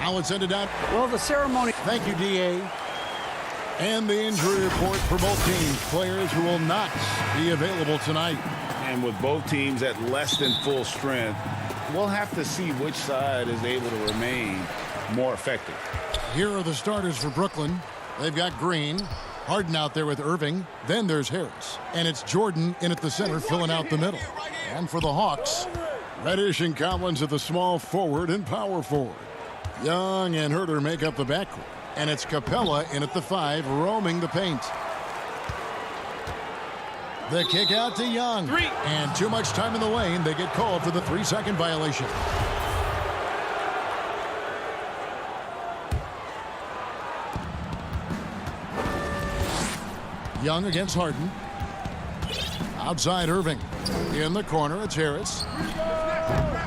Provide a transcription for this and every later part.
Now it's ended up. Well, the ceremony. Thank you, DA. And the injury report for both teams. Players who will not be available tonight. And with both teams at less than full strength, we'll have to see which side is able to remain more effective. Here are the starters for Brooklyn. They've got Green, Harden out there with Irving. Then there's Harris. And it's Jordan in at the center filling out the middle. And for the Hawks, Reddish and Collins at the small forward and power forward. Young and Herter make up the backcourt. And it's Capella in at the 5, roaming the paint. The kick out to Young. And too much time in the lane. They get called for the 3-second violation. Young against Harden. Outside Irving. In the corner, it's Harris.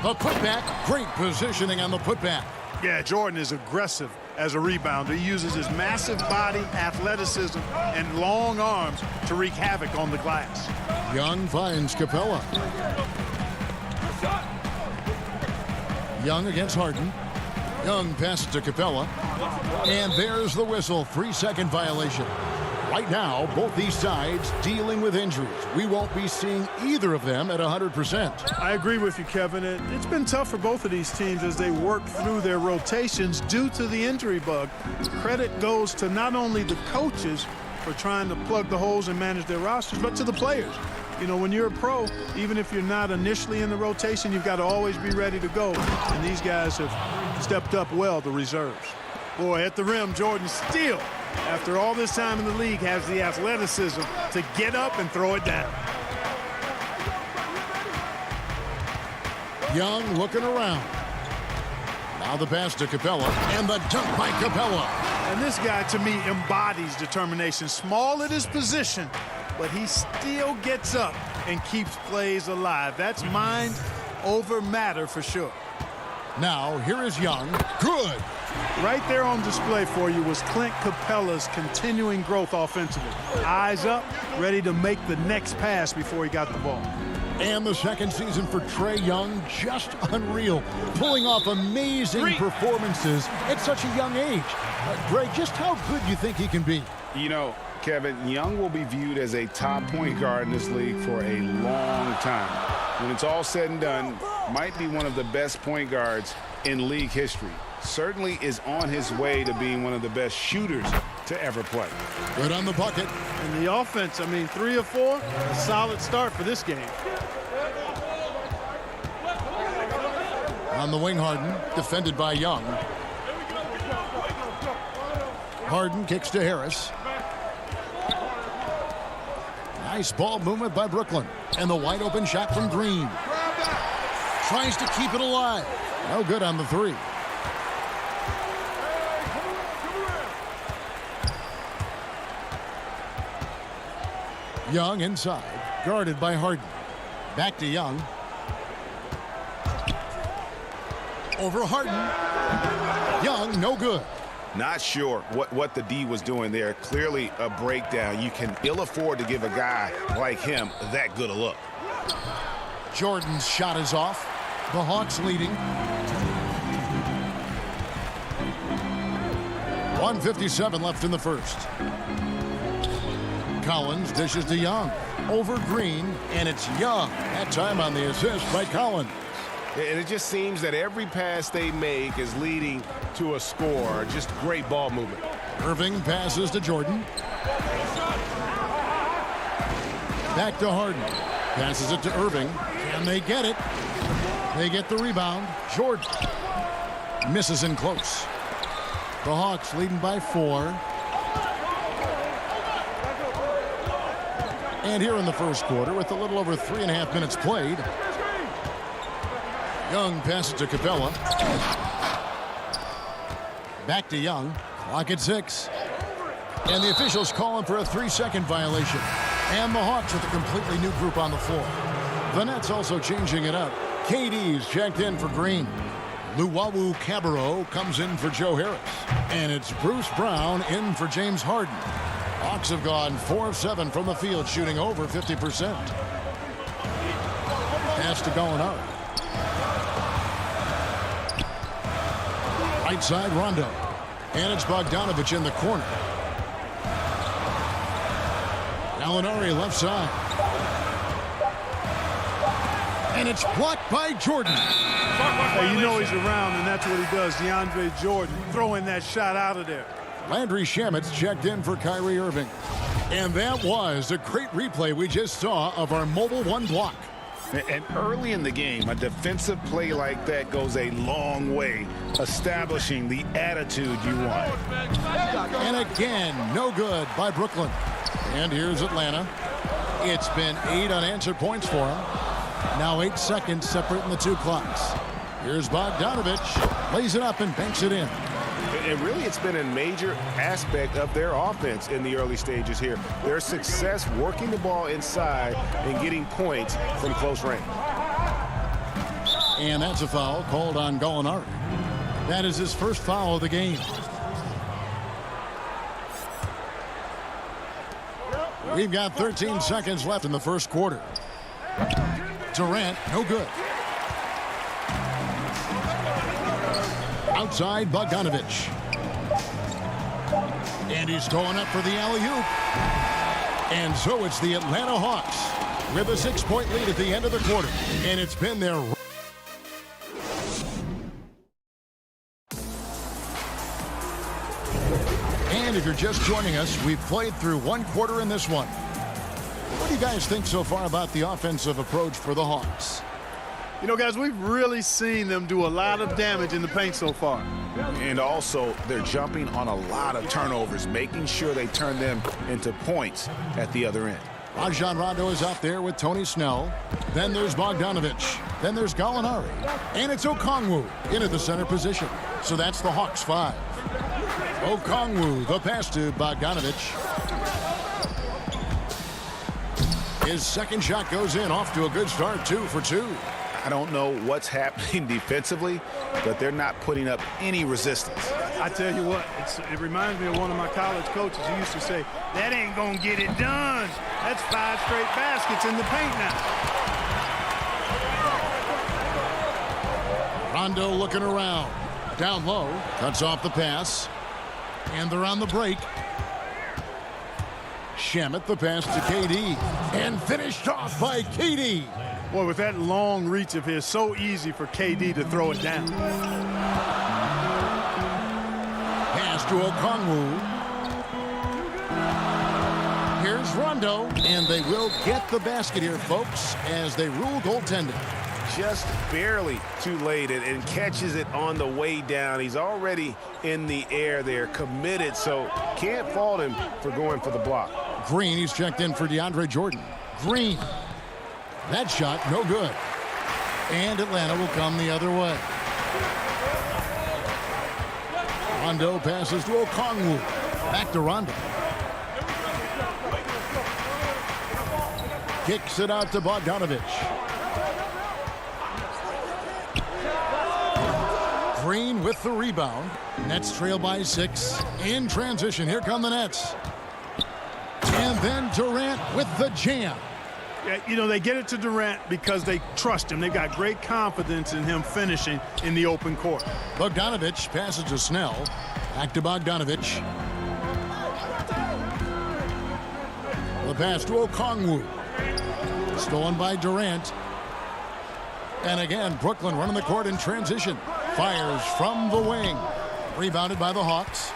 The putback. Great positioning on the putback. Yeah, Jordan is aggressive as a rebounder. He uses his massive body, athleticism, and long arms to wreak havoc on the glass. Young finds Capella. Young against Harden. Young passes to Capella. And there's the whistle. 3-second violation. Right now, both these sides dealing with injuries. We won't be seeing either of them at 100%. I agree with you, Kevin. It's been tough for both of these teams as they work through their rotations due to the injury bug. Credit goes to not only the coaches for trying to plug the holes and manage their rosters, but to the players. You know, when you're a pro, even if you're not initially in the rotation, you've got to always be ready to go. And these guys have stepped up well, the reserves. Boy, at the rim, Jordan still, after all this time in the league, has the athleticism to get up and throw it down. Young looking around. Now the pass to Capella, and the dunk by Capella. And this guy, to me, embodies determination. Small at his position, but he still gets up and keeps plays alive. That's mind over matter for sure. Now, here is Young. Good. Right there on display for you was Clint Capella's continuing growth offensively. Eyes up, ready to make the next pass before he got the ball. And the second season for Trae Young, just unreal. Pulling off amazing performances at such a young age. Greg, just how good do you think he can be? You know, Kevin, Young will be viewed as a top point guard in this league for a long time. When it's all said and done, might be one of the best point guards in league history. Certainly is on his way to being one of the best shooters to ever play. Good on the bucket. And the offense, I mean, 3 of 4, a solid start for this game. On the wing, Harden, defended by Young. Harden kicks to Harris. Nice ball movement by Brooklyn. And the wide open shot from Green. Tries to keep it alive. No good on the 3. Young inside, guarded by Harden. Back to Young. Over Harden. Young, no good. Not sure what the D was doing there. Clearly a breakdown. You can ill afford to give a guy like him that good a look. Jordan's shot is off. The Hawks leading. 1:57 left in the first. Collins dishes to Young. Over Green, and it's Young. That time on the assist by Collins. And it just seems that every pass they make is leading to a score. Just great ball movement. Irving passes to Jordan. Back to Harden. Passes it to Irving. Can they get it? They get the rebound. Jordan misses in close. The Hawks leading by 4. And here in the first quarter, with a little over 3.5 minutes played, Young passes to Capella. Back to Young. Clock at 6. And the officials calling for a 3-second violation. And the Hawks with a completely new group on the floor. The Nets also changing it up. KD's checked in for Green. Luwawu Cabarro comes in for Joe Harris. And it's Bruce Brown in for James Harden. Hawks have gone 4 of 7 from the field, shooting over 50%. Pass to Gallinari. Right side, Rondo. And it's Bogdanovich in the corner. Gallinari left side. And it's blocked by Jordan. Hey, you know he's around, and that's what he does. DeAndre Jordan throwing that shot out of there. Landry Shamet's checked in for Kyrie Irving. And that was a great replay we just saw of our Mobile One block. And early in the game, a defensive play like that goes a long way, establishing the attitude you want. And again, no good by Brooklyn. And here's Atlanta. It's been 8 unanswered points for them. Now 8 seconds separating the two clocks. Here's Bogdanovich. Lays it up and banks it in. And really, it's been a major aspect of their offense in the early stages here. Their success working the ball inside and getting points from close range. And that's a foul called on Gallinari. That is his first foul of the game. We've got 13 seconds left in the first quarter. Durant, no good. Outside, Bogdanovich. And he's going up for the alley-oop. And so it's the Atlanta Hawks with a 6-point lead at the end of the quarter. And it's been their... And if you're just joining us, we've played through one quarter in this one. What do you guys think so far about the offensive approach for the Hawks? You know, guys, we've really seen them do a lot of damage in the paint so far. And also, they're jumping on a lot of turnovers, making sure they turn them into points at the other end. Rajon Rondo is out there with Tony Snell. Then there's Bogdanovich. Then there's Gallinari. And it's Okongwu in at the center position. So that's the Hawks 5. Okongwu, the pass to Bogdanovich. His second shot goes in, off to a good start, 2 for 2. I don't know what's happening defensively, but they're not putting up any resistance. I tell you what, it reminds me of one of my college coaches who used to say, that ain't gonna get it done. That's 5 straight baskets in the paint now. Rondo looking around. Down low, cuts off the pass. And they're on the break. Shamet, the pass to KD. And finished off by KD. Boy, with that long reach of his, so easy for KD to throw it down. Pass to Okongwu. Here's Rondo. And they will get the basket here, folks, as they rule goaltending. Just barely too late and catches it on the way down. He's already in the air there, committed, so can't fault him for going for the block. Green, he's checked in for DeAndre Jordan. Green. That shot, no good. And Atlanta will come the other way. Rondo passes to Okongwu. Back to Rondo. Kicks it out to Bogdanovich. Green with the rebound. Nets trail by 6. In transition, here come the Nets. And then Durant with the jam. Yeah, you know, they get it to Durant because they trust him. They've got great confidence in him finishing in the open court. Bogdanovich passes to Snell. Back to Bogdanovich. The pass to Okongwu. Stolen by Durant. And again, Brooklyn running the court in transition. Fires from the wing. Rebounded by the Hawks.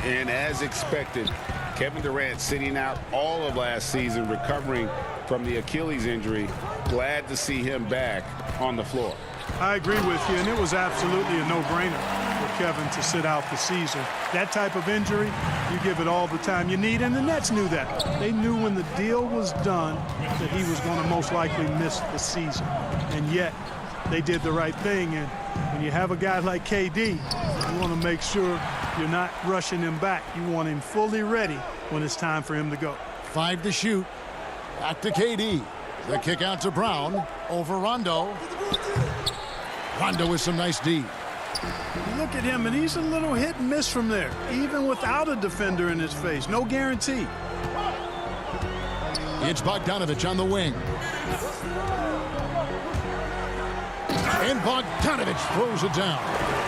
And as expected, Kevin Durant sitting out all of last season, recovering from the Achilles injury. Glad to see him back on the floor. I agree with you, and it was absolutely a no-brainer for Kevin to sit out the season. That type of injury, you give it all the time you need, and the Nets knew that. They knew when the deal was done that he was going to most likely miss the season, and yet they did the right thing. And when you have a guy like KD, you want to make sure you're not rushing him back. You want him fully ready when it's time for him to go. 5 to shoot. Back to KD. The kick out to Brown. Over Rondo. Rondo with some nice D. Look at him, and he's a little hit and miss from there, even without a defender in his face. No guarantee. It's Bogdanovich on the wing. And Bogdanovich throws it down.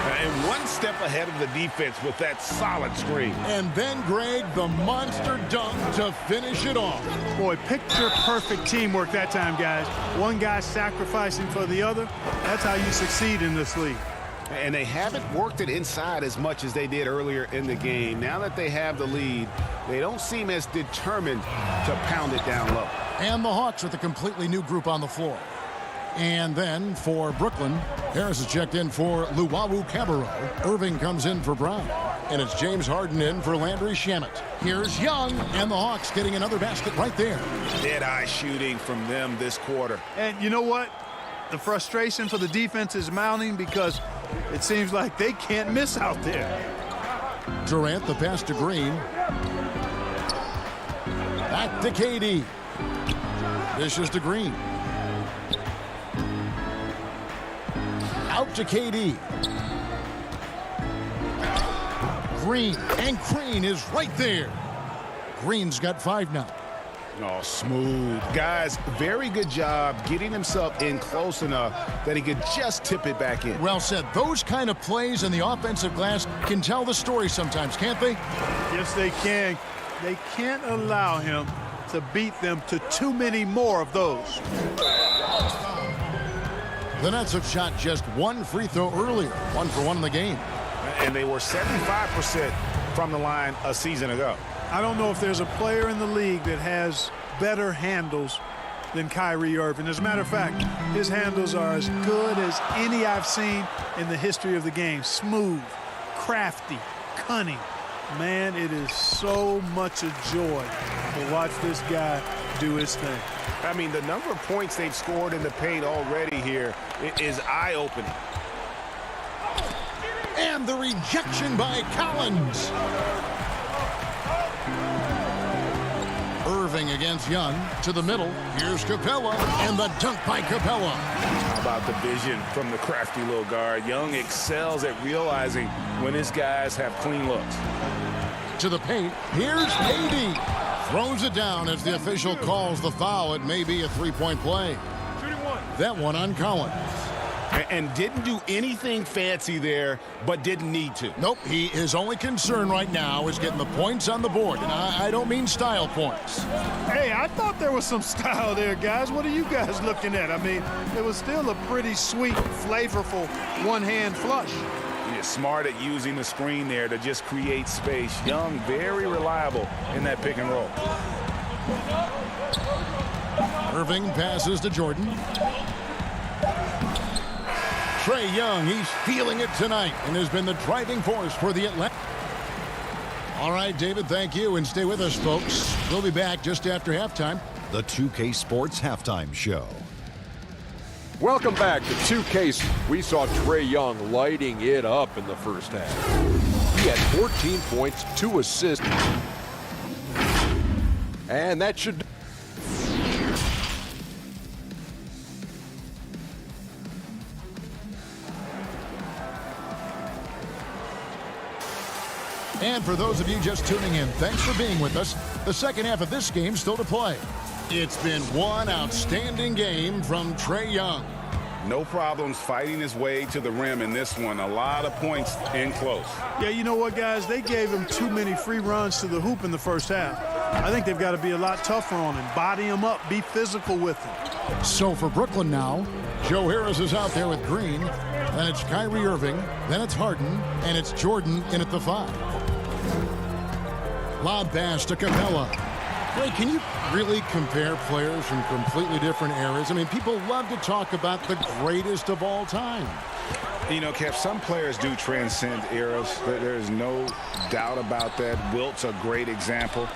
And one step ahead of the defense with that solid screen. And then, Greg, the monster dunk to finish it off. Boy, picture-perfect teamwork that time, guys. One guy sacrificing for the other. That's how you succeed in this league. And they haven't worked it inside as much as they did earlier in the game. Now that they have the lead, they don't seem as determined to pound it down low. And the Hawks with a completely new group on the floor. And then for Brooklyn, Harris is checked in for Luwawu Cabarro. Irving comes in for Brown. And it's James Harden in for Landry Shamet. Here's Young, and the Hawks getting another basket right there. Dead-eye shooting from them this quarter. And you know what? The frustration for the defense is mounting because it seems like they can't miss out there. Durant, the pass to Green. Back to KD. Dishes to Green. Out to KD. Green, and Green is right there. Green's got 5 now. Oh, smooth. Guys, very good job getting himself in close enough that he could just tip it back in. Well said. Those kind of plays in the offensive glass can tell the story sometimes, can't they? Yes, they can. They can't allow him to beat them to too many more of those. The Nets have shot just 1 free throw earlier, 1 for 1 in the game. And they were 75% from the line a season ago. I don't know if there's a player in the league that has better handles than Kyrie Irving. As a matter of fact, his handles are as good as any I've seen in the history of the game. Smooth, crafty, cunning. Man, it is so much a joy to watch this guy do his thing. I mean, the number of points they've scored in the paint already here is eye-opening. And the rejection by Collins. Irving against Young to the middle. Here's Capella, and the dunk by Capella. How about the vision from the crafty little guard? Young excels at realizing when his guys have clean looks. To the paint. Here's KD. Throws it down as the official calls the foul. It may be a 3-point play. That one on Collins. And didn't do anything fancy there, but didn't need to. Nope, his only concern right now is getting the points on the board. And I don't mean style points. Hey, I thought there was some style there, guys. What are you guys looking at? I mean, it was still a pretty sweet, flavorful one-hand flush. He's smart at using the screen there to just create space. Young, very reliable in that pick and roll. Irving passes to Jordan. Trae Young, he's feeling it tonight and has been the driving force for the Atlanta. All right, David, thank you, and stay with us, folks. We'll be back just after halftime. The 2K Sports Halftime Show. Welcome back to 2K. We saw Trae Young lighting it up in the first half. He had 14 points, 2 assists. And that should... And for those of you just tuning in, thanks for being with us. The second half of this game still to play. It's been one outstanding game from Trae Young. No problems fighting his way to the rim in this one. A lot of points in close. Yeah, you know what, guys? They gave him too many free runs to the hoop in the first half. I think they've got to be a lot tougher on him. Body him up. Be physical with him. So for Brooklyn now, Joe Harris is out there with Green. Then it's Kyrie Irving. Then it's Harden. And it's Jordan in at the 5. Lob pass to Capella. Ray, can you really compare players from completely different eras? I mean, people love to talk about the greatest of all time. You know, Kev, some players do transcend eras. There's no doubt about that. Wilt's a great example,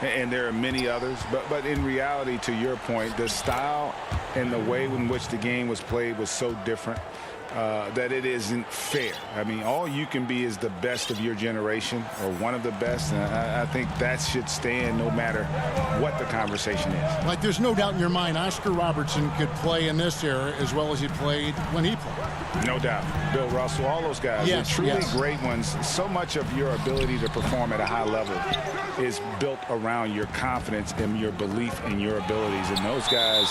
and there are many others. But in reality, to your point, the style and the way in which the game was played was so different that it isn't fair. I mean, all you can be is the best of your generation or one of the best. And I think that should stand no matter what the conversation is. Like, there's no doubt in your mind Oscar Robertson could play in this era as well as he played when he played. No doubt. Bill Russell, all those guys, yes, they're truly yes. great ones. So much of your ability to perform at a high level is built around your confidence and your belief in your abilities. And those guys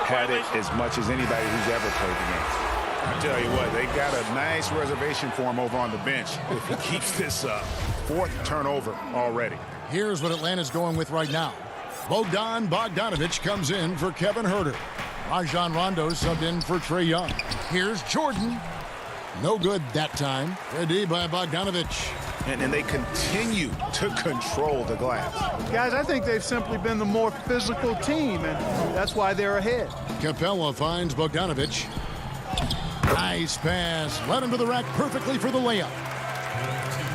had it as much as anybody who's ever played the game. I tell you what, they got a nice reservation for him over on the bench if he keeps this up. Fourth turnover already. Here's what Atlanta's going with right now. Bogdan Bogdanovic comes in for Kevin Huerter. Rajon Rondo subbed in for Trae Young. Here's Jordan. No good that time. Ready by Bogdanovic. And they continue to control the glass. Guys, I think they've simply been the more physical team, and that's why they're ahead. Capella finds Bogdanovic. Nice pass. Led him to the rack perfectly for the layup.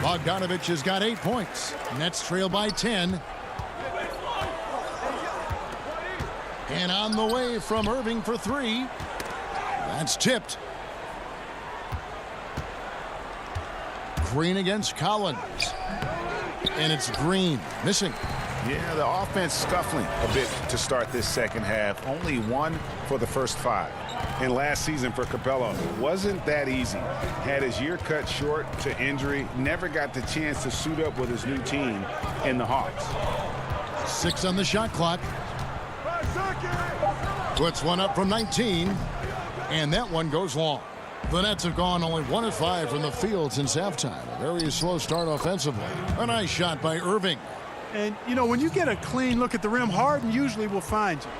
Bogdanovic has got 8 points. Nets trail by 10. And on the way from Irving for 3. That's tipped. Green against Collins. And it's Green missing. Yeah, the offense scuffling a bit to start this second half. Only 1 for the first 5. And last season for Capella wasn't that easy. Had his year cut short to injury. Never got the chance to suit up with his new team in the Hawks. 6 on the shot clock. Puts one up from 19. And that one goes long. The Nets have gone only 1 of 5 from the field since halftime. A very slow start offensively. A nice shot by Irving. And, you know, when you get a clean look at the rim, Harden usually will find you.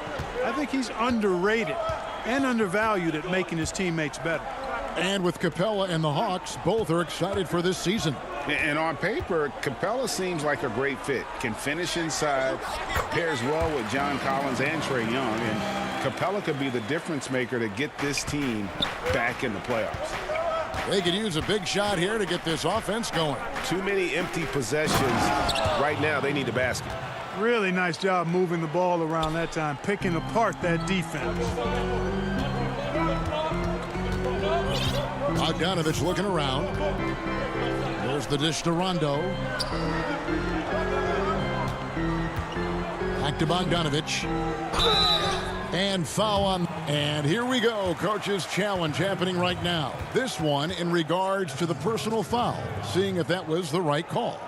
I think he's underrated and undervalued at making his teammates better. And with Capella and the Hawks, both are excited for this season. And on paper, Capella seems like a great fit. Can finish inside, pairs well with John Collins and Trae Young. And Capella could be the difference maker to get this team back in the playoffs. They could use a big shot here to get this offense going. Too many empty possessions. Right now, they need a basket. Really nice job moving the ball around that time, picking apart that defense. Bogdanovic looking around. There's the dish to Rondo. Back to Bogdanovic. And foul on. And here we go. Coach's challenge happening right now. This one in regards to the personal foul. Seeing if that was the right call.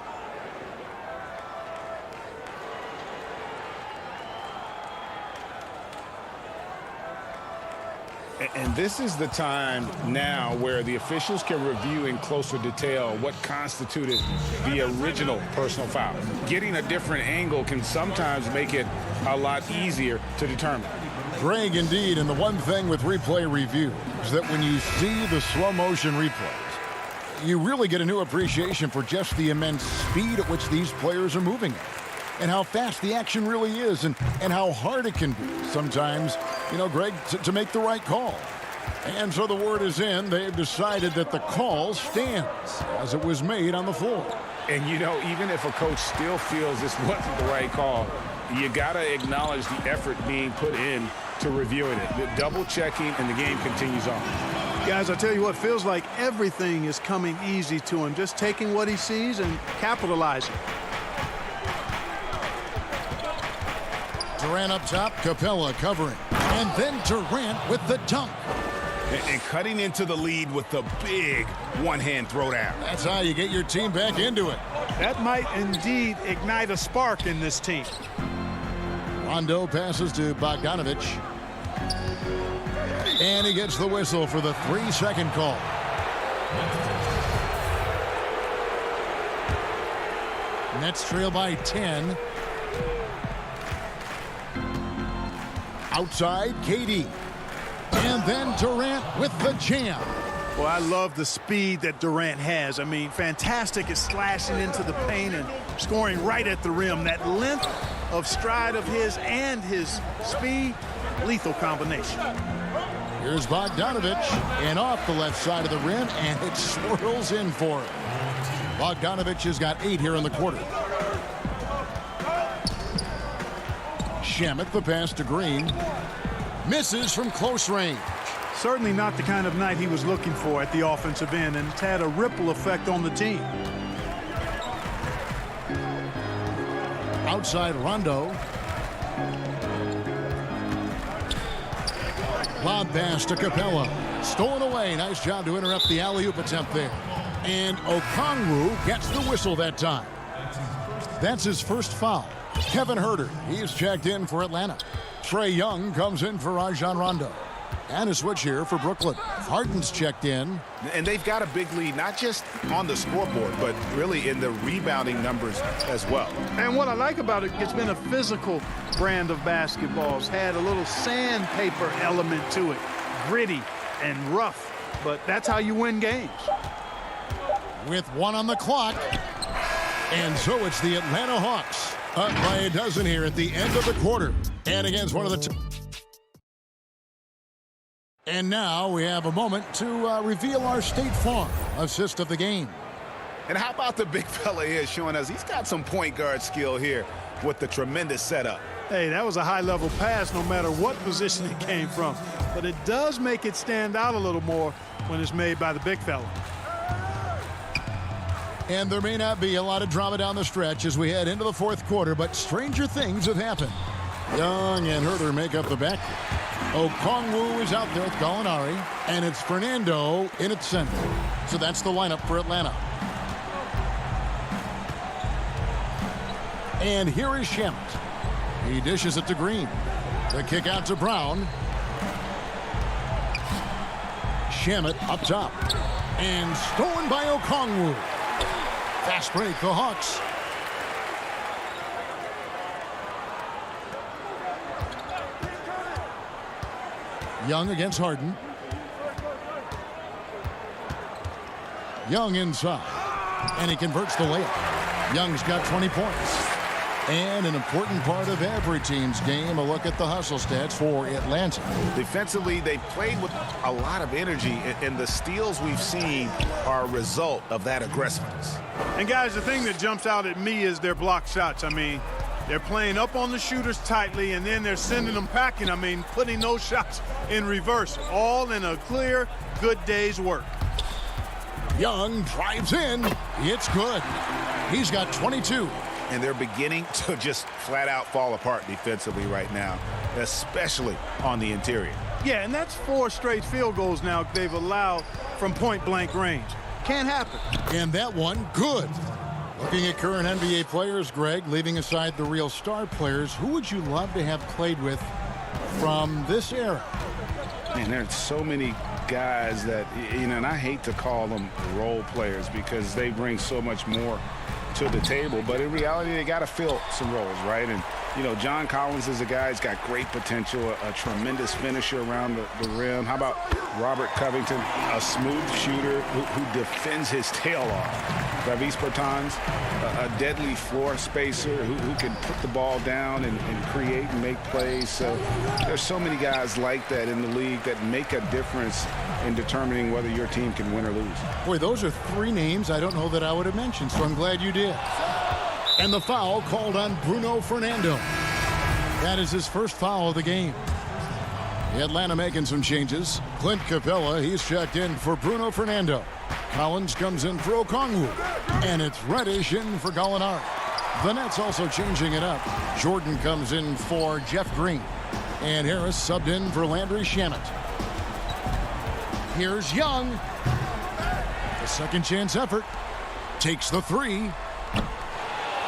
And this is the time now where the officials can review in closer detail what constituted the original personal foul. Getting a different angle can sometimes make it a lot easier to determine. Greg, indeed, and the one thing with replay review is that when you see the slow motion replays, you really get a new appreciation for just the immense speed at which these players are moving at. And how fast the action really is, and how hard it can be sometimes, you know, Greg, to make the right call. And so the word is in. They've decided that the call stands as it was made on the floor. And, you know, even if a coach still feels this wasn't the right call, you got to acknowledge the effort being put in to reviewing it. The double checking, and the game continues on. Guys, I tell you what, feels like everything is coming easy to him. Just taking what he sees and capitalizing. Durant up top, Capella covering. And then Durant with the dunk. And cutting into the lead with the big one-hand throwdown. That's how you get your team back into it. That might indeed ignite a spark in this team. Rondo passes to Bogdanovic. And he gets the whistle for the 3-second call. Nets trail by 10. Outside, KD. And then Durant with the jam. Well, I love the speed that Durant has. I mean, fantastic at slashing into the paint and scoring right at the rim. That length of stride of his and his speed, lethal combination. Here's Bogdanovic, and off the left side of the rim, and it swirls in for him. Bogdanovic has got 8 here in the quarter. Shamet, the pass to Green. Misses from close range. Certainly not the kind of night he was looking for at the offensive end, and it's had a ripple effect on the team. Outside Rondo. Lob pass to Capella. Stolen away. Nice job to interrupt the alley-oop attempt there. And Okongwu gets the whistle that time. That's his first foul. Kevin Huerter, he's checked in for Atlanta. Trae Young comes in for Rajon Rondo. And a switch here for Brooklyn. Harden's checked in. And they've got a big lead, not just on the scoreboard, but really in the rebounding numbers as well. And what I like about it, it's been a physical brand of basketball. It's had a little sandpaper element to it, gritty and rough, but that's how you win games. With 1 on the clock. And so it's the Atlanta Hawks up by a dozen here at the end of the quarter. And against one of the... And now we have a moment to reveal our State Farm assist of the game. And how about the big fella here showing us he's got some point guard skill here with the tremendous setup. Hey, that was a high-level pass no matter what position it came from. But it does make it stand out a little more when it's made by the big fella. And there may not be a lot of drama down the stretch as we head into the fourth quarter, but stranger things have happened. Young and Herter make up the backcourt. Okongwu is out there with Gallinari, and it's Fernando in its center. So that's the lineup for Atlanta. And here is Shamet. He dishes it to Green. The kick out to Brown. Shamet up top. And stolen by Okongwu. Fast break, the Hawks. Young against Harden. Young inside. And he converts the layup. Young's got 20 points. And an important part of every team's game, a look at the hustle stats for Atlanta. Defensively, they played with a lot of energy, and the steals we've seen are a result of that aggressiveness. And guys, the thing that jumps out at me is their block shots. I mean, they're playing up on the shooters tightly, and then they're sending them packing. I mean, putting those shots in reverse, all in a clear, good day's work. Young drives in. It's good. He's got 22. And they're beginning to just flat out fall apart defensively right now, especially on the interior. Yeah, and that's 4 straight field goals now they've allowed from point-blank range. Can't happen. And that one, good. Looking at current NBA players, Greg, leaving aside the real star players, who would you love to have played with from this era? Man, there's so many guys that, you know, and I hate to call them role players because they bring so much more to the table, but in reality they got to fill some roles, right? And you know, John Collins is a guy who's got great potential, a tremendous finisher around the rim. How about Robert Covington, a smooth shooter who defends his tail off? Travis Bertans, a deadly floor spacer who can put the ball down and create and make plays. So there's so many guys like that in the league that make a difference in determining whether your team can win or lose. Boy, those are 3 names I don't know that I would have mentioned, so I'm glad you did. And the foul called on Bruno Fernando. That is his first foul of the game. Atlanta making some changes. Clint Capella, he's checked in for Bruno Fernando. Collins comes in for Okongwu. And it's Reddish in for Gallinari. The Nets also changing it up. Jordan comes in for Jeff Green. And Harris subbed in for Landry Shamet. Here's Young. The second chance effort. Takes the 3.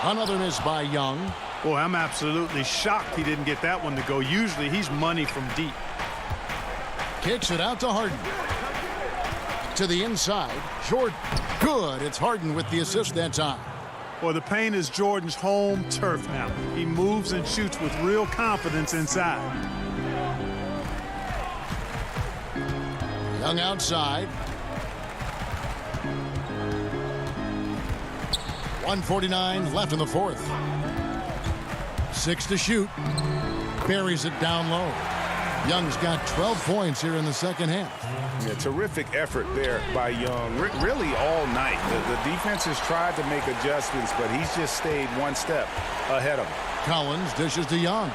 Another miss by Young. Boy, I'm absolutely shocked he didn't get that one to go. Usually he's money from deep. Kicks it out to Harden. To the inside. Jordan. Good. It's Harden with the assist that time. Well, the paint is Jordan's home turf now. He moves and shoots with real confidence inside. Young outside. 1:49 left in the fourth. 6 to shoot. Buries it down low. Young's got 12 points here in the second half. Yeah, terrific effort there by Young, really all night. The defense has tried to make adjustments, but he's just stayed one step ahead of him. Collins dishes to Young.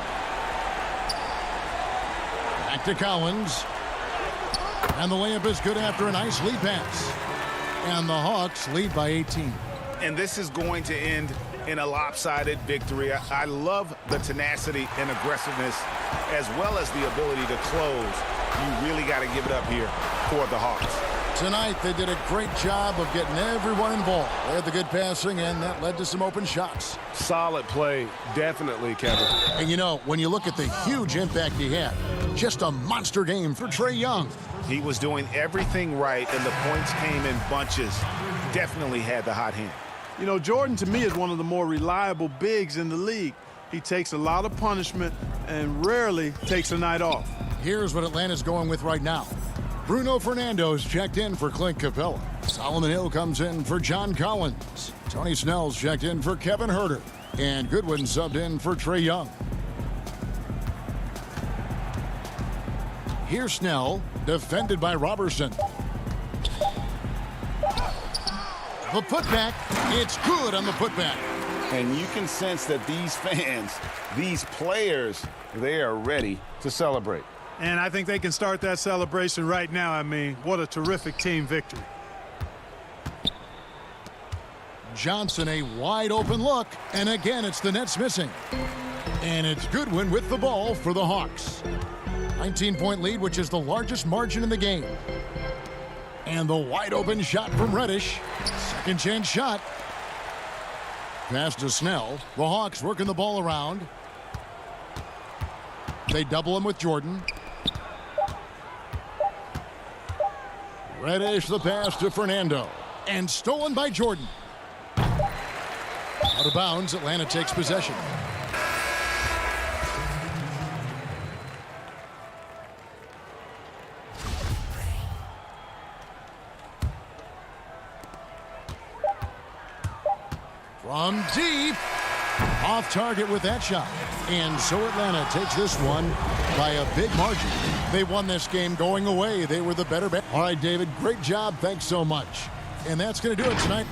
Back to Collins. And the layup is good after a nice lead pass. And the Hawks lead by 18. And this is going to end in a lopsided victory. I love the tenacity and aggressiveness as well as the ability to close. You really got to give it up here for the Hawks. Tonight they did a great job of getting everyone involved. They had the good passing, and that led to some open shots. Solid play, definitely, Kevin. And you know, when you look at the huge impact he had, just a monster game for Trae Young. He was doing everything right, and the points came in bunches. Definitely had the hot hand. You know, Jordan, to me, is one of the more reliable bigs in the league. He takes a lot of punishment and rarely takes a night off. Here's what Atlanta's going with right now. Bruno Fernando's checked in for Clint Capella. Solomon Hill comes in for John Collins. Tony Snell's checked in for Kevin Herter. And Goodwin subbed in for Trae Young. Here's Snell, defended by Robertson. The putback, it's good on the putback. And you can sense that these fans, these players, they are ready to celebrate. And I think they can start that celebration right now. I mean, what a terrific team victory. Johnson, a wide open look, and again it's the Nets missing. And it's Goodwin with the ball for the Hawks. 19-point lead, which is the largest margin in the game. And the wide open shot from Reddish. Second chance shot. Pass to Snell. The Hawks working the ball around. They double him with Jordan. Reddish the pass to Fernando. And stolen by Jordan. Out of bounds, Atlanta takes possession. From deep, off target with that shot. And so Atlanta takes this one by a big margin. They won this game going away. They were the better bet. All right, David, great job. Thanks so much. And that's going to do it tonight.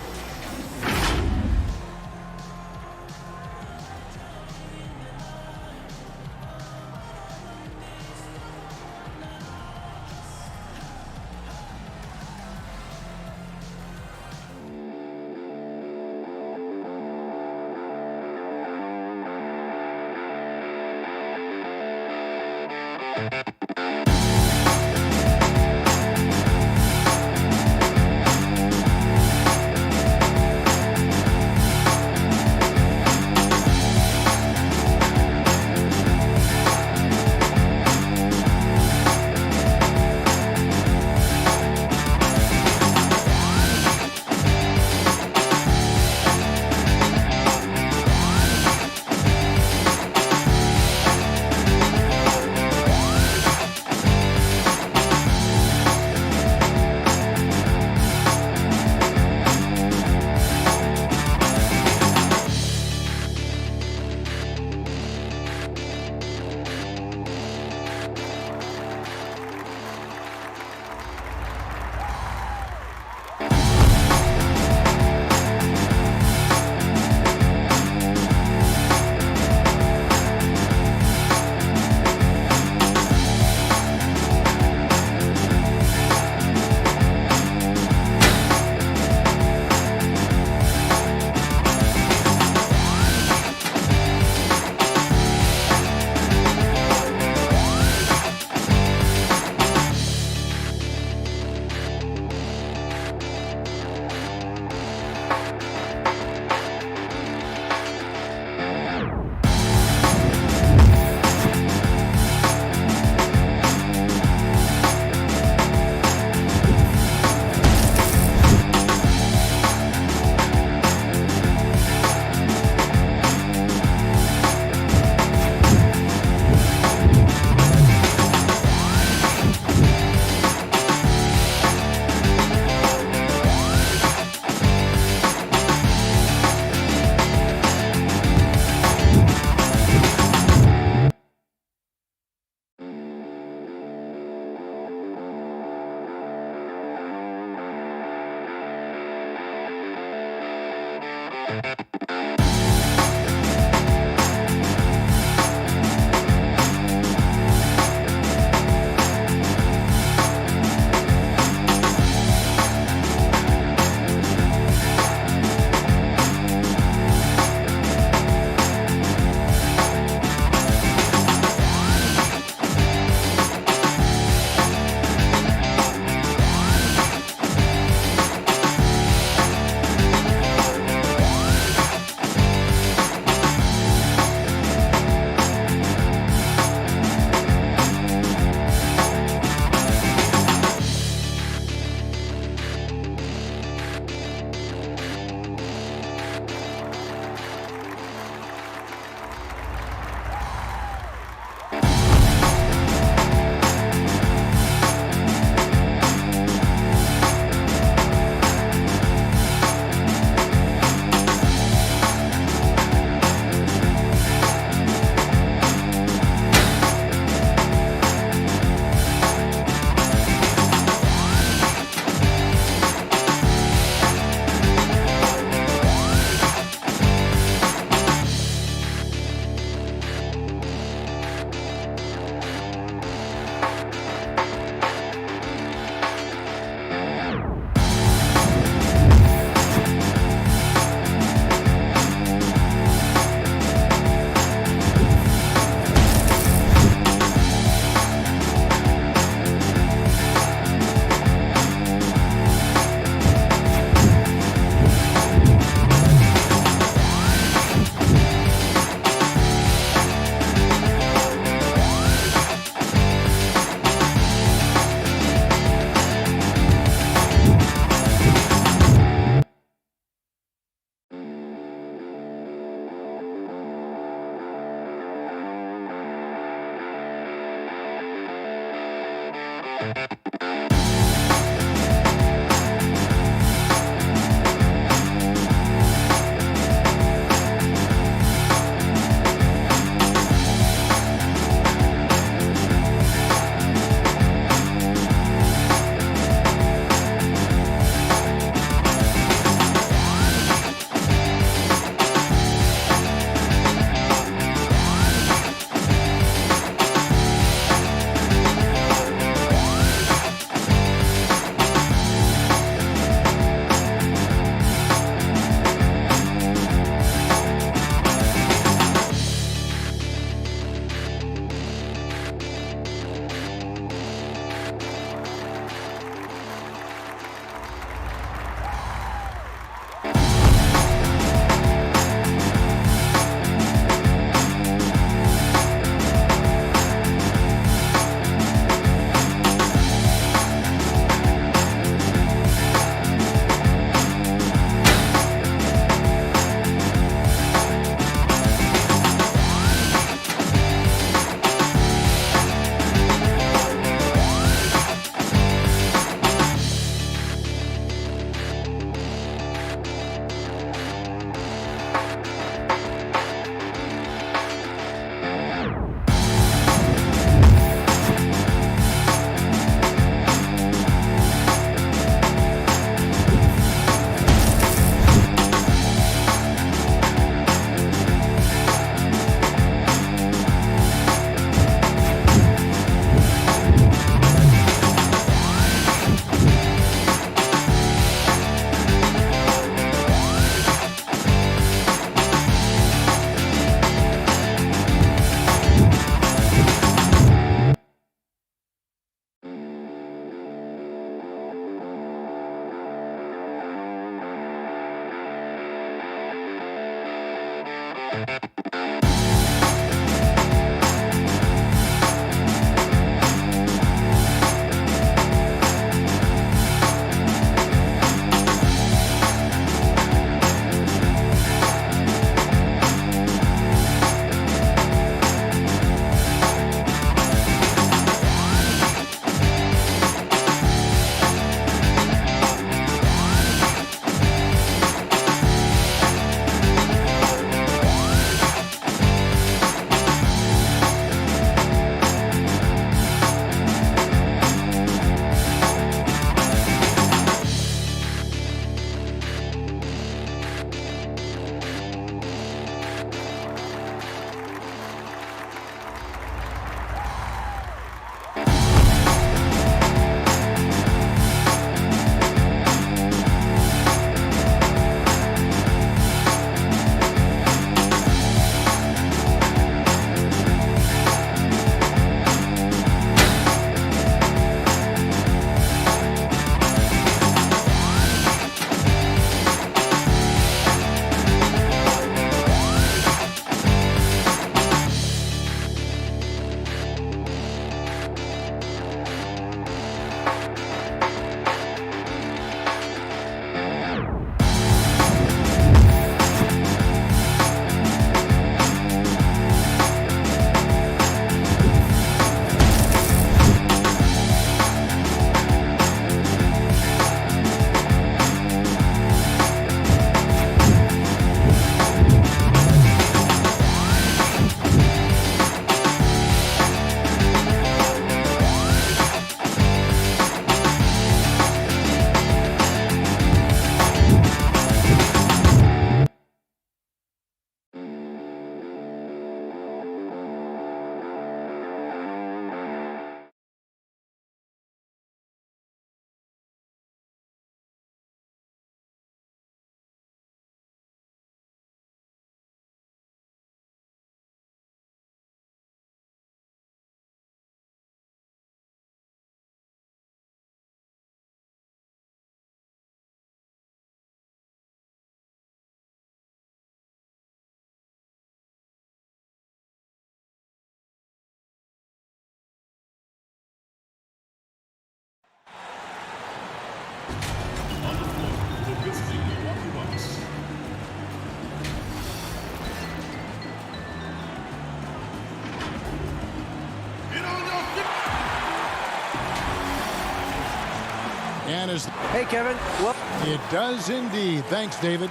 And as Hey, Kevin. Well, it does indeed. Thanks, David.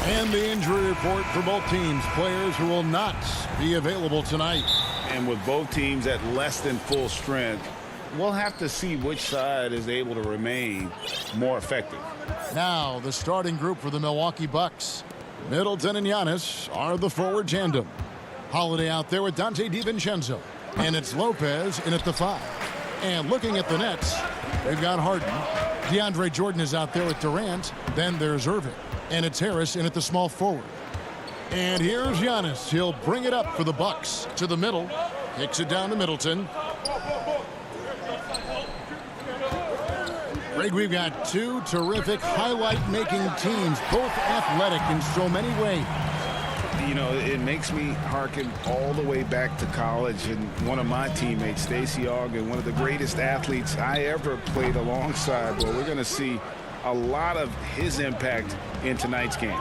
And the injury report for both teams. Players who will not be available tonight. And with both teams at less than full strength, we'll have to see which side is able to remain more effective. Now, the starting group for the Milwaukee Bucks. Middleton and Giannis are the forward tandem. Holiday out there with Dante DiVincenzo. And it's Lopez in at the 5. And looking at the Nets, they've got Harden. DeAndre Jordan is out there with Durant. Then there's Irving. And it's Harris in at the small forward. And here's Giannis. He'll bring it up for the Bucks to the middle. Kicks it down to Middleton. Greg, we've got two terrific highlight-making teams, both athletic in so many ways. You know, it makes me hearken all the way back to college, and one of my teammates, Stacey Ogden, one of the greatest athletes I ever played alongside. Well, we're going to see a lot of his impact in tonight's game.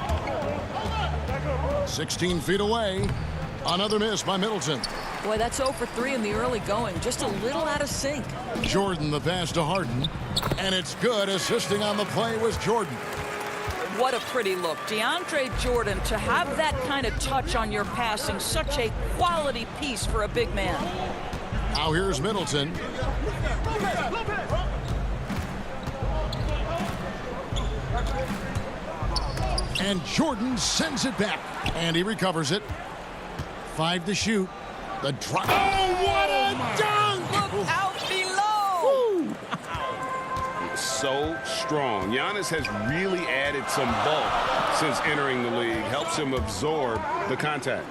16 feet away. Another miss by Middleton. Boy, that's 0 for 3 in the early going. Just a little out of sync. Jordan the pass to Harden. And it's good. Assisting on the play was Jordan. What a pretty look. DeAndre Jordan, to have that kind of touch on your passing, such a quality piece for a big man. Now here's Middleton. And Jordan sends it back. And he recovers it. 5 to shoot. The drop. Oh, what a dunk! Look out below! So strong. Giannis has really added some bulk since entering the league. Helps him absorb the contact.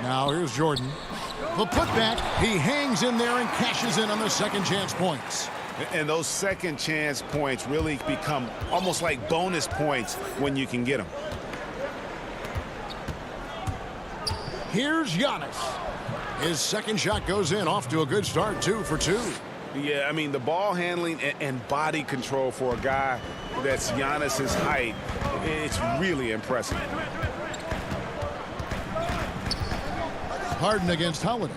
Now here's Jordan. The putback. He hangs in there and cashes in on the second chance points. And those second chance points really become almost like bonus points when you can get them. Here's Giannis. His second shot goes in, off to a good start, 2 for 2. Yeah, I mean, the ball handling and body control for a guy that's Giannis's height, it's really impressive. Harden against Holiday.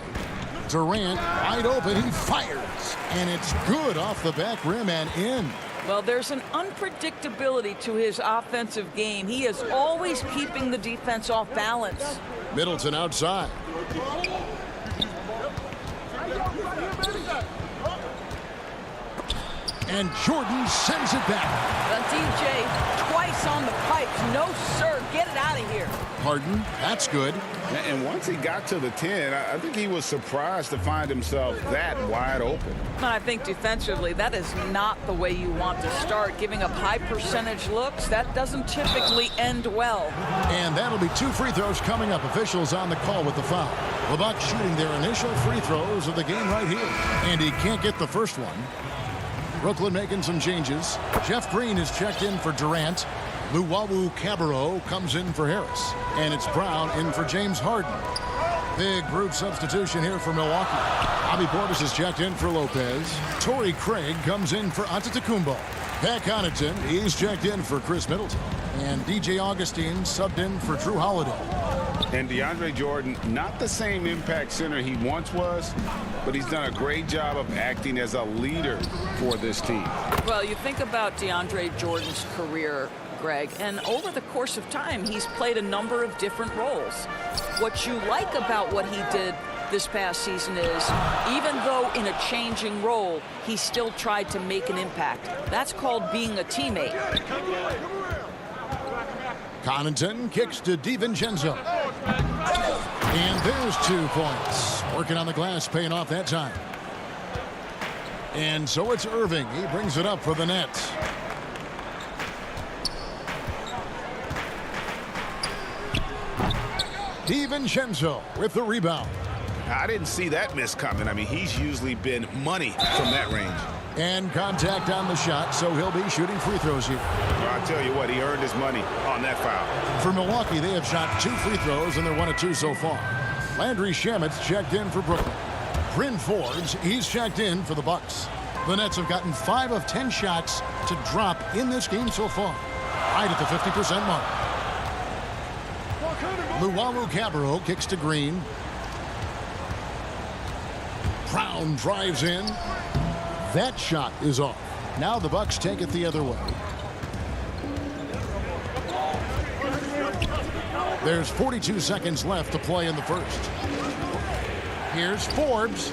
Durant wide open, he fires, and it's good off the back rim and in. Well, there's an unpredictability to his offensive game. He is always keeping the defense off balance. Middleton outside. And Jordan sends it back. DJ twice on the pipes. No, sir. Get it out of here. Harden, that's good. And once he got to the 10, I think he was surprised to find himself that wide open. I think defensively, that is not the way you want to start. Giving up high percentage looks, that doesn't typically end well. And that'll be 2 free throws coming up. Officials on the call with the foul. The Bucks shooting their initial free throws of the game right here. And he can't get the first one. Brooklyn making some changes. Jeff Green is checked in for Durant. Luwawu-Cabarrot comes in for Harris. And it's Brown in for James Harden. Big group substitution here for Milwaukee. Bobby Portis is checked in for Lopez. Torrey Craig comes in for Antetokounmpo. Pat Connaughton, he's checked in for Chris Middleton. And DJ Augustine subbed in for Drew Holiday. And DeAndre Jordan, not the same impact center he once was, but he's done a great job of acting as a leader for this team. Well, you think about DeAndre Jordan's career, Greg, and over the course of time, he's played a number of different roles. What you like about what he did this past season is, even though in a changing role, he still tried to make an impact. That's called being a teammate. Connaughton kicks to DiVincenzo. And there's 2 points. Working on the glass, paying off that time. And so it's Irving. He brings it up for the Nets. DiVincenzo with the rebound. I didn't see that miss coming. I mean, he's usually been money from that range. And contact on the shot, so he'll be shooting free throws here. Well, I'll tell you what, he earned his money on that foul. For Milwaukee, they have shot 2 free throws, and they're 1 of 2 so far. Landry Shamet's checked in for Brooklyn. Bryn Forbes, he's checked in for the Bucks. The Nets have gotten 5 of 10 shots to drop in this game so far, right at the 50% mark. Luwawu-Cabarrot kicks to Green. Brown drives in. That shot is off. Now the Bucks take it the other way. There's 42 seconds left to play in the first. Here's Forbes.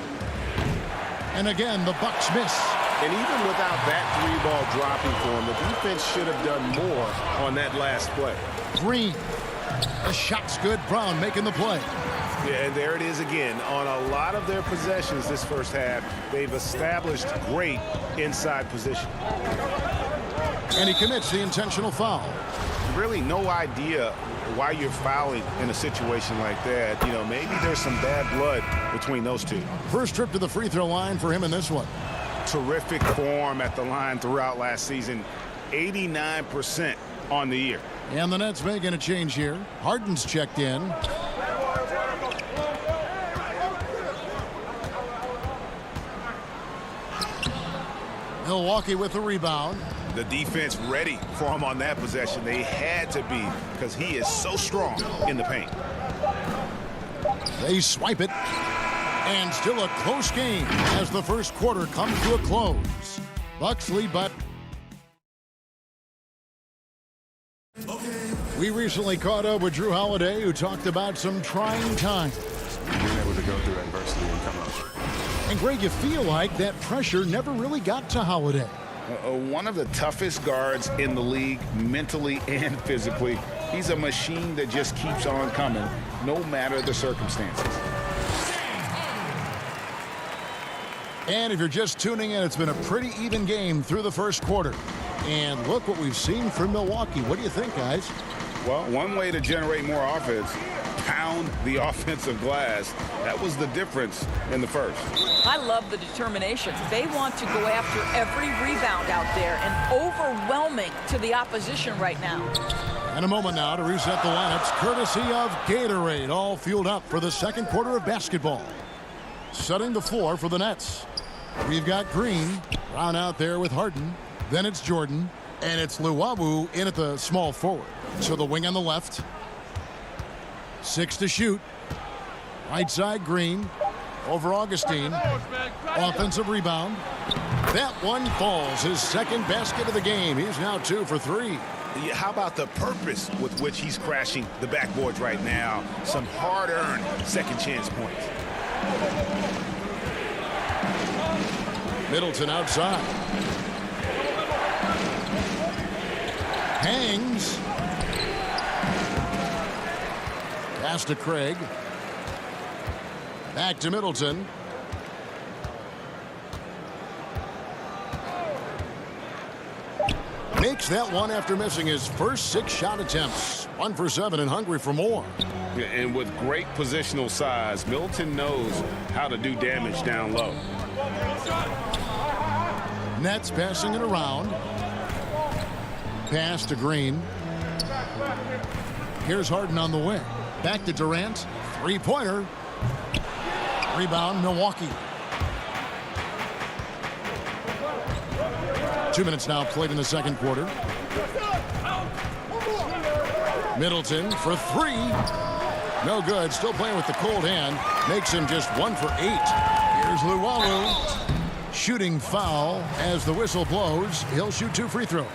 And again, the Bucks miss. And even without that 3-ball dropping for him, the defense should have done more on that last play. Green. The shot's good. Brown making the play. Yeah, and there it is again. On a lot of their possessions this first half, they've established great inside position. And he commits the intentional foul. Really no idea why you're fouling in a situation like that. You know, maybe there's some bad blood between those two. First trip to the free throw line for him in this one. Terrific form at the line throughout last season. 89% on the year. And the Nets making a change here. Harden's checked in. Milwaukee with the rebound. The defense ready for him on that possession. They had to be, because he is so strong in the paint. They swipe it. And still a close game as the first quarter comes to a close. Bucks lead by... We recently caught up with Drew Holiday, who talked about some trying times. Being able to go through adversity and come out. And Greg, you feel like that pressure never really got to Holiday. One of the toughest guards in the league, mentally and physically. He's a machine that just keeps on coming, no matter the circumstances. And if you're just tuning in, it's been a pretty even game through the first quarter. And look what we've seen from Milwaukee. What do you think, guys? Well, one way to generate more offense, pound the offensive glass. That was the difference in the first. I love the determination. They want to go after every rebound out there, and overwhelming to the opposition right now. And a moment now to reset the lineups, courtesy of Gatorade, all fueled up for the second quarter of basketball. Setting the floor for the Nets. We've got Green, Brown out there with Harden. Then it's Jordan, and it's Luwawu in at the small forward. So the wing on the left. 6 to shoot. Right side, Green. Over Augustine. Offensive rebound. That one falls. His second basket of the game. He's now 2 for 3. How about the purpose with which he's crashing the backboards right now? Some hard-earned second chance points. Middleton outside. Hangs. Pass to Craig. Back to Middleton. Makes that one after missing his first 6 shot attempts. 1 for 7 and hungry for more. Yeah, and with great positional size, Middleton knows how to do damage down low. Nets passing it around. Pass to Green. Here's Harden on the wing. Back to Durant. 3-pointer. Rebound, Milwaukee. 2 minutes now played in the second quarter. Middleton for 3. No good. Still playing with the cold hand. Makes him just 1 for 8. Here's Luwawu. Shooting foul as the whistle blows. He'll shoot 2 free throws.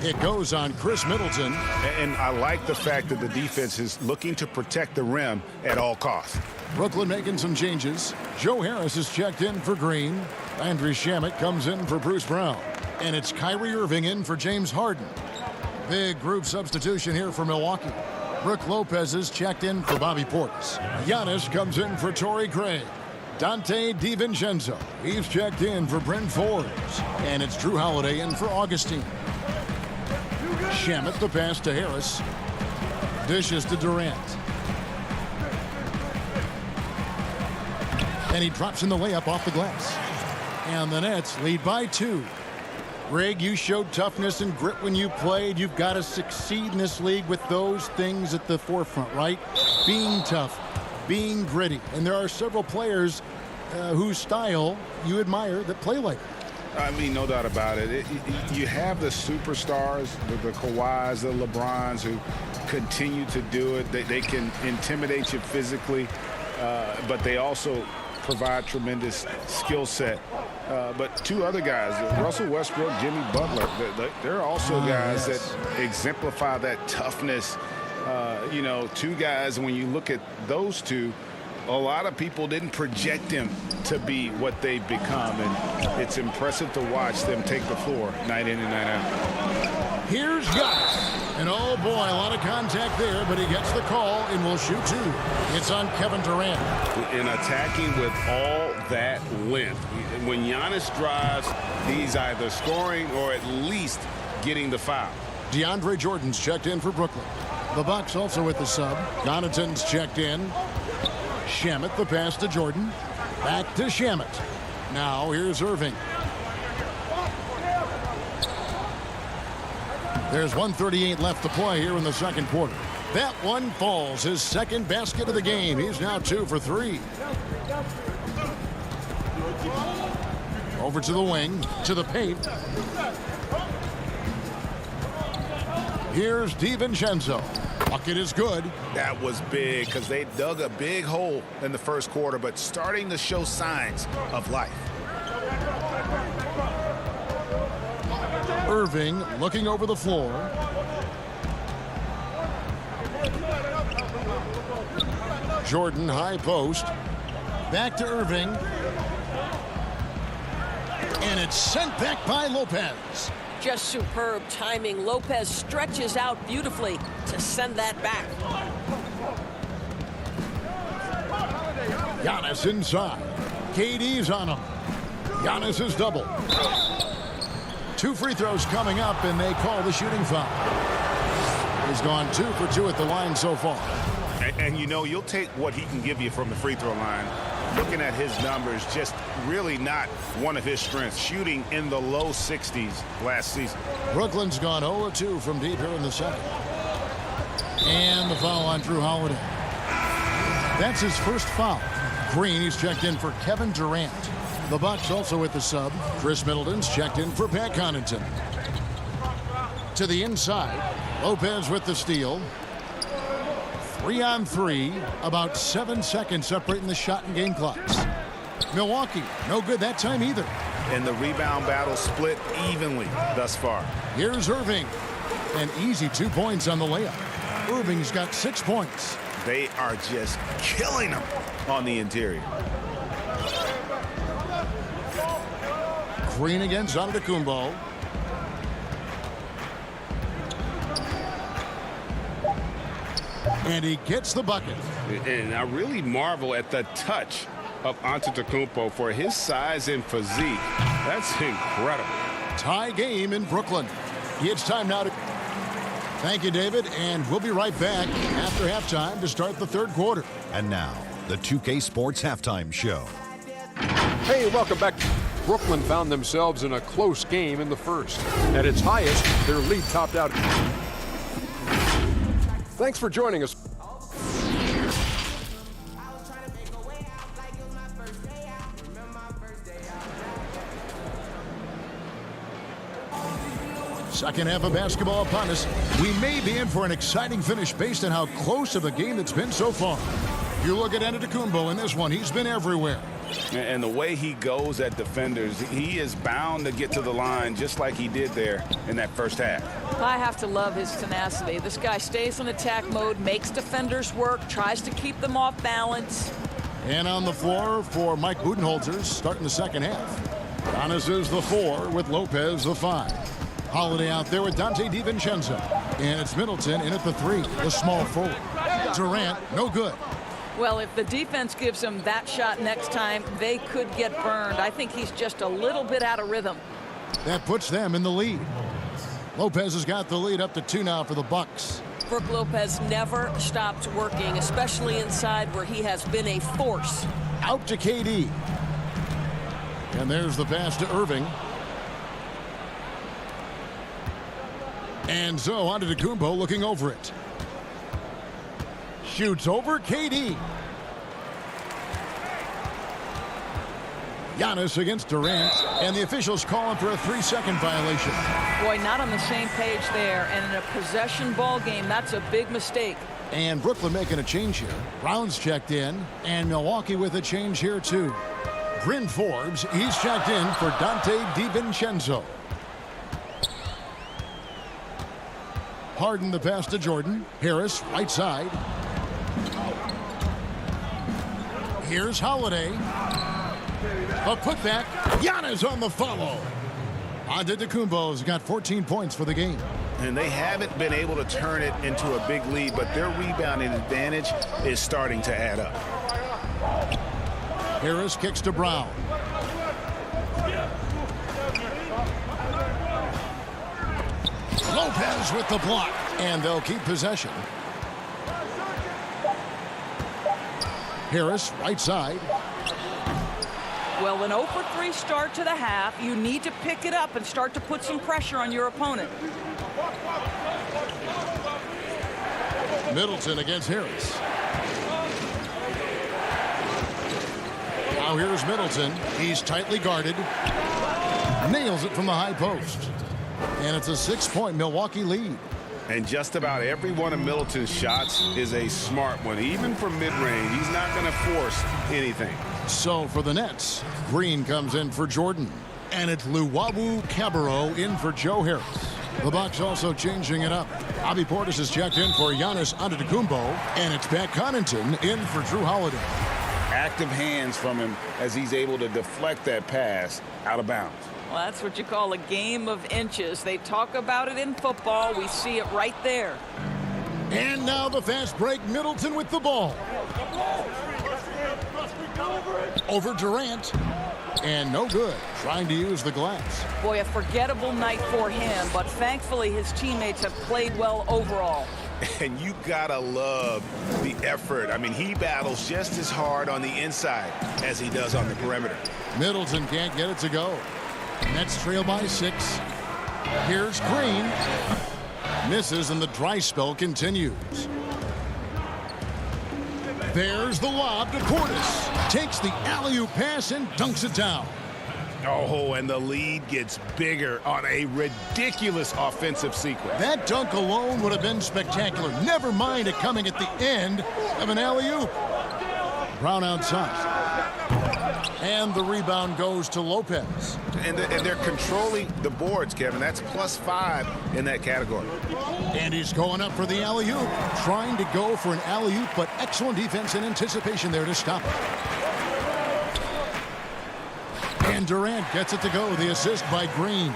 It goes on Chris Middleton. And I like the fact that the defense is looking to protect the rim at all costs. Brooklyn making some changes. Joe Harris is checked in for Green. Andrew Shamet comes in for Bruce Brown. And it's Kyrie Irving in for James Harden. Big group substitution here for Milwaukee. Brook Lopez is checked in for Bobby Portis. Giannis comes in for Torrey Craig. Dante DiVincenzo. He's checked in for Brent Forbes. And it's Drew Holiday in for Augustine. Shamet the pass to Harris. Dishes to Durant. And he drops in the layup off the glass. And the Nets lead by 2. Greg, you showed toughness and grit when you played. You've got to succeed in this league with those things at the forefront, right? Being tough, being gritty. And there are several players whose style you admire that play like that. I mean, no doubt about it. You have the superstars, the Kawhis, the LeBrons, who continue to do it. They can intimidate you physically, but they also provide tremendous skill set. But 2 other guys, Russell Westbrook, Jimmy Butler, they're also guys that exemplify that toughness. 2 guys, when you look at those 2, a lot of people didn't project them to be what they've become, and it's impressive to watch them take the floor night in and night out. Here's Giannis. And oh boy, a lot of contact there, but he gets the call and will shoot 2. It's on Kevin Durant. And attacking with all that length. When Giannis drives, he's either scoring or at least getting the foul. DeAndre Jordan's checked in for Brooklyn. The Bucks also with the sub. Connaughton's checked in. Shamet the pass to Jordan. Back to Shamet. Now here's Irving. There's 1:38 left to play here in the second quarter. That one falls. His second basket of the game. He's now 2 for 3. Over to the wing, to the paint. Here's DiVincenzo. Bucket is good. That was big because they dug a big hole in the first quarter, but starting to show signs of life. Irving looking over the floor. Jordan high post. Back to Irving. And it's sent back by Lopez. Just superb timing. Lopez stretches out beautifully to send that back. Giannis inside. KD's on him. Giannis is double. 2 free throws coming up, and they call the shooting foul. He's gone 2 for 2 at the line so far. And you'll take what he can give you from the free throw line. looking at his numbers, just really not one of his strengths. Shooting in the low 60s last season. Brooklyn's gone 0-2 from deep here in the second. And the foul on Drew Holiday. That's his first foul. Green, he's checked in for Kevin Durant. The Bucks also with the sub. Chris Middleton's checked in for Pat Connaughton. To the inside. Lopez with the steal. 3-on-3. About 7 seconds separating the shot and game clocks. Milwaukee, no good that time either. And the rebound battle split evenly thus far. Here's Irving. An easy 2 points on the layup. Irving's got 6 points. They are just killing them on the interior. Green against Antetokounmpo. And he gets the bucket. And I really marvel at the touch of Antetokounmpo for his size and physique. That's incredible. Tie game in Brooklyn. It's time now to... Thank you, David, and we'll be right back after halftime to start the third quarter. And now, the 2K Sports Halftime Show. Hey, welcome back. Brooklyn found themselves in a close game in the first. At its highest, their lead topped out. Thanks for joining us. Second half of basketball upon us. We may be in for an exciting finish based on how close of a game it's been so far. You look at Antetokounmpo in this one, he's been everywhere. And the way he goes at defenders, he is bound to get to the line just like he did there in that first half. I have to love his tenacity. This guy stays in attack mode, makes defenders work, tries to keep them off balance. And on the floor for Mike Budenholzer, starting the second half. Giannis is the 4 with Lopez the 5. Holiday out there with Dante DiVincenzo. And it's Middleton in at the 3, the small forward. Durant, no good. Well, if the defense gives him that shot next time, they could get burned. I think he's just a little bit out of rhythm. That puts them in the lead. Lopez has got the lead up to 2 now for the Bucks. Brook Lopez never stopped working, especially inside where he has been a force. Out to KD. And there's the pass to Irving. And so Antetokounmpo looking over it. Shoots over KD. Giannis against Durant, and the officials calling for a 3-second violation. Boy, not on the same page there, and in a possession ball game, that's a big mistake. And Brooklyn making a change here. Brown's checked in, and Milwaukee with a change here too. Bryn Forbes, he's checked in for Dante DiVincenzo. Harden the pass to Jordan. Harris, right side. Here's Holiday. A putback. Giannis on the follow. Antetokounmpo's got 14 points for the game. And they haven't been able to turn it into a big lead, but their rebounding advantage is starting to add up. Harris kicks to Brown. Lopez with the block, and they'll keep possession. Harris, right side. Well, an 0 for 3 start to the half. You need to pick it up and start to put some pressure on your opponent. Middleton against Harris. Now here's Middleton. He's tightly guarded. Nails it from the high post. And it's a 6-point Milwaukee lead. And just about every one of Middleton's shots is a smart one. Even from mid-range, he's not going to force anything. So for the Nets, Green comes in for Jordan. And it's Luwawu Cabarrot in for Joe Harris. The Bucks also changing it up. Bobby Portis is checked in for Giannis Antetokounmpo. And it's Pat Connaughton in for Drew Holiday. Active hands from him as he's able to deflect that pass out of bounds. Well, that's what you call a game of inches. They talk about it in football. We see it right there. And now the fast break. Middleton with the ball. Over Durant. And no good. Trying to use the glass. Boy, a forgettable night for him, but thankfully his teammates have played well overall. And you gotta love the effort. I mean, he battles just as hard on the inside as he does on the perimeter. Middleton can't get it to go. Nets trail by 6. Here's Green. Misses, and the dry spell continues. There's the lob to Portis. Takes the alley-oop pass and dunks it down. Oh, and the lead gets bigger on a ridiculous offensive sequence. That dunk alone would have been spectacular. Never mind it coming at the end of an alley-oop. Brown outside. And the rebound goes to Lopez. And they're controlling the boards, Kevin. That's +5 in that category. And he's going up for the alley-oop. Trying to go for an alley-oop, but excellent defense and anticipation there to stop it. And Durant gets it to go. The assist by Green.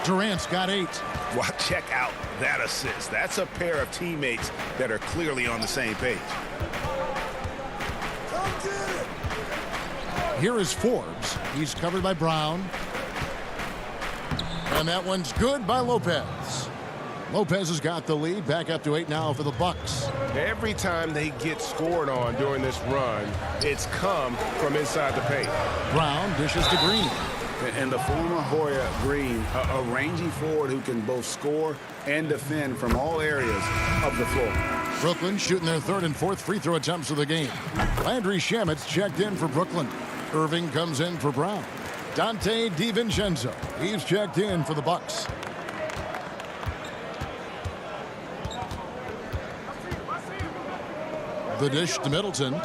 Durant's got 8. Well, check out that assist. That's a pair of teammates that are clearly on the same page. Here is Forbes. He's covered by Brown. And that one's good by Lopez. Lopez has got the lead. Back up to 8 now for the Bucks. Every time they get scored on during this run, it's come from inside the paint. Brown dishes to Green. And the former Hoya Green, a rangy forward who can both score and defend from all areas of the floor. Brooklyn shooting their 3rd and 4th free throw attempts of the game. Landry Shamet's checked in for Brooklyn. Irving comes in for Brown. Dante DiVincenzo, he's checked in for the Bucks. The dish to Middleton.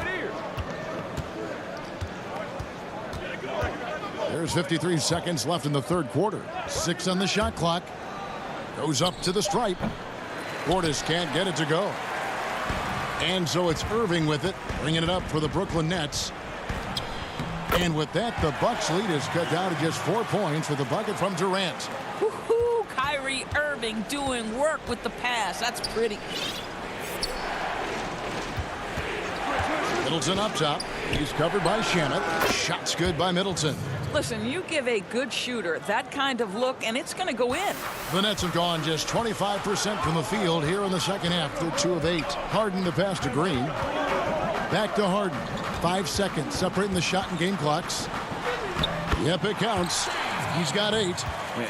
There's 53 seconds left in the 3rd quarter. 6 on the shot clock. Goes up to the stripe. Portis can't get it to go. And so it's Irving with it, bringing it up for the Brooklyn Nets. And with that, the Bucks lead is cut down to just 4 points with a bucket from Durant. Woo-hoo, Kyrie Irving doing work with the pass. That's pretty. Middleton up top. He's covered by Shamet. Shot's good by Middleton. Listen, you give a good shooter that kind of look, and it's going to go in. The Nets have gone just 25% from the field here in the second half. They're 2 of 8. Harden the pass to Green. Back to Harden. 5 seconds separating the shot and game clocks. Yep, it counts. He's got 8.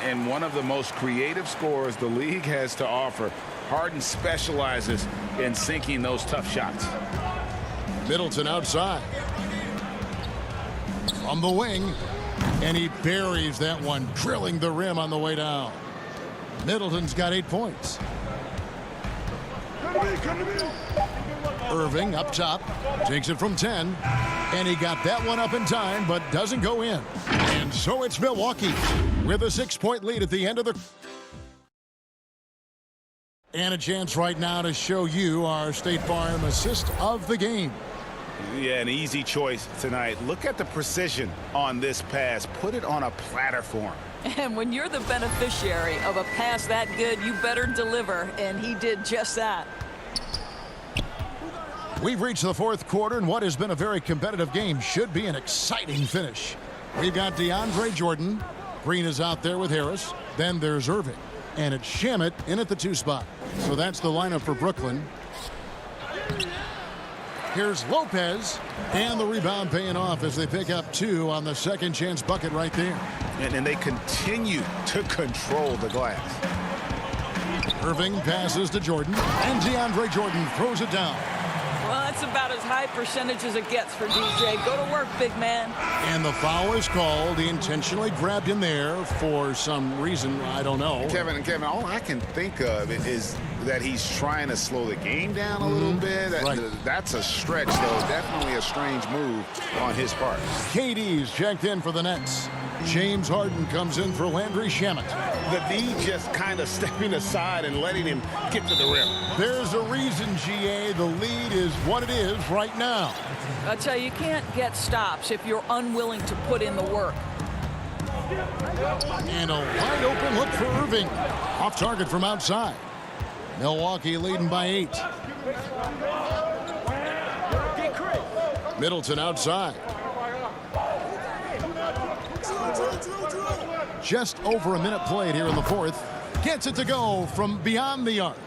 And one of the most creative scorers the league has to offer. Harden specializes in sinking those tough shots. Middleton outside. From the wing. And he buries that one, drilling the rim on the way down. Middleton's got 8 points. Irving up top. Takes it from 10. And he got that one up in time, but doesn't go in. And so it's Milwaukee with a 6-point lead at the end of the... And a chance right now to show you our State Farm assist of the game. Yeah, an easy choice tonight. Look at the precision on this pass. Put it on a platter form. And when you're the beneficiary of a pass that good, you better deliver, and he did just that. We've reached the 4th quarter, and what has been a very competitive game should be an exciting finish. We've got DeAndre Jordan. Green is out there with Harris. Then there's Irving. And it's Shamet in at the 2 spot. So that's the lineup for Brooklyn. Here's Lopez, and the rebound paying off as they pick up 2 on the second chance bucket right there. And they continue to control the glass. Irving passes to Jordan, and DeAndre Jordan throws it down. Well, that's about as high percentage as it gets for DJ. Go to work, big man. And the foul is called. He intentionally grabbed him there for some reason. I don't know. Kevin, all I can think of is that he's trying to slow the game down a little bit. That's a stretch, though. Definitely a strange move on his part. KD's checked in for the Nets. James Harden comes in for Landry Shamet. The D just kind of stepping aside and letting him get to the rim. There's a reason, GA. The lead is what it is right now. I tell you, you can't get stops if you're unwilling to put in the work. And a wide open look for Irving. Off target from outside. Milwaukee leading by 8. Middleton outside. Just over a minute played here in the 4th. Gets it to go from beyond the arc.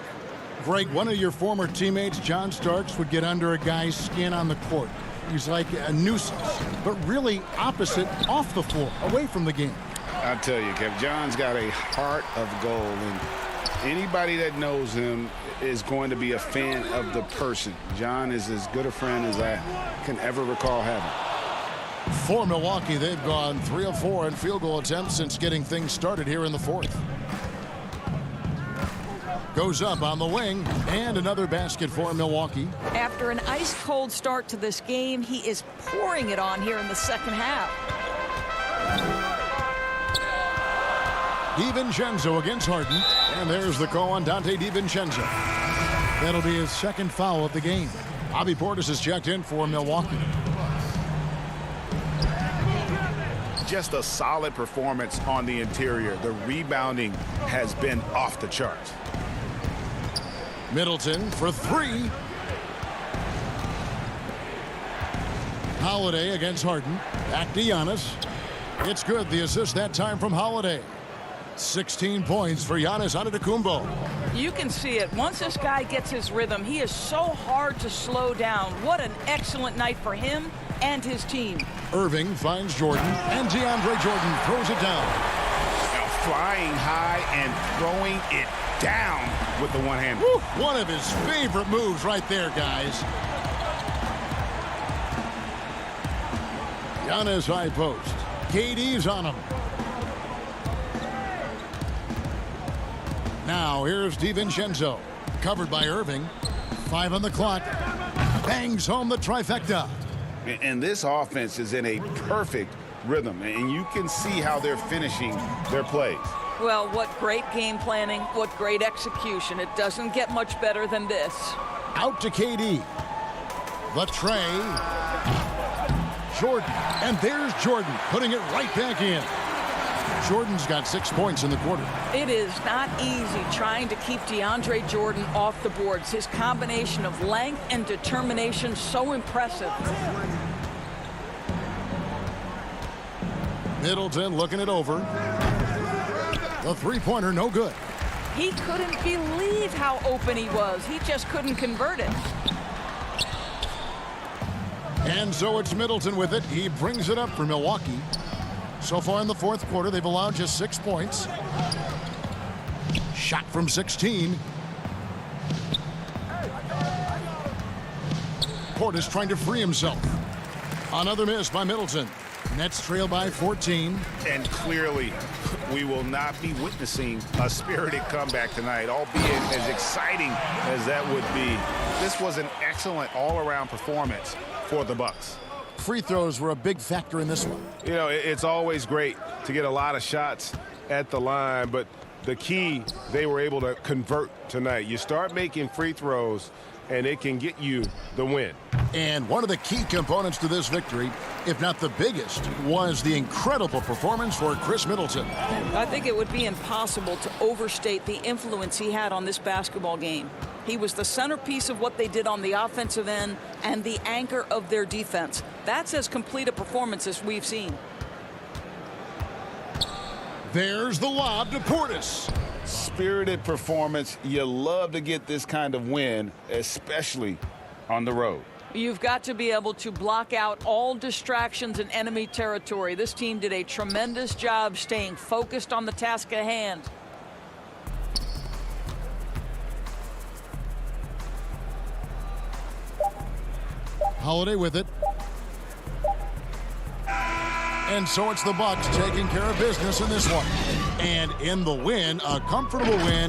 Greg, one of your former teammates, John Starks, would get under a guy's skin on the court. He's like a nuisance, but really opposite off the floor, away from the game. I'll tell you, Kev, John's got a heart of gold, and anybody that knows him is going to be a fan of the person. John is as good a friend as I can ever recall having. For Milwaukee, they've gone 3 of 4 in field goal attempts since getting things started here in the fourth. Goes up on the wing, and another basket for Milwaukee. After an ice-cold start to this game, he is pouring it on here in the second half. DiVincenzo against Harden, and there's the call on Dante DiVincenzo. That'll be his second foul of the game. Bobby Portis is checked in for Milwaukee. Just a solid performance on the interior. The rebounding has been off the charts. Middleton for 3. Holiday against Harden. Back to Giannis. It's good. The assist that time from Holiday. 16 points for Giannis Antetokounmpo. You can see it. Once this guy gets his rhythm, he is so hard to slow down. What an excellent night for him and his team. Irving finds Jordan, and DeAndre Jordan throws it down. Now flying high and throwing it down with the one-hand. One of his favorite moves right there, guys. Giannis high post. KD's on him. Now here's DiVincenzo. Covered by Irving. 5 on the clock. Bangs home the trifecta. And this offense is in a perfect rhythm, and you can see how they're finishing their plays. Well, what great game planning, what great execution. It doesn't get much better than this. Out to KD. The tray. Jordan. And there's Jordan putting it right back in. Jordan's got 6 points in the quarter. It is not easy trying to keep DeAndre Jordan off the boards. His combination of length and determination, so impressive. Middleton looking it over. The three-pointer no good. He couldn't believe how open he was. He just couldn't convert it. And so it's Middleton with it. He brings it up for Milwaukee. So far in the fourth quarter, they've allowed just 6 points. Shot from 16. Portis trying to free himself. Another miss by Middleton. Nets trail by 14. And clearly, we will not be witnessing a spirited comeback tonight, albeit as exciting as that would be. This was an excellent all-around performance for the Bucks. Free throws were a big factor in this one. You know, it's always great to get a lot of shots at the line, but the key, they were able to convert tonight. You start making free throws, and it can get you the win. And one of the key components to this victory, if not the biggest, was the incredible performance for Chris Middleton. I think it would be impossible to overstate the influence he had on this basketball game. He was the centerpiece of what they did on the offensive end and the anchor of their defense. That's as complete a performance as we've seen. There's the lob to Portis. Spirited performance. You love to get this kind of win, especially on the road. You've got to be able to block out all distractions in enemy territory. This team did a tremendous job staying focused on the task at hand. Holiday with it. And so it's the Bucks taking care of business in this one. And in the win, a comfortable win.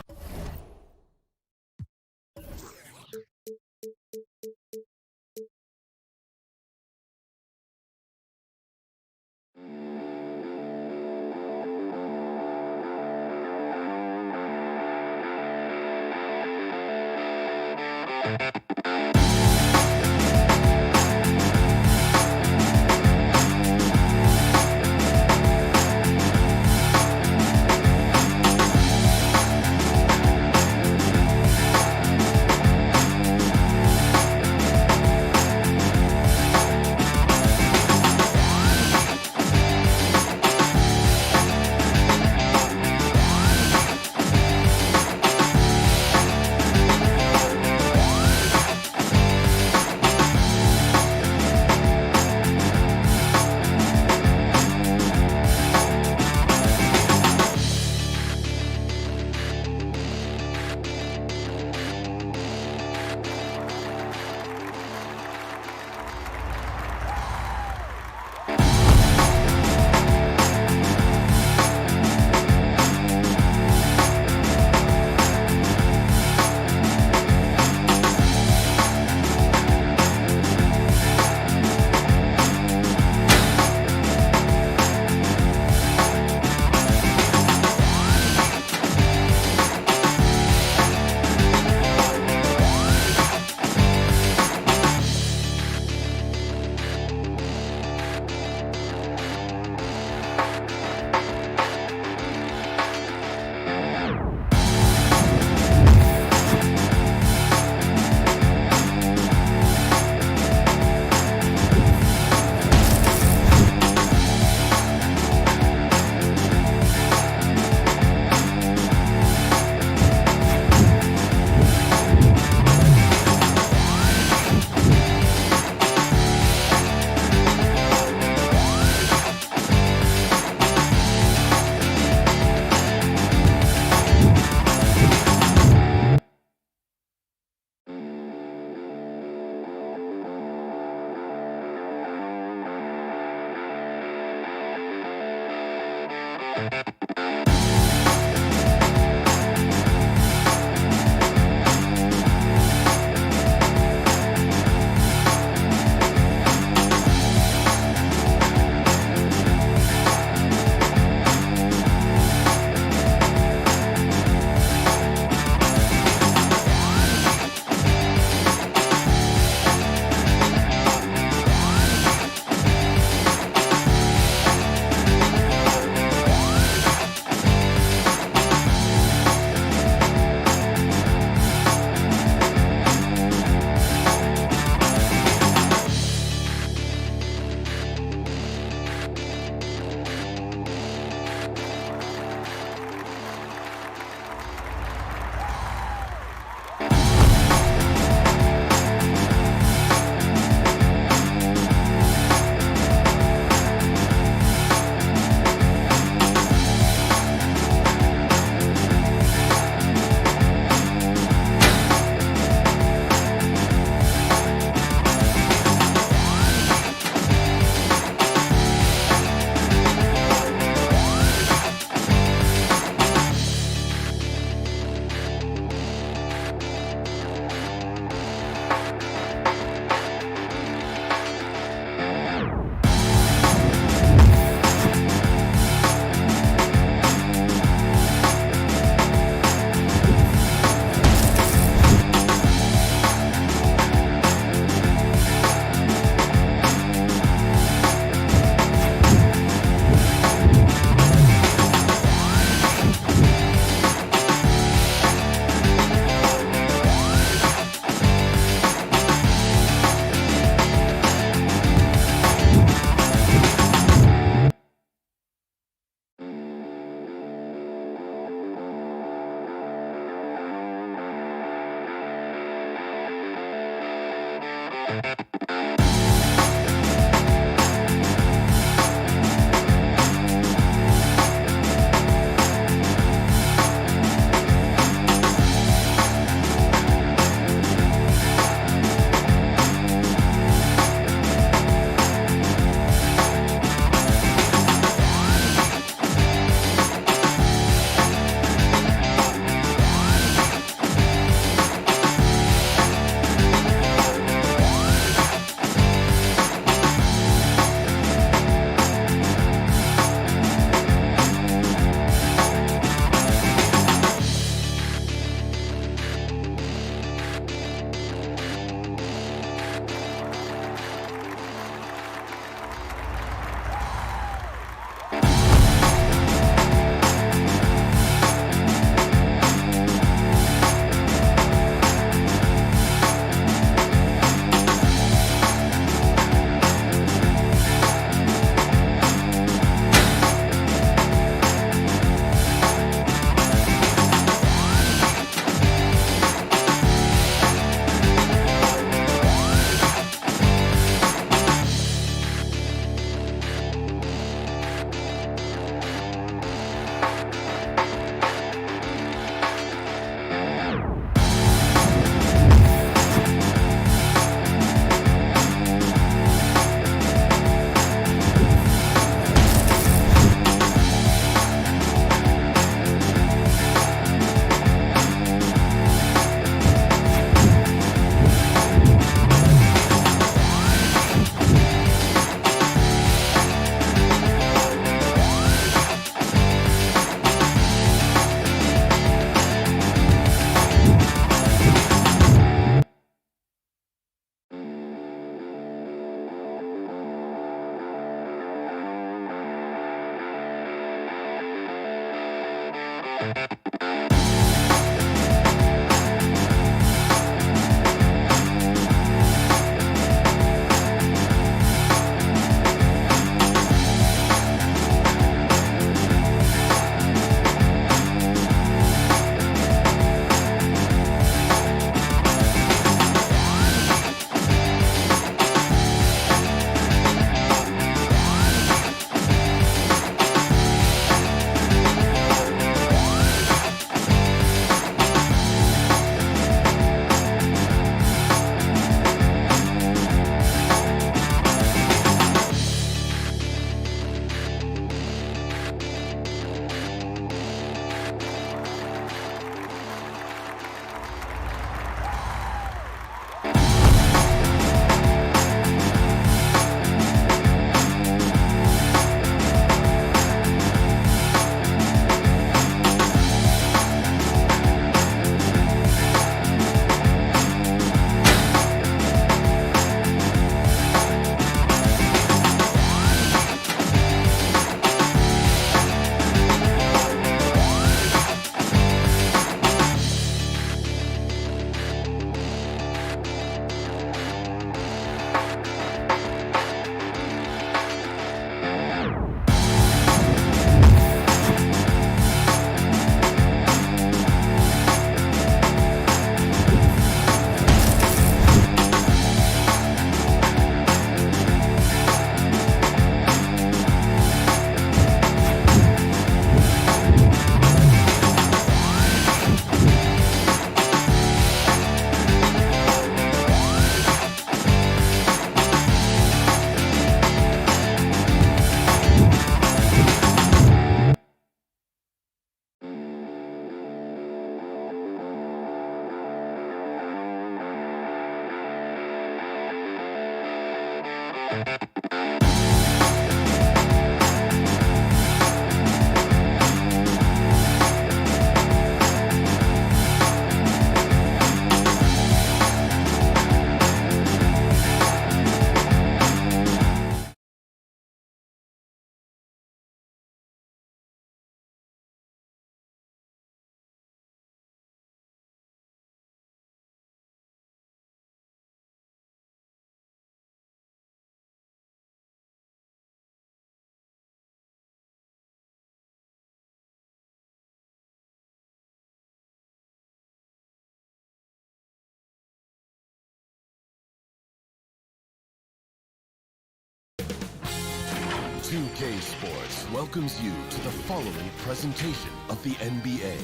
2K Sports welcomes you to the following presentation of the NBA.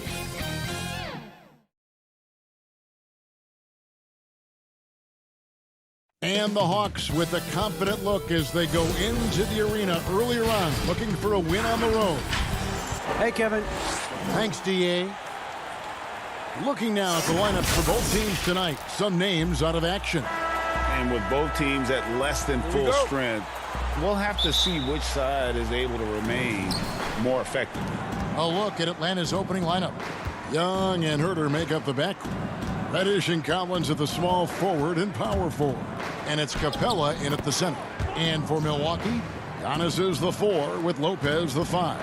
And the Hawks with a confident look as they go into the arena earlier on, looking for a win on the road. Hey, Kevin. Thanks, D.A. Looking now at the lineups for both teams tonight. Some names out of action. And with both teams at less than full strength, we'll have to see which side is able to remain more effective. A look at Atlanta's opening lineup. Young and Herter make up the backcourt. Reddish and Collins at the small forward and power forward. And it's Capella in at the center. And for Milwaukee, Giannis is the 4 with Lopez the 5.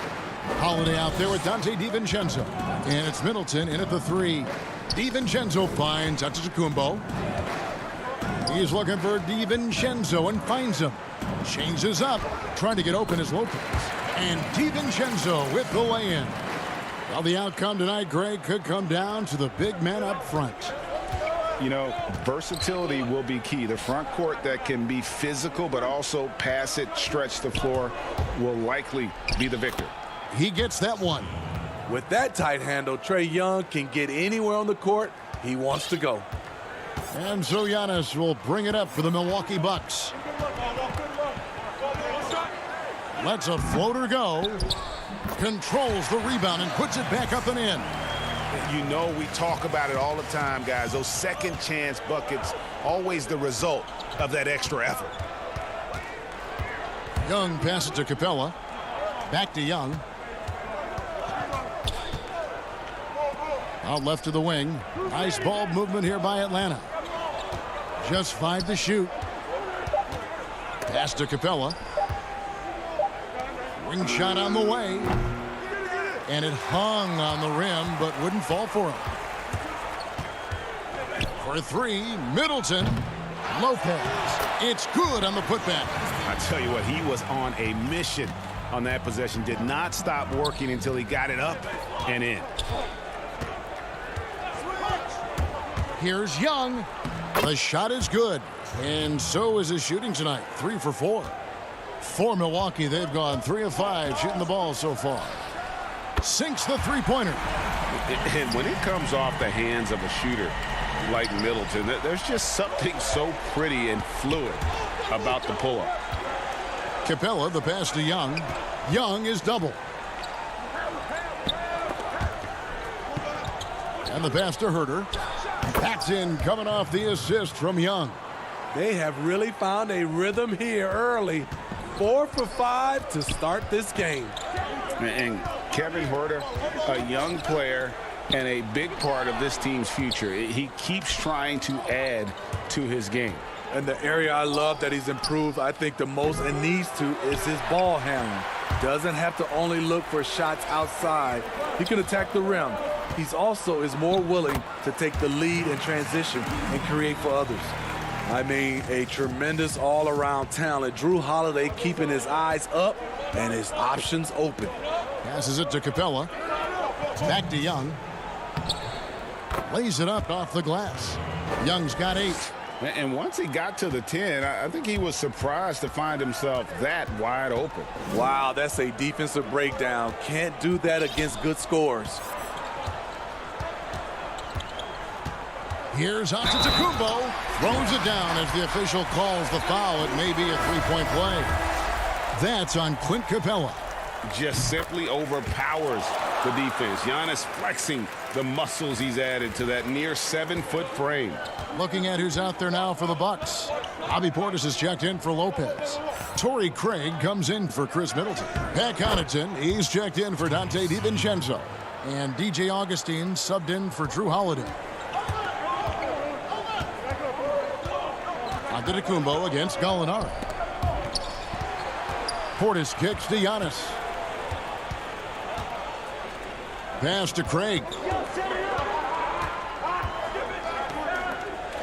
Holiday out there with Dante DiVincenzo. And it's Middleton in at the 3. DiVincenzo finds Antetokounmpo. He's looking for DiVincenzo and finds him. Changes up, trying to get open is Lopez. And DiVincenzo with the lay-in. Well, the outcome tonight, Greg, could come down to the big man up front. You know, versatility will be key. The front court that can be physical but also pass it, stretch the floor, will likely be the victor. He gets that one. With that tight handle, Trae Young can get anywhere on the court he wants to go. And so Giannis will bring it up for the Milwaukee Bucks. Lets a floater go. Controls the rebound and puts it back up and in. You know, we talk about it all the time, guys. Those second chance buckets, always the result of that extra effort. Young passes to Capella. Back to Young. Out left to the wing. Nice ball movement here by Atlanta. Just 5 to shoot. Pass to Capella. Ring shot on the way. And it hung on the rim, but wouldn't fall for him. For 3, Middleton. Lopez. It's good on the putback. I tell you what, he was on a mission on that possession. Did not stop working until he got it up and in. Here's Young. The shot is good. And so is his shooting tonight. 3 for 4. For Milwaukee, they've gone 3 of 5 shooting the ball so far. Sinks the three-pointer. And when it comes off the hands of a shooter like Middleton, there's just something so pretty and fluid about the pull-up. Capella, the pass to Young. Young is double. And the pass to Herter. Paxton coming off the assist from Young. They have really found a rhythm here early. 4 for 5 to start this game. And Kevin Herter, a young player and a big part of this team's future. He keeps trying to add to his game. And the area I love that he's improved, I think the most and needs to, is his ball handling. Doesn't have to only look for shots outside. He can attack the rim. He's also is more willing to take the lead in transition and create for others. I mean, a tremendous all-around talent. Drew Holiday keeping his eyes up and his options open. Passes it to Capella. Back to Young. Lays it up off the glass. Young's got 8. And once he got to the 10, I think he was surprised to find himself that wide open. Wow, that's a defensive breakdown. Can't do that against good scores. Here's Antetokounmpo. Throws it down as the official calls the foul. It may be a three-point play. That's on Clint Capella. Just simply overpowers the defense. Giannis flexing the muscles he's added to that near 7-foot frame. Looking at who's out there now for the Bucks. Bobby Portis has checked in for Lopez. Torrey Craig comes in for Chris Middleton. Pat Connaughton, he's checked in for Dante DiVincenzo. And DJ Augustine subbed in for Drew Holiday. Antetokounmpo against Gallinari. Portis kicks to Giannis. Pass to Craig.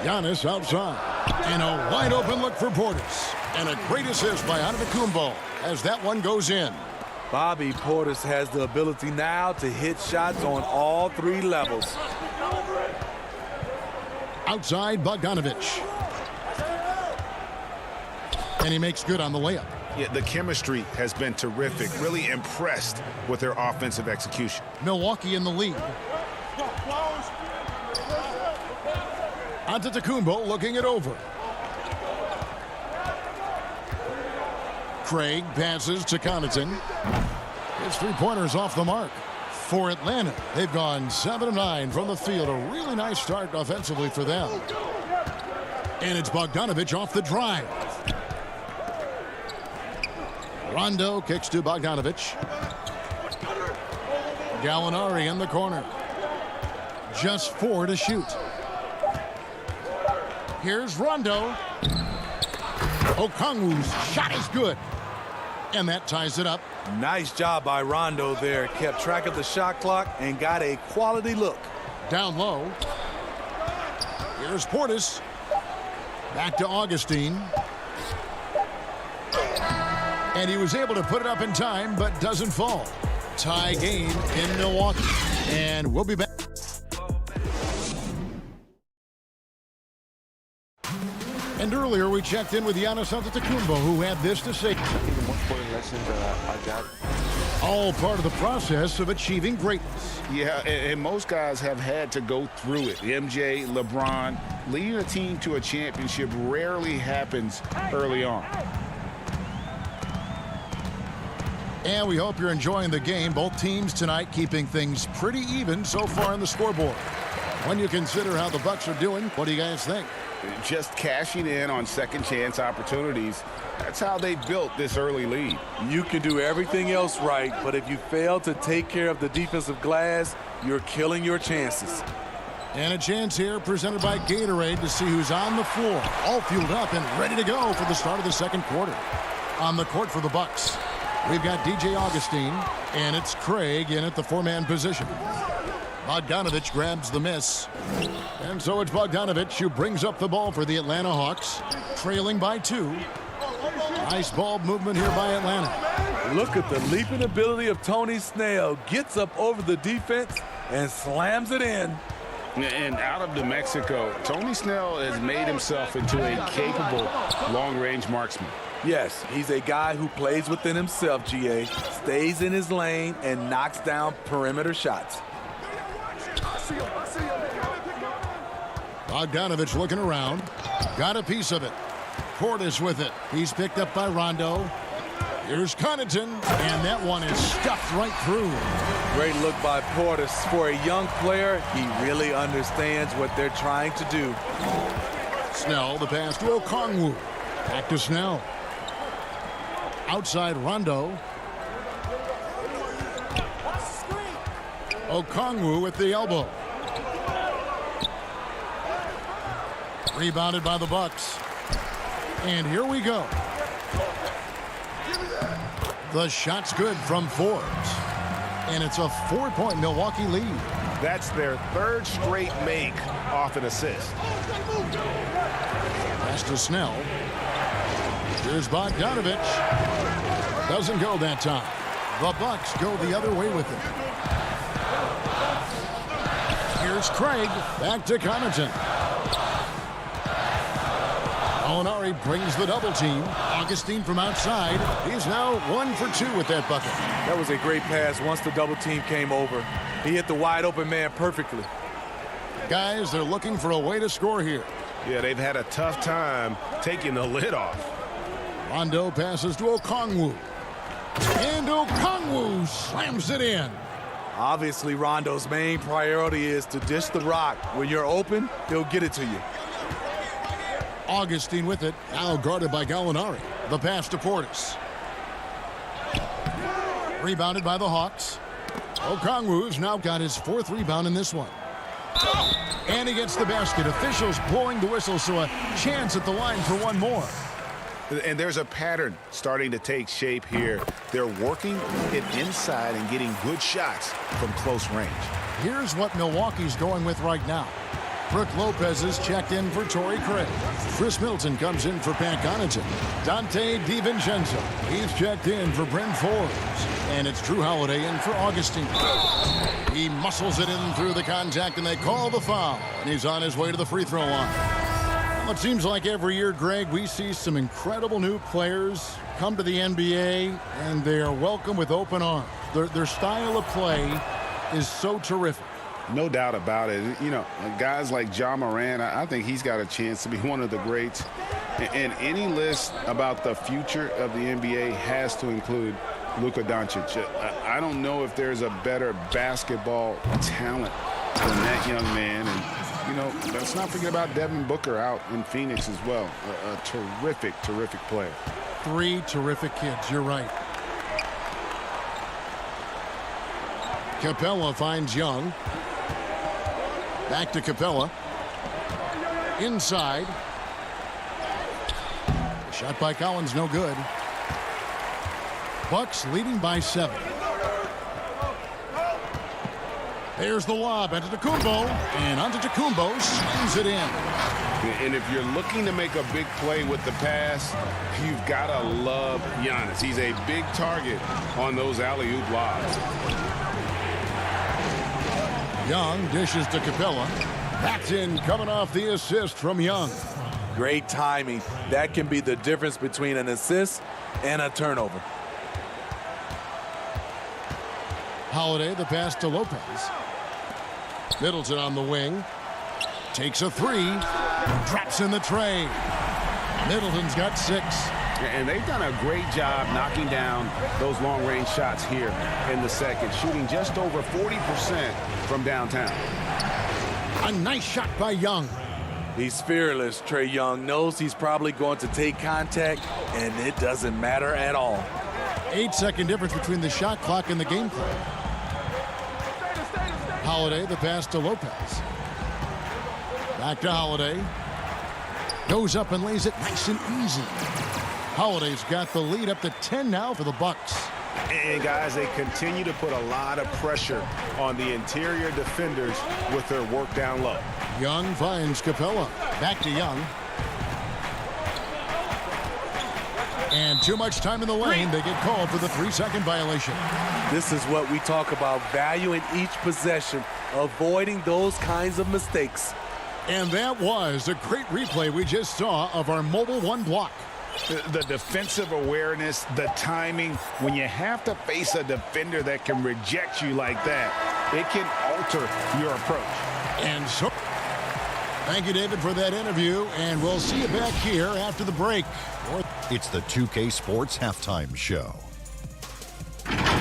Giannis outside. And a wide open look for Portis. And a great assist by Antetokounmpo as that one goes in. Bobby Portis has the ability now to hit shots on all 3 levels. Outside Bogdanovich. And he makes good on the layup. Yeah, the chemistry has been terrific. Really impressed with their offensive execution. Milwaukee in the lead. Antetokounmpo looking it over. Craig passes to Connaughton. His three-pointers off the mark. For Atlanta, they've gone 7 of 9 from the field. A really nice start offensively for them. And it's Bogdanovich off the drive. Rondo kicks to Bogdanovich. Gallinari in the corner. Just 4 to shoot. Here's Rondo. Okongwu's shot is good. And that ties it up. Nice job by Rondo there. Kept track of the shot clock and got a quality look. Down low. Here's Portis. Back to Augustine. And he was able to put it up in time, but doesn't fall. Tie game in Milwaukee. And we'll be back. And earlier we checked in with Giannis Antetokounmpo, who had this to say. I think the most important lesson that I got. All part of the process of achieving greatness. Yeah, and most guys have had to go through it. MJ, LeBron, leading a team to a championship rarely happens early on. And we hope you're enjoying the game. Both teams tonight keeping things pretty even so far on the scoreboard. When you consider how the Bucks are doing, what do you guys think? Just cashing in on second chance opportunities. That's how they built this early lead. You can do everything else right, but if you fail to take care of the defensive glass, you're killing your chances. And a chance here presented by Gatorade to see who's on the floor. All fueled up and ready to go for the start of the second quarter. On the court for the Bucks, we've got DJ Augustine, and it's Craig in at the four-man position. Bogdanovich grabs the miss. And so it's Bogdanovich who brings up the ball for the Atlanta Hawks, trailing by 2. Nice ball movement here by Atlanta. Look at the leaping ability of Tony Snell. Gets up over the defense and slams it in. And out of New Mexico, Tony Snell has made himself into a capable long-range marksman. Yes, he's a guy who plays within himself, GA. Stays in his lane and knocks down perimeter shots. Bogdanovich looking around. Got a piece of it. Portis with it. He's picked up by Rondo. Here's Connaughton, and that one is stuffed right through. Great look by Portis. For a young player, he really understands what they're trying to do. Snell, the pass to Okongwu. Back to Snell. Outside Rondo. Okongwu with the elbow. Rebounded by the Bucks. And here we go. The shot's good from Forbes. And it's a 4-point Milwaukee lead. That's their third straight make off an assist. Pass to Snell. Here's Bogdanovich. Doesn't go that time. The Bucks go the other way with it. Here's Craig. Back to Connaughton. Gallinari brings the double team. Augustine from outside. He's now 1 for 2 with that bucket. That was a great pass once the double team came over. He hit the wide open man perfectly. Guys, they're looking for a way to score here. Yeah, they've had a tough time taking the lid off. Rondo passes to Okongwu. And Okongwu slams it in. Obviously, Rondo's main priority is to dish the rock. When you're open, he'll get it to you. Augustine with it, now guarded by Gallinari. The pass to Portis. Rebounded by the Hawks. Okongwu's now got his 4th rebound in this one. And he gets the basket. Officials blowing the whistle, so a chance at the line for one more. And there's a pattern starting to take shape here. They're working it inside and getting good shots from close range. Here's what Milwaukee's going with right now. Brook Lopez is checked in for Torrey Craig. Chris Middleton comes in for Pat Connaughton. Dante DiVincenzo, he's checked in for Bryn Forbes. And it's Drew Holiday in for Augustine. He muscles it in through the contact, and they call the foul. And he's on his way to the free throw line. Well, it seems like every year, Greg, we see some incredible new players come to the NBA, and they are welcome with open arms. Their style of play is so terrific. No doubt about it. You know, guys like Ja Morant, I think he's got a chance to be one of the greats. And any list about the future of the NBA has to include Luka Doncic. I don't know if there's a better basketball talent than that young man. And, you know, let's not forget about Devin Booker out in Phoenix as well. A terrific, terrific player. 3 terrific kids, you're right. Capella finds Young. Back to Capella. Inside. Shot by Collins, no good. Bucks leading by 7. There's the lob. Antetokounmpo. And Antetokounmpo swings it in. And if you're looking to make a big play with the pass, you've got to love Giannis. He's a big target on those alley-oop lobs. Young dishes to Capella. That's in, coming off the assist from Young. Great timing. That can be the difference between an assist and a turnover. Holiday, the pass to Lopez. Middleton on the wing. Takes a 3. Drops in the tray. Middleton's got 6. And they've done a great job knocking down those long-range shots here in the second, shooting just over 40% from downtown. A nice shot by Young. He's fearless. Trae Young knows he's probably going to take contact, and it doesn't matter at all. 8-second difference between the shot clock and the game clock. Holiday, the pass to Lopez. Back to Holiday. Goes up and lays it nice and easy. Holiday's got the lead up to 10 now for the Bucks. And guys, they continue to put a lot of pressure on the interior defenders with their work down low. Young finds Capella. Back to Young. And too much time in the lane. They get called for the 3-second violation. This is what we talk about, valuing each possession, avoiding those kinds of mistakes. And that was a great replay we just saw of our Mobile One block. The defensive awareness, the timing, when you have to face a defender that can reject you like that, it can alter your approach. And so, thank you, David, for that interview, and we'll see you back here after the break. It's the 2K Sports Halftime Show.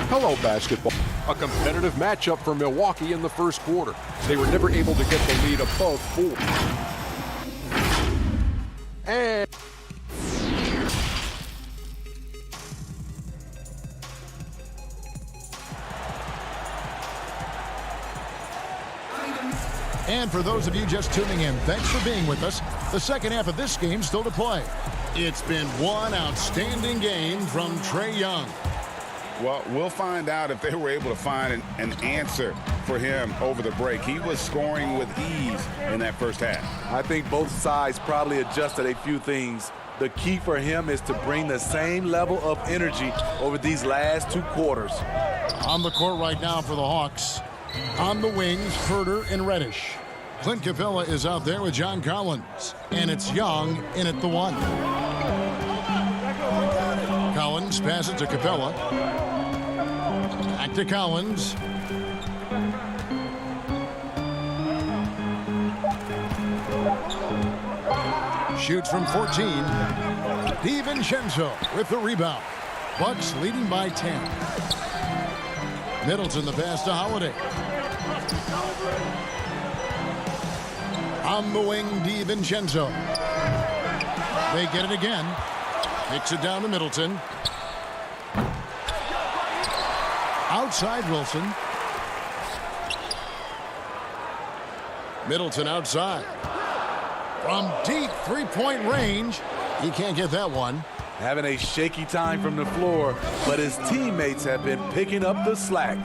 Hello, basketball. A competitive matchup for Milwaukee in the first quarter. They were never able to get the lead above 4. And for those of you just tuning in, thanks for being with us. The second half of this game still to play. It's been one outstanding game from Trae Young. Well, we'll find out if they were able to find an answer for him over the break. He was scoring with ease in that first half. I think both sides probably adjusted a few things. The key for him is to bring the same level of energy over these last 2 quarters. On the court right now for the Hawks. On the wings, Herter and Reddish. Clint Capella is out there with John Collins. And it's Young in at the 1. Collins passes to Capella. Back to Collins. Shoots from 14. DiVincenzo with the rebound. Bucks leading by 10. Middleton the pass to Holiday. On the wing, DiVincenzo. They get it again. Kicks it down to Middleton. Outside Wilson. Middleton outside. From deep three-point range. He can't get that one. Having a shaky time from the floor, but his teammates have been picking up the slack.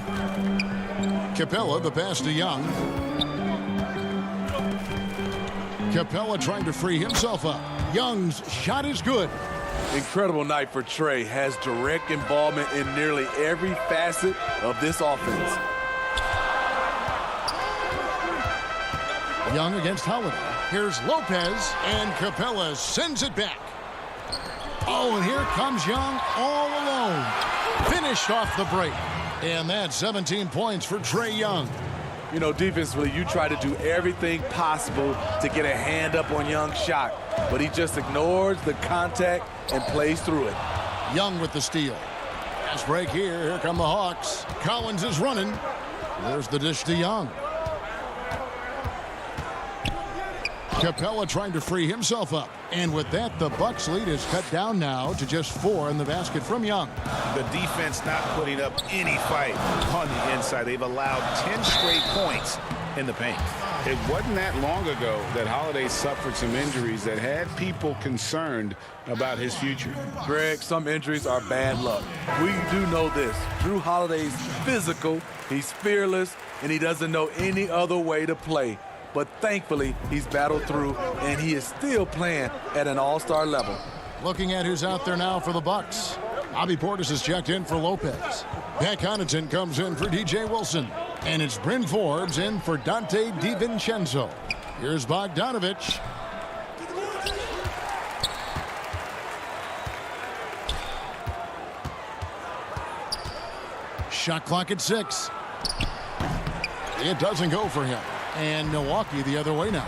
Capella, the pass to Young. Capella trying to free himself up. Young's shot is good. Incredible night for Trae. Has direct involvement in nearly every facet of this offense. Young against Holiday. Here's Lopez, and Capella sends it back. Oh, and here comes Young all alone. Finished off the break. And that's 17 points for Trae Young. You know, defensively, you try to do everything possible to get a hand up on Young's shot, but he just ignores the contact and plays through it. Young with the steal. Fast break here. Here come the Hawks. Collins is running. There's the dish to Young. Capella trying to free himself up. And with that, the Bucks lead is cut down now to just 4 in the basket from Young. The defense not putting up any fight on the inside. They've allowed 10 straight points in the paint. It wasn't that long ago that Holiday suffered some injuries that had people concerned about his future. Greg, some injuries are bad luck. We do know this. Drew Holiday's physical, he's fearless, and he doesn't know any other way to play. But thankfully, he's battled through, and he is still playing at an all-star level. Looking at who's out there now for the Bucks. Bobby Portis is checked in for Lopez. Pat Connaughton comes in for DJ Wilson. And it's Bryn Forbes in for Dante DiVincenzo. Here's Bogdanovich. Shot clock at 6. It doesn't go for him. And Milwaukee the other way now.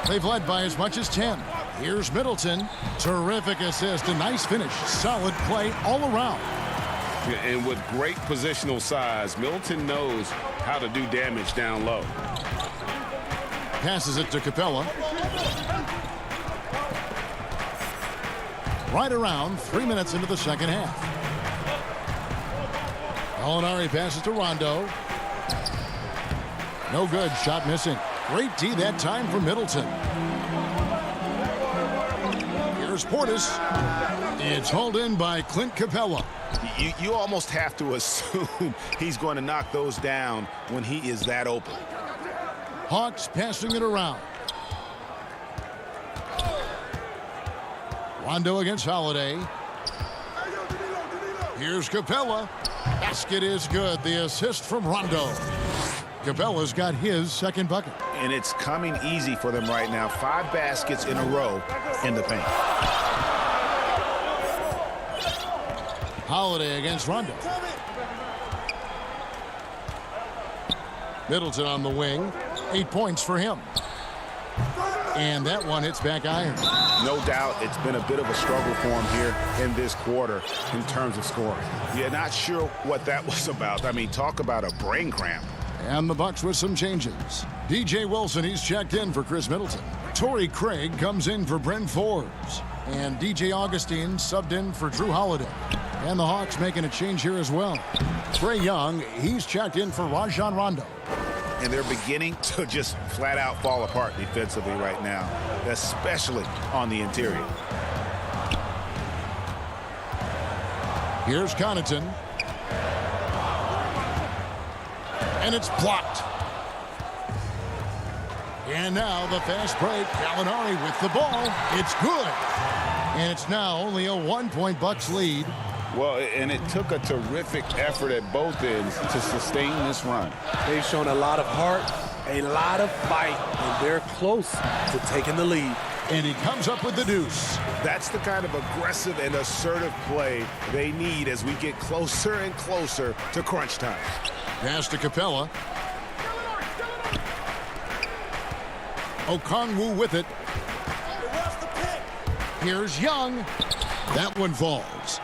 They've led by as much as 10. Here's Middleton. Terrific assist. A nice finish. Solid play all around. And with great positional size, Middleton knows how to do damage down low. Passes it to Capella. Right around 3 minutes into the second half. Gallinari passes to Rondo. No good. Shot missing. Great D that time for Middleton. Here's Portis. It's hauled in by Clint Capella. You almost have to assume he's going to knock those down when he is that open. Hawks passing it around. Rondo against Holiday. Here's Capella. Basket is good. The assist from Rondo. Capella's got his second bucket. And it's coming easy for them right now. 5 baskets in a row in the paint. Holiday against Rondo. Middleton on the wing. 8 points for him. And that one hits back iron. No doubt it's been a bit of a struggle for him here in this quarter in terms of scoring. You're not sure what that was about. I mean, talk about a brain cramp. And the Bucks with some changes. DJ Wilson, he's checked in for Chris Middleton. Torrey Craig comes in for Bryn Forbes. And DJ Augustine subbed in for Drew Holiday. And the Hawks making a change here as well. Trae Young, he's checked in for Rajon Rondo. And they're beginning to just flat out fall apart defensively right now, especially on the interior. Here's Connaughton. And it's blocked. And now the fast break. Gallinari with the ball. It's good. And it's now only a 1-point Bucks lead. Well, and it took a terrific effort at both ends to sustain this run. They've shown a lot of heart, a lot of fight, and they're close to taking the lead. And he comes up with the deuce. That's the kind of aggressive and assertive play they need as we get closer and closer to crunch time. Pass to Capella. Okongwu with it. Here's Young. That one falls.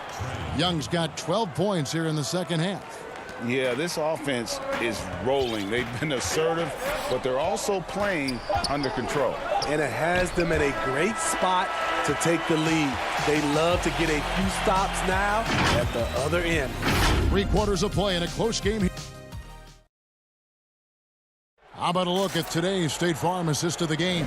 Young's got 12 points here in the second half. Yeah, this offense is rolling. They've been assertive, but they're also playing under control. And it has them in a great spot to take the lead. They love to get a few stops now at the other end. 3 quarters of play in a close game. How about a look at today's State Farm assist of the game?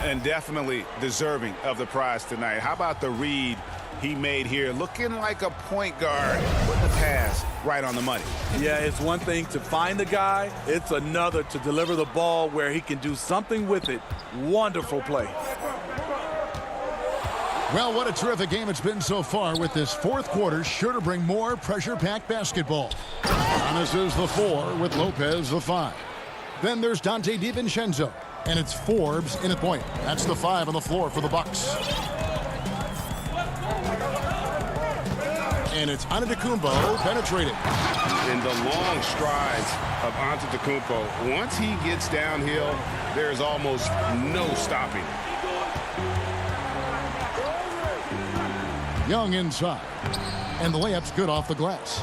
And definitely deserving of the prize tonight. How about the read he made here? Looking like a point guard with the pass right on the money. Yeah, it's one thing to find the guy. It's another to deliver the ball where he can do something with it. Wonderful play. Well, what a terrific game it's been so far, with this fourth quarter sure to bring more pressure-packed basketball. Giannis is the 4 with Lopez the 5. Then there's Dante DiVincenzo, and it's Forbes in at point. That's the 5 on the floor for the Bucks. And it's Antetokounmpo penetrating. In the long strides of Antetokounmpo, once he gets downhill, there's almost no stopping. Young inside. And the layup's good off the glass.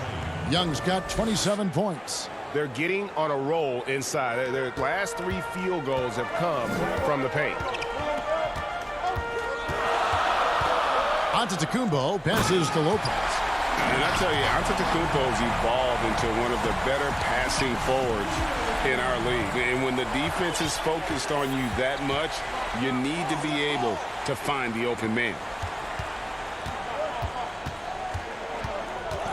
Young's got 27 points. They're getting on a roll inside. Their last 3 field goals have come from the paint. Antetokounmpo passes to Lopez. And I tell you, Antetokounmpo's evolved into one of the better passing forwards in our league. And when the defense is focused on you that much, you need to be able to find the open man.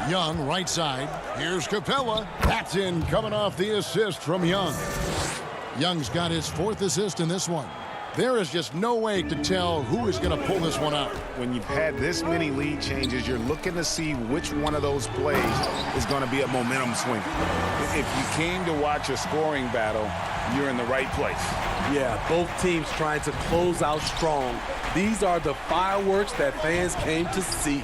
Young, right side. Here's Capella. That's in, coming off the assist from Young. Young's got his 4th assist in this one. There is just no way to tell who is going to pull this one out. When you've had this many lead changes, you're looking to see which one of those plays is going to be a momentum swinger. If you came to watch a scoring battle, you're in the right place. Yeah, both teams trying to close out strong. These are the fireworks that fans came to see.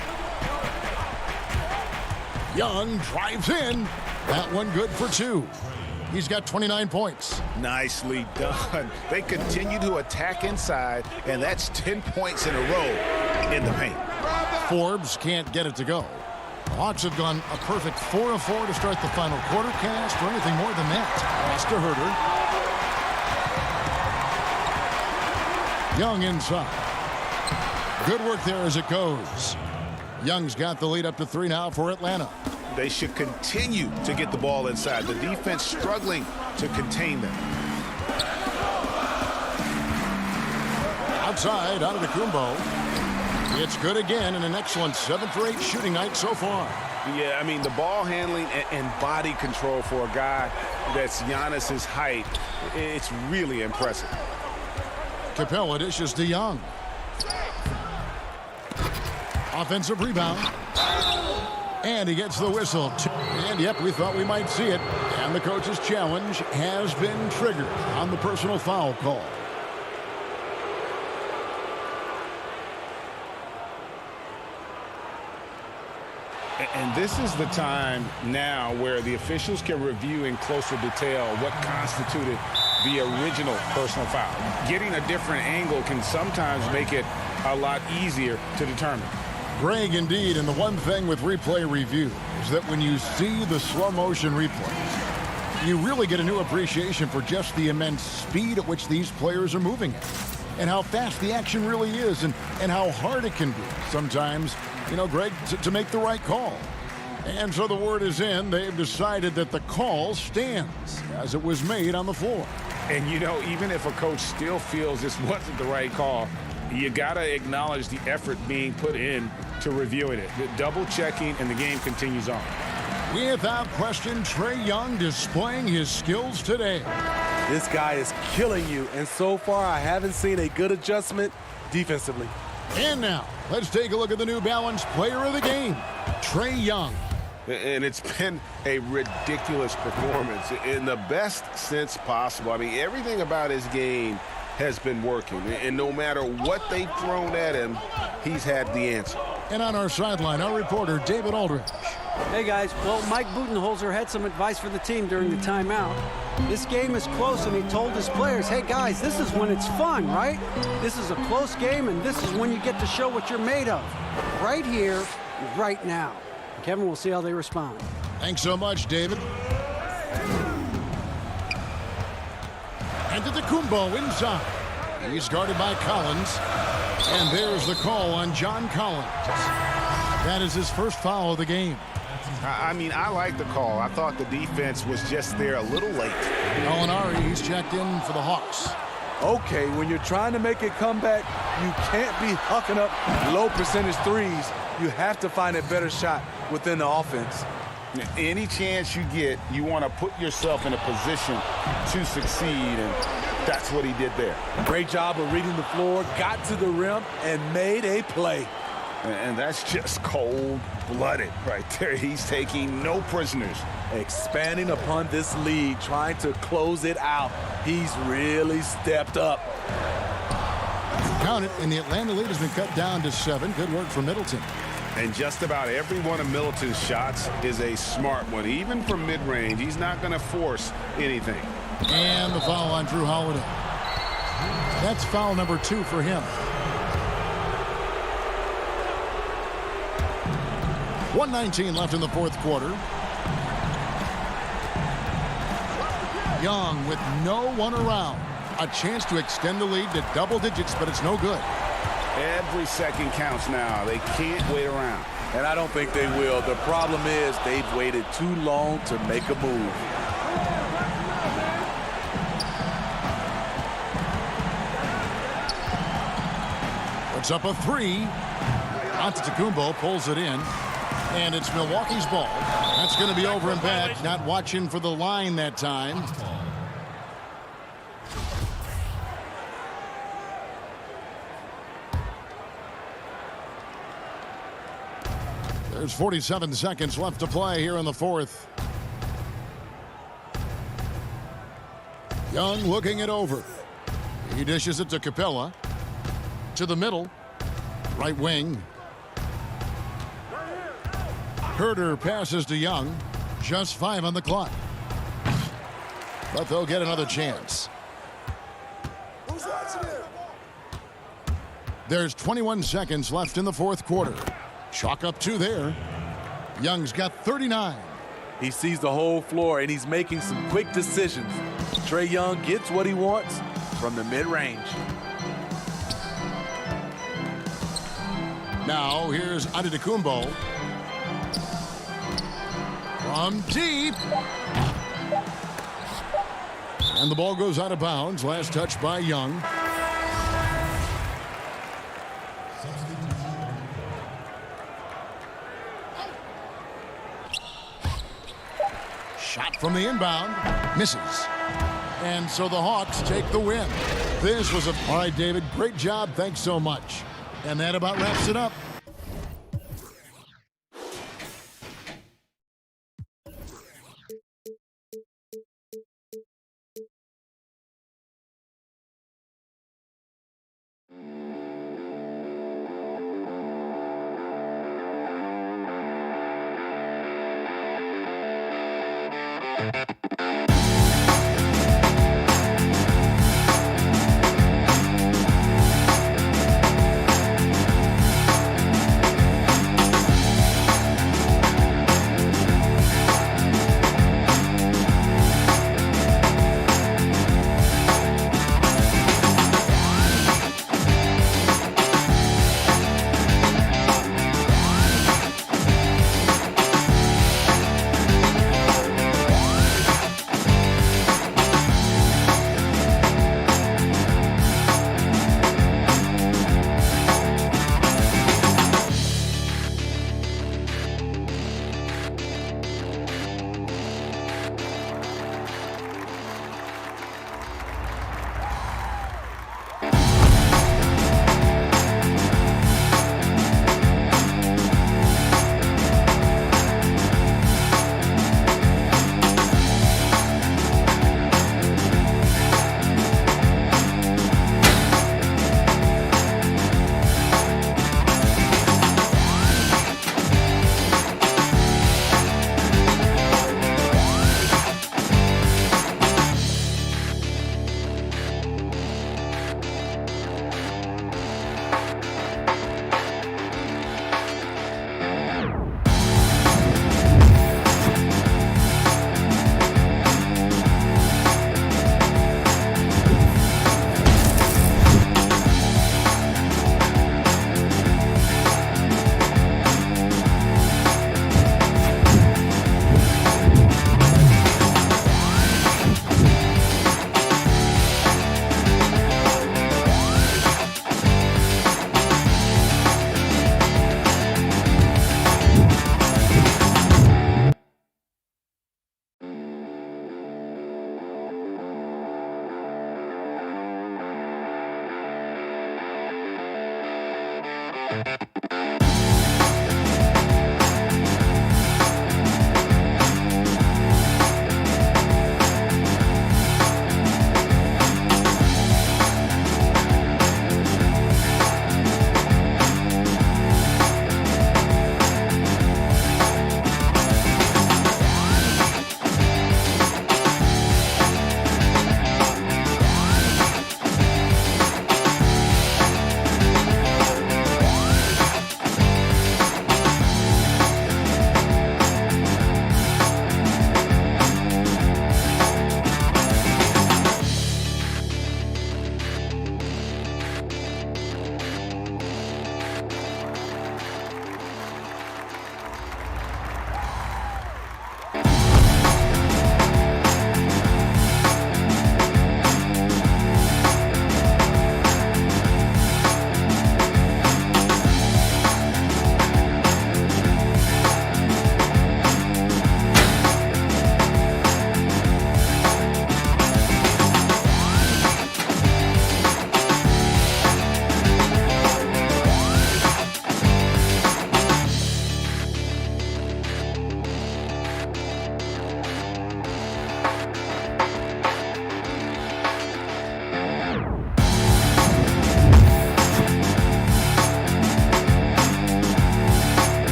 Young drives in. That one good for 2. He's got 29 points. Nicely done. They continue to attack inside, and that's 10 points in a row in the paint. Forbes can't get it to go. The Hawks have gone a perfect 4 of 4 to start the final quarter. Can't ask for anything more than that. Pass to Herter. Young inside. Good work there as it goes. Young's got the lead up to 3 now for Atlanta. They should continue to get the ball inside. The defense struggling to contain them. Outside, Antetokounmpo. It's good again, and an excellent 7 for 8 shooting night so far. Yeah, I mean, the ball handling and body control for a guy that's Giannis's height, it's really impressive. Capella dishes to Young. Offensive rebound. And he gets the whistle. And, yep, we thought we might see it. And the coach's challenge has been triggered on the personal foul call. And this is the time now where the officials can review in closer detail what constituted the original personal foul. Getting a different angle can sometimes make it a lot easier to determine. Greg, indeed, and the one thing with replay review is that when you see the slow motion replays, you really get a new appreciation for just the immense speed at which these players are moving at, and how fast the action really is, and how hard it can be sometimes, you know, Greg, to make the right call. And so the word is in. They've decided that the call stands as it was made on the floor. And, you know, even if a coach still feels this wasn't the right call, you got to acknowledge the effort being put in to reviewing it. The double checking, and the game continues on. Without question, Trae Young displaying his skills today. This guy is killing you, and so far I haven't seen a good adjustment defensively. And now, let's take a look at the New Balance player of the game, Trae Young. And it's been a ridiculous performance in the best sense possible. I mean, everything about his game has been working. And no matter what they've thrown at him, he's had the answer. And on our sideline, our reporter, David Aldridge. Hey, guys. Well, Mike Budenholzer had some advice for the team during the timeout. This game is close, and he told his players, hey, guys, this is when it's fun, right? This is a close game, and this is when you get to show what you're made of. Right here, right now. Kevin, we'll see how they respond. Thanks so much, David. Antetokounmpo inside. He's guarded by Collins. And there's the call on John Collins. That is his first foul of the game. I mean, I like the call. I thought the defense was just there a little late. Gallinari, he's checked in for the Hawks. Okay, when you're trying to make a comeback, you can't be hucking up low percentage threes. You have to find a better shot within the offense. Any chance you get, you want to put yourself in a position to succeed, and that's what he did there. Great job of reading the floor, got to the rim, and made a play. And that's just cold-blooded right there. He's taking no prisoners. Expanding upon this lead, trying to close it out. He's really stepped up. Count it, and the Atlanta lead has been cut down to 7. Good work for Middleton. And just about every one of Middleton's shots is a smart one. Even from mid-range, he's not going to force anything. And the foul on Drew Holiday. That's foul number 2 for him. 1:19 left in the fourth quarter. Young with no one around. A chance to extend the lead to double digits, but it's no good. Every second counts now. They can't wait around. And I don't think they will. The problem is they've waited too long to make a move. Puts up a 3. Antetokounmpo pulls it in. And it's Milwaukee's ball. That's going to be over and back. Not watching for the line that time. There's 47 seconds left to play here in the fourth. Young looking it over. He dishes it to Capella. To the middle. Right wing. Herter passes to Young. Just 5 on the clock. But they'll get another chance. There's 21 seconds left in the fourth quarter. Chalk up 2 there. Young's got 39. He sees the whole floor, and he's making some quick decisions. Trae Young gets what he wants from the mid-range. Now here's Antetokounmpo. From deep. And the ball goes out of bounds. Last touch by Young. Shot from the inbound. Misses. And so the Hawks take the win. This was a... All right, David, great job. Thanks so much. And that about wraps it up.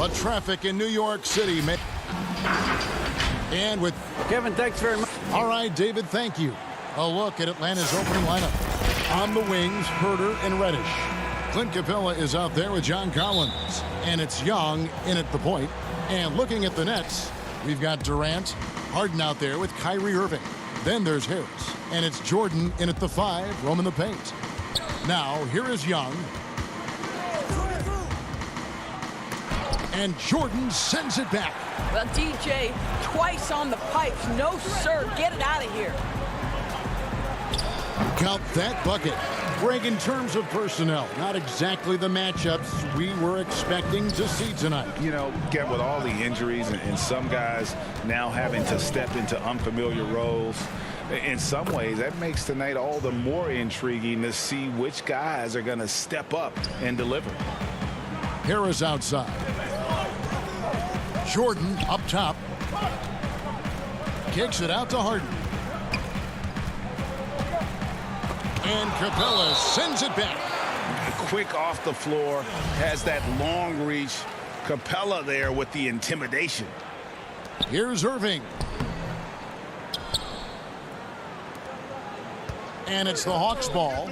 The traffic in New York City. And with Kevin, thanks very much. All right, David, thank you. A look at Atlanta's opening lineup. On the wings, Herter and Reddish. Clint Capella is out there with John Collins. And it's Young in at the point. And looking at the Nets, we've got Durant, Harden out there with Kyrie Irving. Then there's Harris. And it's Jordan in at the 5, roaming the paint. Now, here is Young. And Jordan sends it back. Well, DJ, twice on the pipes. No, sir. Get it out of here. Count that bucket. Greg, in terms of personnel, not exactly the matchups we were expecting to see tonight. You know, get with all the injuries and some guys now having to step into unfamiliar roles. In some ways, that makes tonight all the more intriguing to see which guys are going to step up and deliver. Harris outside. Jordan up top. Kicks it out to Harden. And Capella sends it back. Quick off the floor, has that long reach. Capella there with the intimidation. Here's Irving. And it's the Hawks ball.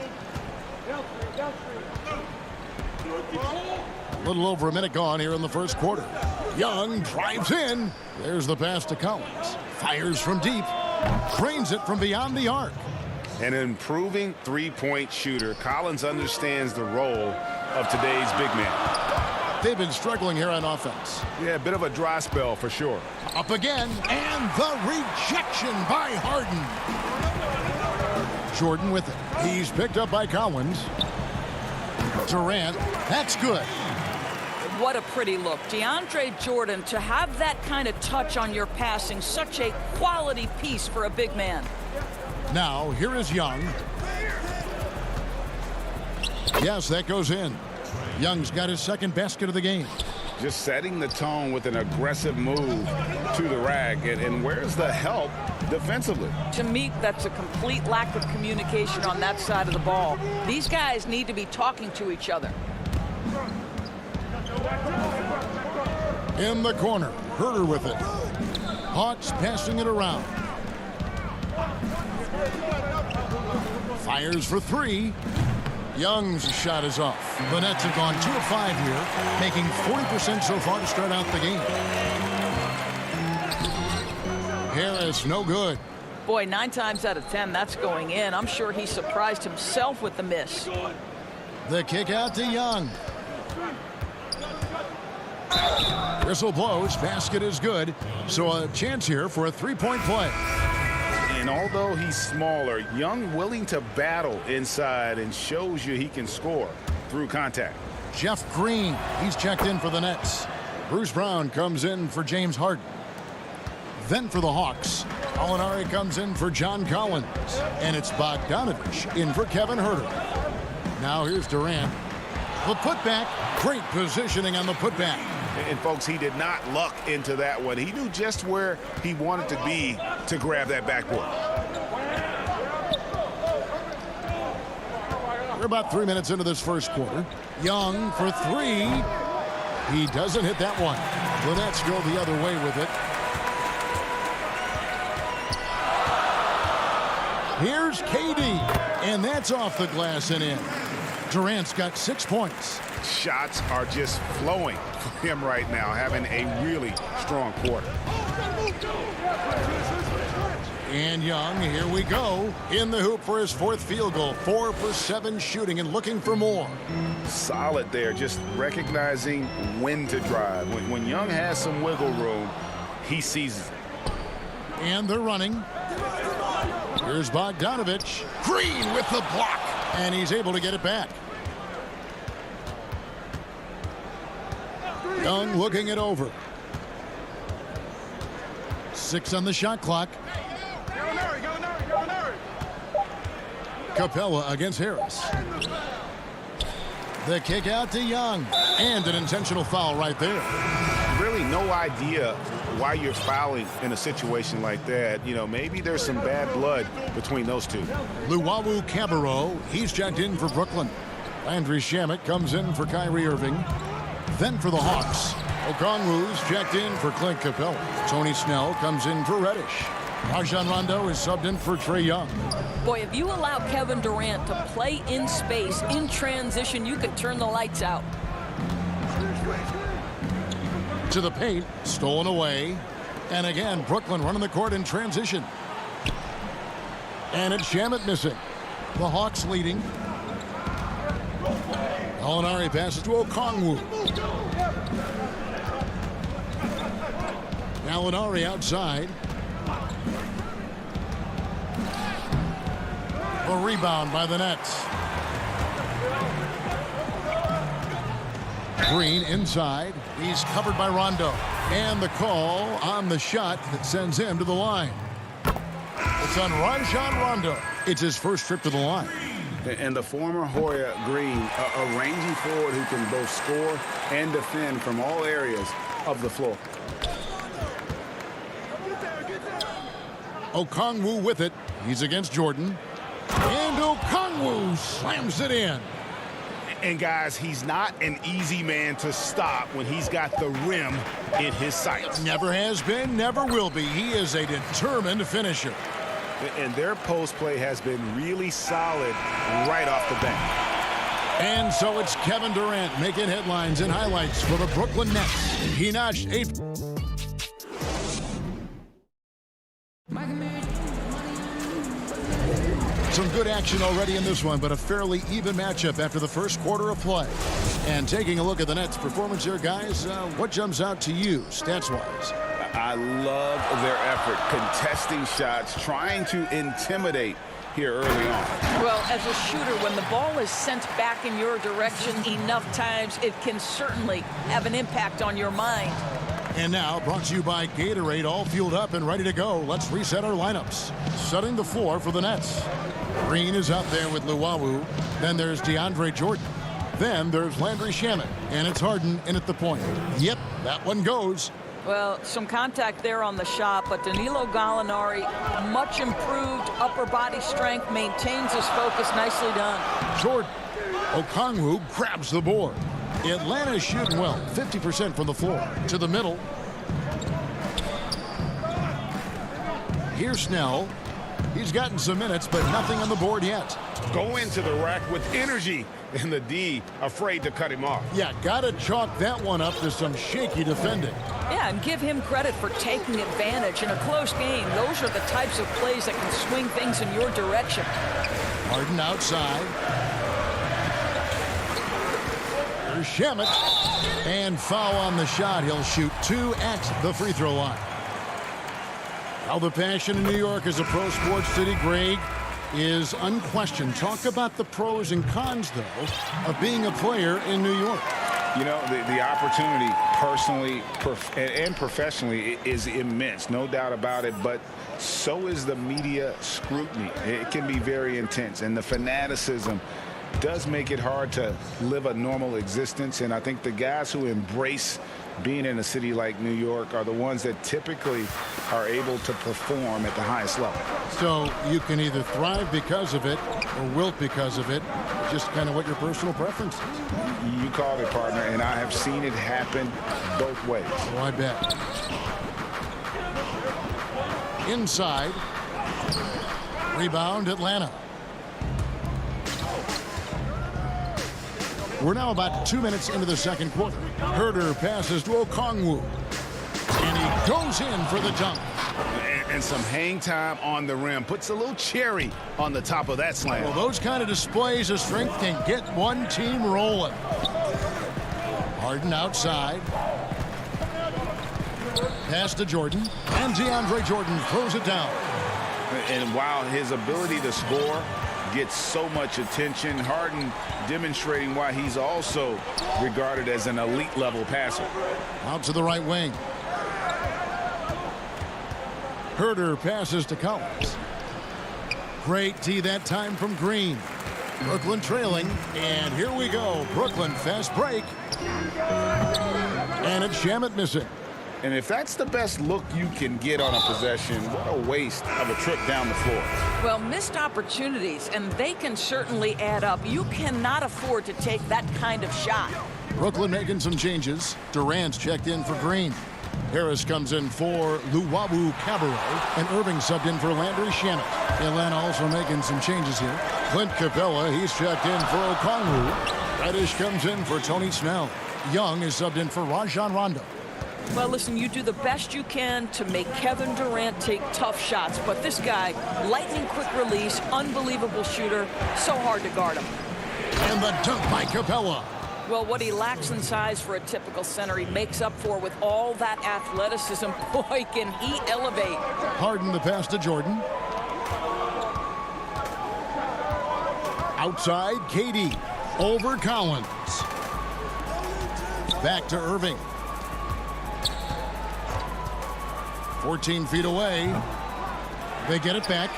A little over a minute gone here in the first quarter. Young drives in. There's the pass to Collins. Fires from deep. Drains it from beyond the arc. An improving three-point shooter. Collins understands the role of today's big man. They've been struggling here on offense. Yeah, a bit of a dry spell for sure. Up again, and the rejection by Harden. Jordan with it. He's picked up by Collins. Durant, that's good. What a pretty look. DeAndre Jordan, to have that kind of touch on your passing, such a quality piece for a big man. Now, here is Young. Yes, that goes in. Young's got his second basket of the game. Just setting the tone with an aggressive move to the rack. And where's the help defensively? To me, that's a complete lack of communication on that side of the ball. These guys need to be talking to each other. In the corner, Herter with it. Hawks passing it around. Fires for 3. Young's shot is off. The Nets have gone 2 of 5 here, making 40% so far to start out the game. Harris, no good. Boy, 9 times out of 10, that's going in. I'm sure he surprised himself with the miss. The kick out to Young. Whistle blows. Basket is good. So a chance here for a 3-point play. And although he's smaller, Young willing to battle inside and shows you he can score through contact. Jeff Green, he's checked in for the Nets. Bruce Brown comes in for James Harden. Then for the Hawks, Alinari comes in for John Collins. And it's Bogdanovich in for Kevin Herter. Now here's Durant. The putback, great positioning on the putback. And folks, he did not luck into that one. He knew just where he wanted to be to grab that backboard. We're about 3 minutes into this first quarter. Young for 3. He doesn't hit that one. The Nets go the other way with it. Here's KD, and that's off the glass and in. Durant's got 6 points. Shots are just flowing for him right now, having a really strong quarter. And Young, here we go, in the hoop for his 4th field goal. 4 for 7 shooting and looking for more. Solid there, just recognizing when to drive. When Young has some wiggle room, he seizes it. And they're running. Here's Bogdanovich. Green with the block. And he's able to get it back. Young looking it over. 6 on the shot clock. Capella against Harris. The kick out to Young. And an intentional foul right there. Really no idea why you're fouling in a situation like that. You know, maybe there's some bad blood between those two. Luwawu Cabarro, he's checked in for Brooklyn. Landry Shamet comes in for Kyrie Irving. Then for the Hawks, Okongwu's checked in for Clint Capella. Tony Snell comes in for Reddish. Rajon Rondo is subbed in for Trae Young. Boy, if you allow Kevin Durant to play in space, in transition, you could turn the lights out. To the paint, stolen away. And again, Brooklyn running the court in transition. And it's Shamet missing. The Hawks leading. Gallinari passes to Okongwu. Gallinari outside. A rebound by the Nets. Green inside. He's covered by Rondo. And the call on the shot that sends him to the line. It's on Rajon Rondo. It's his first trip to the line. And the former Hoya Green, a rangy forward who can both score and defend from all areas of the floor. Okongwu with it. He's against Jordan. And Okongwu slams it in. And guys, he's not an easy man to stop when he's got the rim in his sights. Never has been, never will be. He is a determined finisher. And their post play has been really solid right off the bat. And so it's Kevin Durant making headlines and highlights for the Brooklyn Nets. He notched 8. Some good action already in this one, but a fairly even matchup after the first quarter of play. And taking a look at the Nets' performance here, guys, what jumps out to you, stats-wise? I love their effort, contesting shots, trying to intimidate here early on. Well, as a shooter, when the ball is sent back in your direction enough times, it can certainly have an impact on your mind. And now, brought to you by Gatorade, all fueled up and ready to go. Let's reset our lineups. Setting the floor for the Nets. Green is out there with Luwawu. Then there's DeAndre Jordan. Then there's Landry Shamet. And it's Harden in at the point. Yep, that one goes. Well, some contact there on the shot, but Danilo Gallinari, much improved upper body strength, maintains his focus. Nicely done. Jordan. Okongwu grabs the board. Atlanta's shooting well, 50% from the floor. To the middle. Here's Snell. He's gotten some minutes, but nothing on the board yet. Go into the rack with energy, and the D afraid to cut him off. Yeah, gotta chalk that one up to some shaky defending. Yeah, and give him credit for taking advantage in a close game. Those are the types of plays that can swing things in your direction. Harden outside. There's Shamet. And foul on the shot. He'll shoot 2 at the free throw line. How the passion in New York as a pro sports city, Greg, is unquestioned. Talk about the pros and cons, though, of being a player in New York. You know, the opportunity personally and professionally is immense, no doubt about it, but so is the media scrutiny. It can be very intense, and the fanaticism does make it hard to live a normal existence, and I think the guys who embrace being in a city like New York are the ones that typically are able to perform at the highest level. So you can either thrive because of it or wilt because of it, just kind of what your personal preference is. You called it, partner, and I have seen it happen both ways. Oh, I bet. Inside. Rebound, Atlanta. We're now about 2 minutes into the second quarter. Herder passes to Okongwu. And he goes in for the dunk. And some hang time on the rim. Puts a little cherry on the top of that slam. Well, those kind of displays of strength can get one team rolling. Harden outside. Pass to Jordan. And DeAndre Jordan throws it down. And while his ability to score gets so much attention, Harden demonstrating why he's also regarded as an elite level passer. Out to the right wing. Herder passes to Collins. Great D that time from Green. Brooklyn trailing, and here we go. Brooklyn fast break. And it's Shamet missing. And if that's the best look you can get on a possession, what a waste of a trip down the floor. Well, missed opportunities, and they can certainly add up. You cannot afford to take that kind of shot. Brooklyn making some changes. Durant's checked in for Green. Harris comes in for Luwawu Cabarrot, and Irving subbed in for Landry Shamet. Atlanta also making some changes here. Clint Capella, he's checked in for Okongwu. Reddish comes in for Tony Snell. Young is subbed in for Rajon Rondo. Well, listen, you do the best you can to make Kevin Durant take tough shots, but this guy, lightning quick release, unbelievable shooter, so hard to guard him. And the dunk by Capella. Well, what he lacks in size for a typical center, he makes up for with all that athleticism. Boy, can he elevate. Harden the pass to Jordan. Outside, KD. Over Collins. Back to Irving. 14 feet away. They get it back.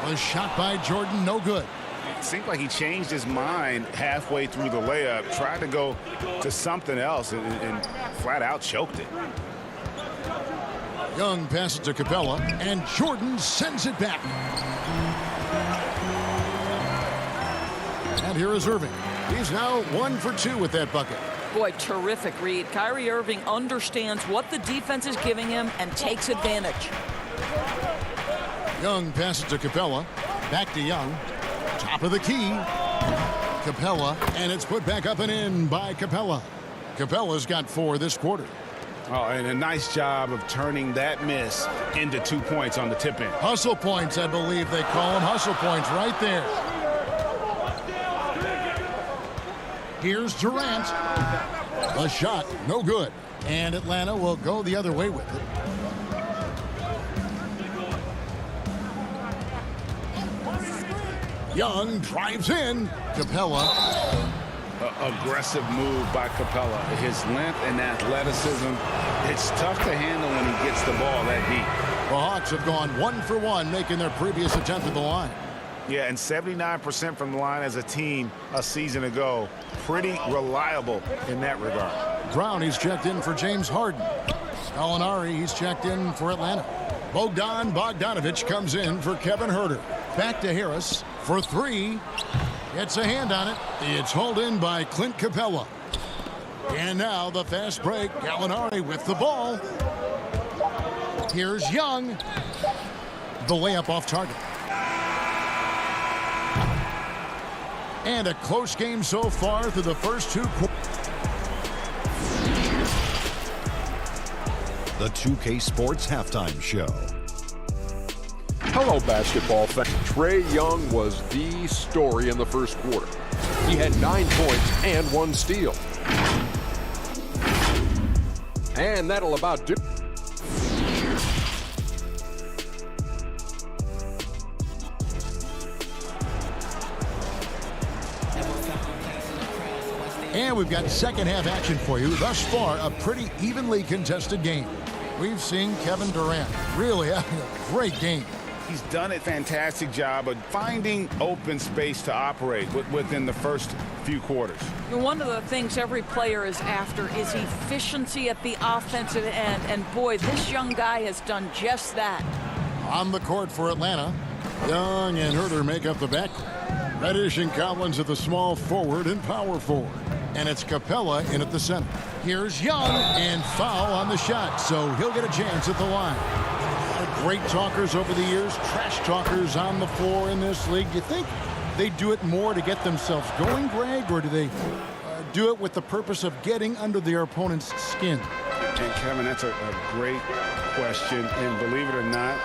A shot by Jordan, no good. It seemed like he changed his mind halfway through the layup, tried to go to something else, and flat out choked it. Young passes to Capella, and Jordan sends it back. And here is Irving. He's now 1 for 2 with that bucket. Boy, terrific read. Kyrie Irving understands what the defense is giving him and takes advantage. Young passes to Capella. Back to Young. Top of the key. Capella, and it's put back up and in by Capella. Capella's got 4 this quarter. Oh, and a nice job of turning that miss into 2 points on the tip-in. Hustle points, I believe they call them. Hustle points right there. Here's Durant. A shot, no good. And Atlanta will go the other way with it. Young drives in. Capella. Aggressive move by Capella. His length and athleticism, it's tough to handle when he gets the ball that deep. The Hawks have gone 1 for 1, making their previous attempt at the line. Yeah, and 79% from the line as a team a season ago. Pretty reliable in that regard. Brown, he's checked in for James Harden. Gallinari, he's checked in for Atlanta. Bogdan Bogdanovic comes in for Kevin Huerter. Back to Harris for 3. Gets a hand on it. It's hauled in by Clint Capella. And now the fast break. Gallinari with the ball. Here's Young. The layup off target. And a close game so far through the first 2 quarters. The 2K Sports Halftime Show. Hello, basketball fans. Trae Young was the story in the first quarter. He had 9 points and 1 steal. And that'll about do. And we've got second half action for you. Thus far, a pretty evenly contested game. We've seen Kevin Durant really having a great game. He's done a fantastic job of finding open space to operate within the first few quarters. One of the things every player is after is efficiency at the offensive end. And boy, this young guy has done just that. On the court for Atlanta, Young and Huerter make up the backcourt. Reddish and Collins at the small forward and power forward. And it's Capella in at the center. Here's Young, and foul on the shot, so he'll get a chance at the line. Great talkers over the years, trash talkers on the floor in this league. Do you think they do it more to get themselves going, Greg, or do they do it with the purpose of getting under their opponent's skin? And Kevin, that's a great question, and believe it or not,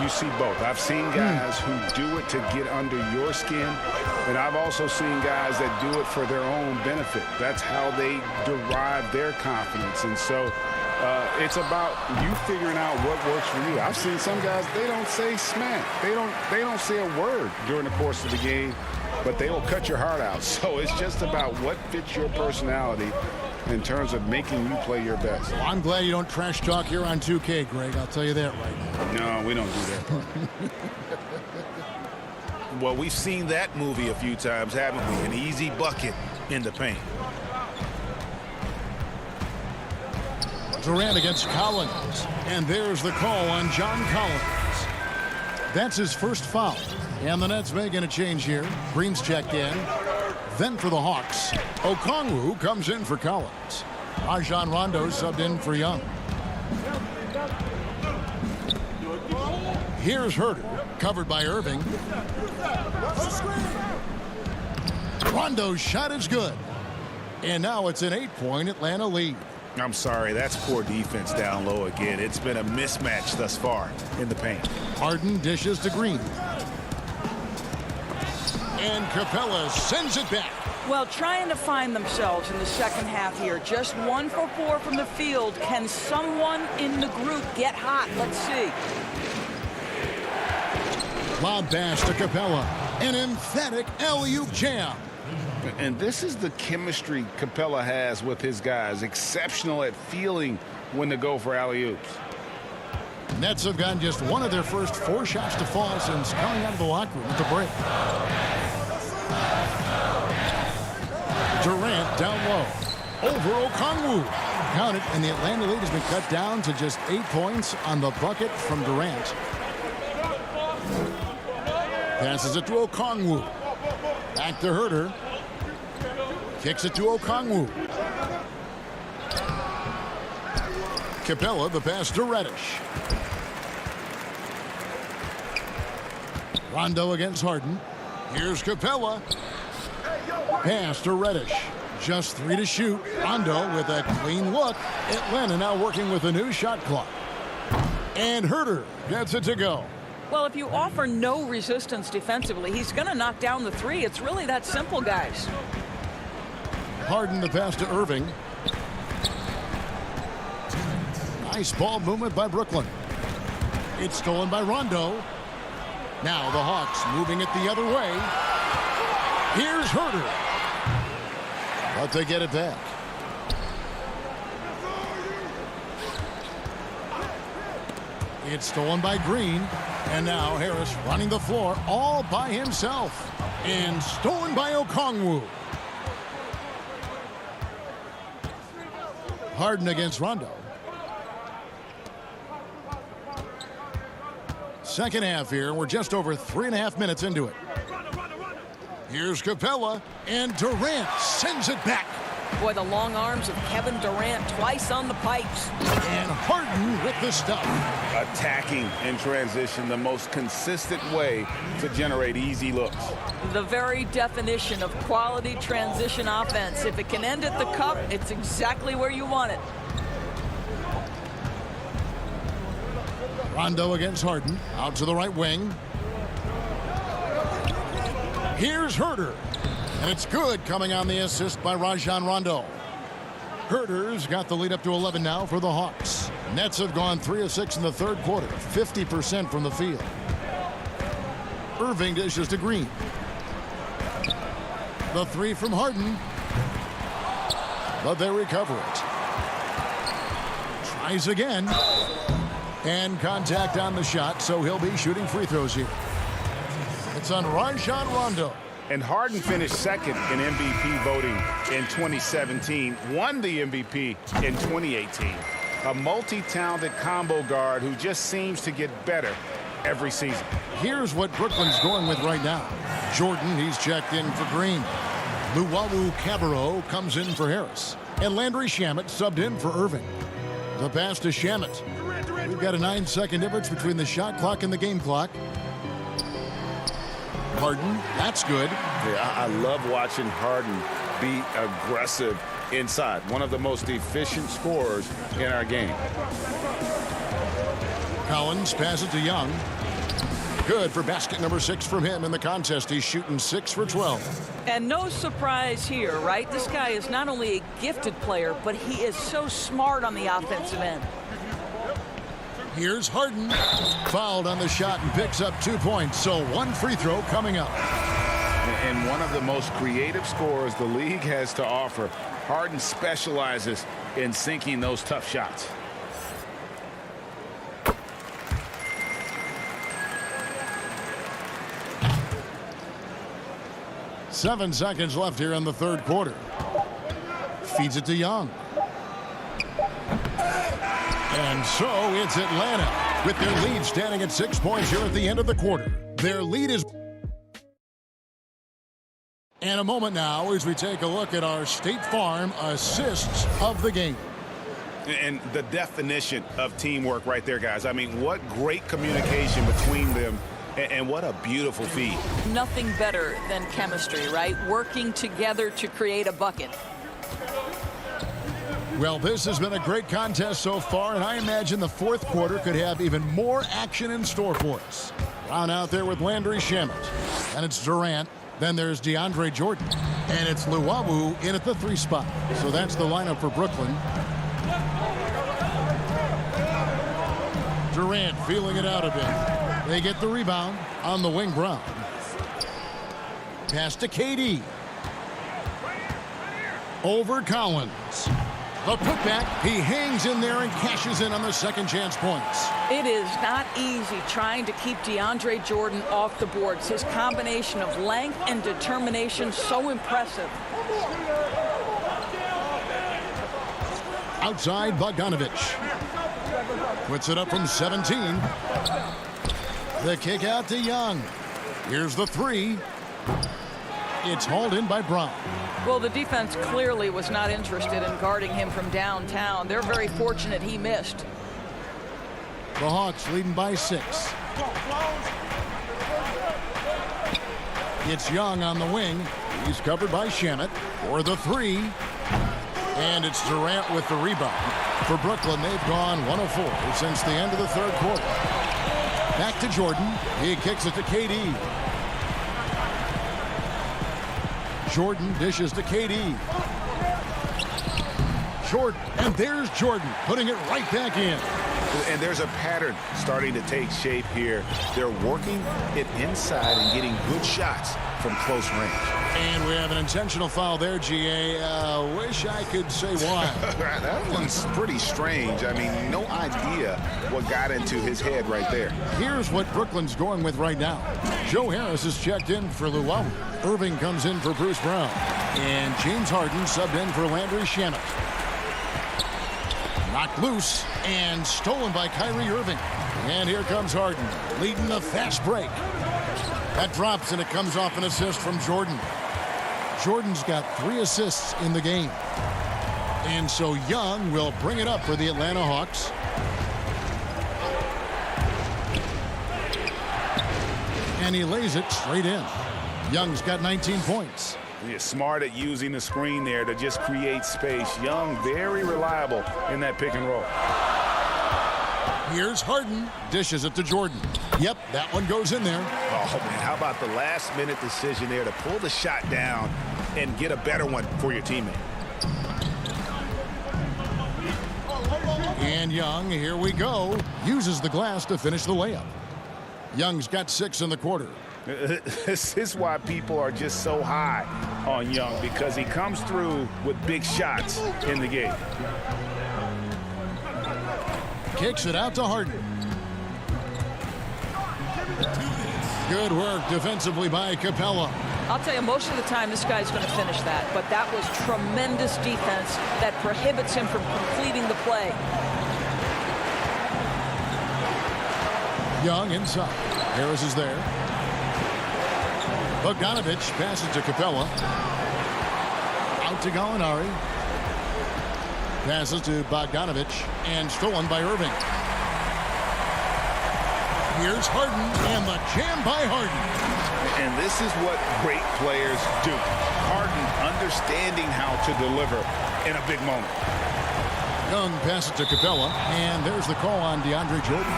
you see both. I've seen guys who do it to get under your skin, and I've also seen guys that do it for their own benefit. That's how they derive their confidence, and so it's about you figuring out what works for you. I've seen some guys, they don't say smack. They don't say a word during the course of the game, but they will cut your heart out. So it's just about what fits your personality in terms of making you play your best. Well, I'm glad you don't trash talk here on 2K, Greg. I'll tell you that right now. No, we don't do that. Well, we've seen that movie a few times, haven't we? An easy bucket in the paint. Durant against Collins, and there's the call on John Collins. That's his first foul, and the Nets making a change here. Green's checked in. Then for the Hawks, Okongwu comes in for Collins. Rajon Rondo subbed in for Young. Here's Herter, covered by Irving. Rondo's shot is good. And now it's an 8-point Atlanta lead. I'm sorry, that's poor defense down low again. It's been a mismatch thus far in the paint. Harden dishes to Green. And Capella sends it back. Well, trying to find themselves in the second half here. Just 1 for 4 from the field. Can someone in the group get hot? Let's see. Lob pass to Capella. An emphatic alley-oop jam. And this is the chemistry Capella has with his guys. Exceptional at feeling when to go for alley-oops. Nets have gotten just one of their first 4 shots to fall since coming out of the locker room at the break. Durant down low. Over Okongwu. Count it, and the Atlanta lead has been cut down to just 8 points on the bucket from Durant. Passes it to Okongwu. Back to Herter. Kicks it to Okongwu. Capella, the pass to Reddish. Rondo against Harden. Here's Capella. Pass to Reddish. Just 3 to shoot. Rondo with a clean look. Atlanta now working with a new shot clock. And Herter gets it to go. Well, if you offer no resistance defensively, he's going to knock down the 3. It's really that simple, guys. Harden the pass to Irving. Nice ball movement by Brooklyn. It's stolen by Rondo. Now the Hawks moving it the other way. Here's Herter. But they get it back. It's stolen by Green. And now Harris running the floor all by himself. And stolen by Okongwu. Harden against Rondo. Second half here. We're just over 3.5 minutes into it. Here's Capella, and Durant sends it back. Boy, the long arms of Kevin Durant twice on the pipes. And Harden with the stuff. Attacking in transition, the most consistent way to generate easy looks. The very definition of quality transition offense. If it can end at the cup, it's exactly where you want it. Rondo against Harden. Out to the right wing. Here's Herter. And it's good, coming on the assist by Rajon Rondo. Herter's got the lead up to 11 now for the Hawks. Nets have gone 3 of 6 in the third quarter, 50% from the field. Irving dishes to Green. The 3 from Harden. But they recover it. Tries again. And contact on the shot, so he'll be shooting free throws here. It's on Rajon Rondo. And Harden finished second in MVP voting in 2017, won the MVP in 2018. A multi-talented combo guard who just seems to get better every season. Here's what Brooklyn's going with right now. Jordan, he's checked in for Green. Luwawu Cabarro comes in for Harris. And Landry Shamet subbed in for Irving. The pass to Shamet. We've got a 9-second difference between the shot clock and the game clock. Harden, that's good. Yeah, I love watching Harden be aggressive inside. One of the most efficient scorers in our game. Collins passes to Young. Good for basket number 6 from him in the contest. He's shooting 6 for 12. And no surprise here, right? This guy is not only a gifted player, but he is so smart on the offensive end. Here's Harden. Fouled on the shot and picks up 2 points. So 1 free throw coming up. And one of the most creative scorers the league has to offer. Harden specializes in sinking those tough shots. Seven seconds left here in the third quarter. Feeds it to Young. And so it's Atlanta with their lead standing at 6 points here at the end of the quarter. Their lead is... And a moment now as we take a look at our State Farm assists of the game. And the definition of teamwork right there, guys. I mean, what great communication between them, and what a beautiful feed. Nothing better than chemistry, right? Working together to create a bucket. Well, this has been a great contest so far, and I imagine the fourth quarter could have even more action in store for us. Brown out there with Landry Shamet. And it's Durant. Then there's DeAndre Jordan. And it's Luwawu in at the 3 spot. So that's the lineup for Brooklyn. Durant feeling it out a bit. They get the rebound on the wing. Brown. Pass to KD. Over Collins. The putback, he hangs in there and cashes in on the second chance points. It is not easy trying to keep DeAndre Jordan off the boards. His combination of length and determination, so impressive. Outside, Bogdanovich. Puts it up from 17. The kick out to Young. Here's the 3. It's hauled in by Brown. Well, the defense clearly was not interested in guarding him from downtown. They're very fortunate he missed. The Hawks leading by 6. It's Young on the wing. He's covered by Shamet for the 3. And it's Durant with the rebound. For Brooklyn, they've gone 1 of 4 since the end of the third quarter. Back to Jordan. He kicks it to KD. Jordan dishes to KD. Jordan, and there's Jordan putting it right back in. And there's a pattern starting to take shape here. They're working it inside and getting good shots from close range. And we have an intentional foul there, GA. Wish I could say why. That one's pretty strange. I mean, no idea what got into his head right there. Here's what Brooklyn's going with right now. Joe Harris is checked in for Luwawu. Irving comes in for Bruce Brown. And James Harden subbed in for Landry Shamet. Knocked loose and stolen by Kyrie Irving. And here comes Harden, leading the fast break. That drops, and it comes off an assist from Jordan. Jordan's got 3 assists in the game. And so Young will bring it up for the Atlanta Hawks. And he lays it straight in. Young's got 19 points. He's smart at using the screen there to just create space. Young, very reliable in that pick and roll. Here's Harden. Dishes it to Jordan. Yep, that one goes in there. Oh, man, how about the last-minute decision there to pull the shot down and get a better one for your teammate? And Young, here we go, uses the glass to finish the layup. Young's got 6 in the quarter. This is why people are just so high on Young, because he comes through with big shots in the game. Kicks it out to Harden. Good work defensively by Capella. I'll tell you, most of the time this guy's going to finish that, but that was tremendous defense that prohibits him from completing the play. Young inside. Harris is there. Bogdanovich passes to Capella. Out to Gallinari. Passes to Bogdanovich and stolen by Irving. Here's Harden and the jam by Harden. And this is what great players do. Harden understanding how to deliver in a big moment. Young passes to Capella, and there's the call on DeAndre Jordan.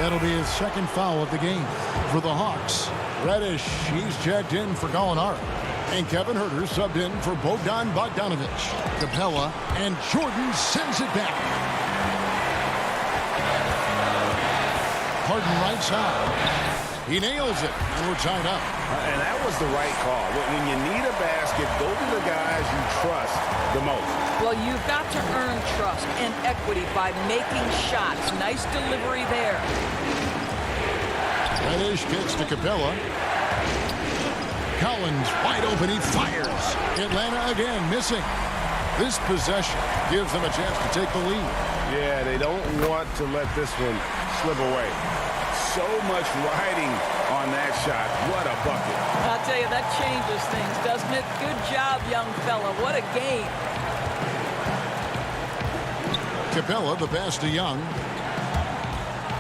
That'll be his second foul of the game for the Hawks. Reddish, he's checked in for Gallinari. And Kevin Huerter subbed in for Bogdanovich. Capella, and Jordan sends it back. Harden right side. He nails it, and we're tied up. And that was the right call. When you need a basket, go to the guys you trust the most. Well, you've got to earn trust and equity by making shots. Nice delivery there. Reddish kicks to Capella. Collins wide open. He fires. Atlanta again missing. This possession gives them a chance to take the lead. Yeah, they don't want to let this one slip away. so much riding on that shot. What a bucket. I'll tell you, that changes things, doesn't it? Good job, young fella. What a game. Capella, the pass to Young.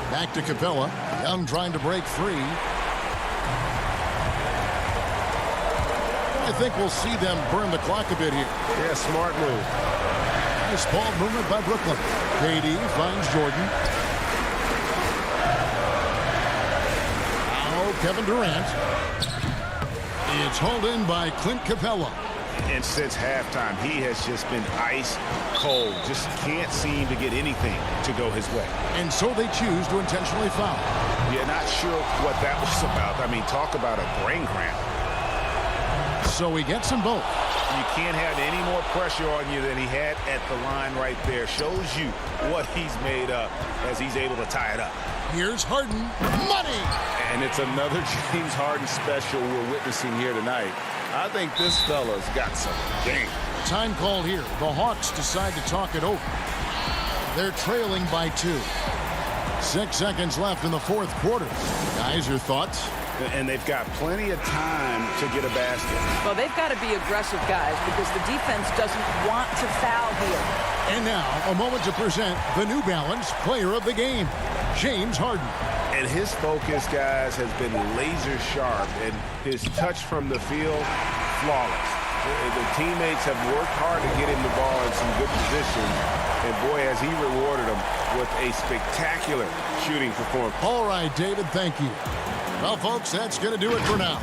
Back to Capella. Young trying to break free. I think we'll see them burn the clock a bit here. Yeah, smart move. Nice ball movement by Brooklyn. KD finds Jordan. Now Kevin Durant. It's hauled in by Clint Capella. And since halftime, he has just been ice cold. Just can't seem to get anything to go his way. And so they choose to intentionally foul. Yeah, not sure what that was about. I mean, talk about a brain cramp. So he gets them both. You can't have any more pressure on you than he had at the line right there. Shows you what he's made up as he's able to tie it up. Here's Harden. Money! And it's another James Harden special we're witnessing here tonight. I think this fella's got some game. Time called here. The Hawks decide to talk it over. They're trailing by 2. 6 seconds left in the fourth quarter. Guys, your thoughts? And they've got plenty of time to get a basket. Well, they've got to be aggressive, guys, because the defense doesn't want to foul here. And now, a moment to present the New Balance Player of the Game, James Harden. And his focus, guys, has been laser sharp, and his touch from the field, flawless. The teammates have worked hard to get him the ball in some good positions, and boy, has he rewarded them with a spectacular shooting performance. All right, David, thank you. Well, folks, that's going to do it for now.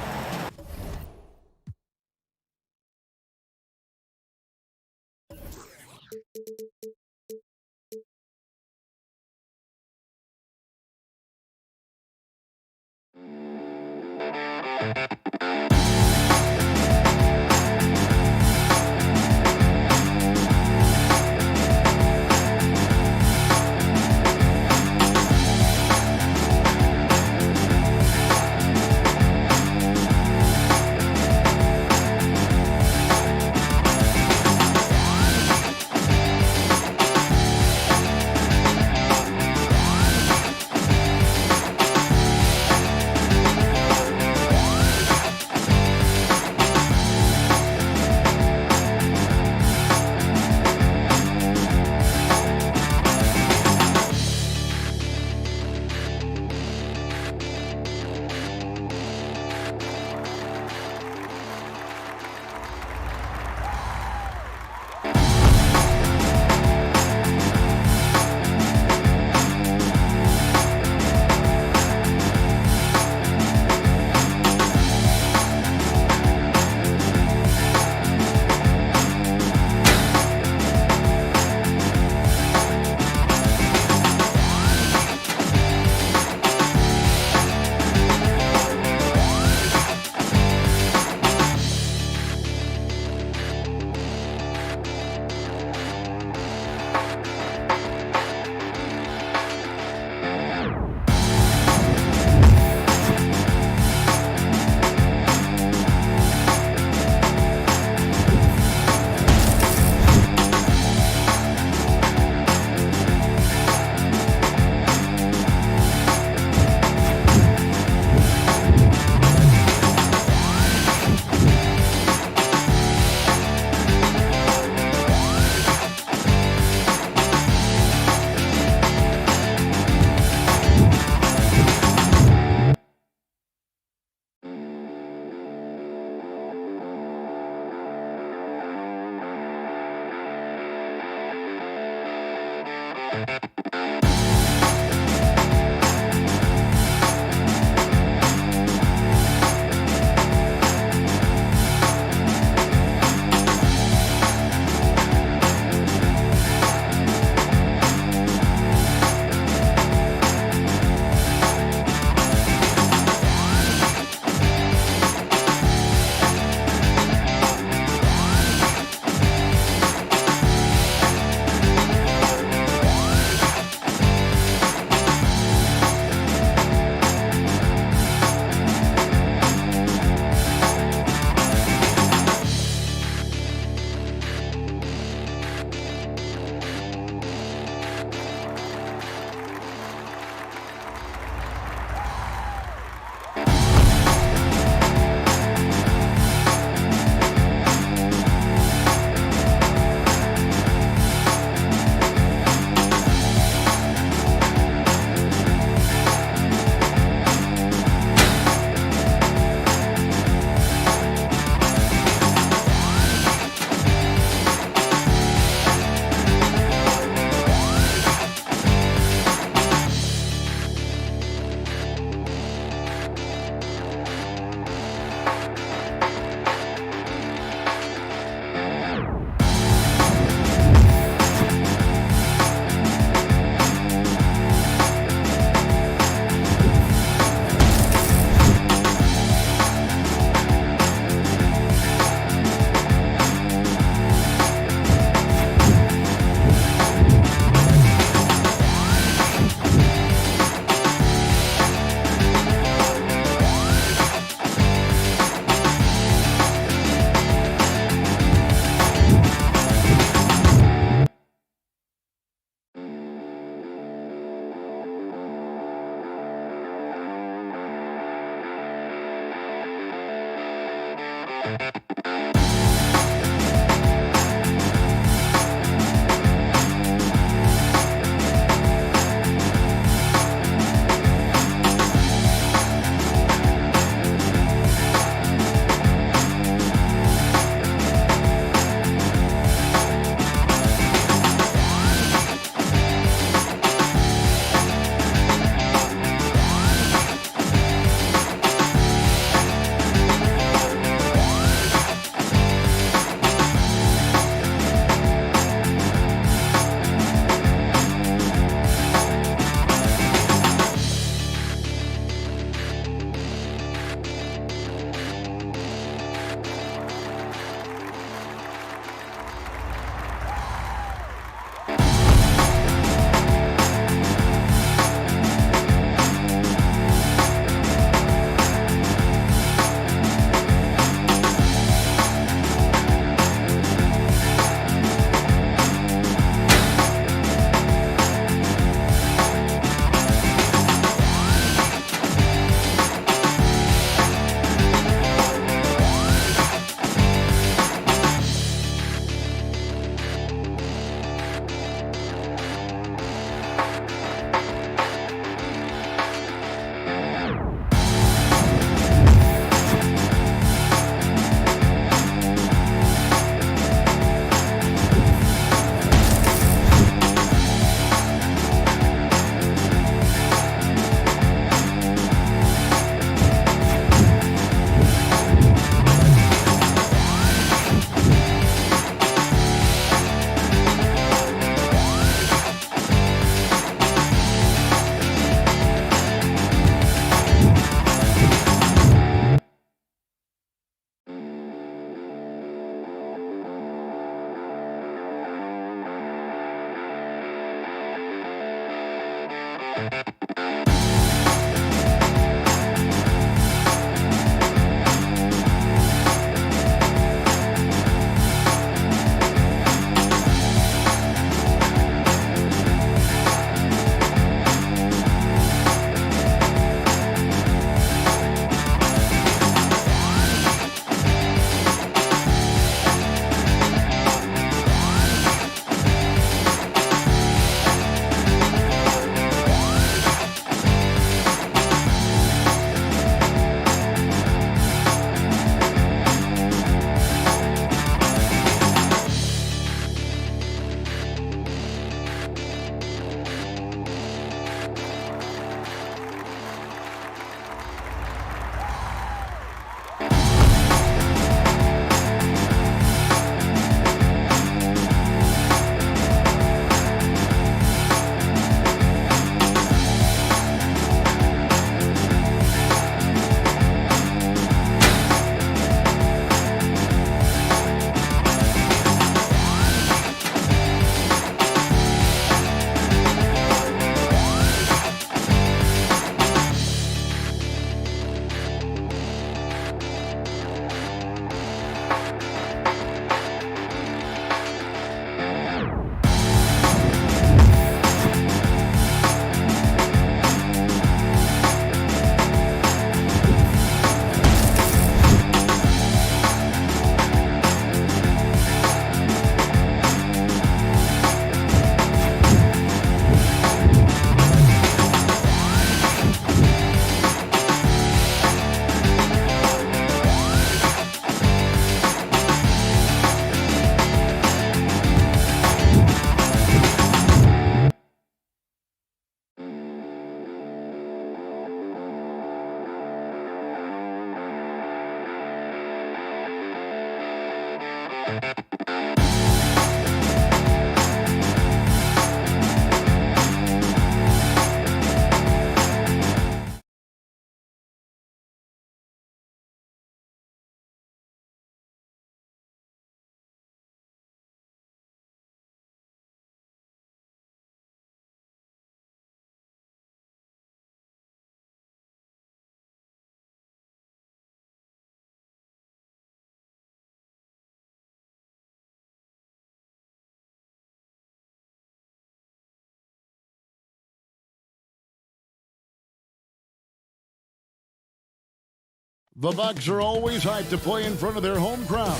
The Bucks are always hyped to play in front of their home crowd.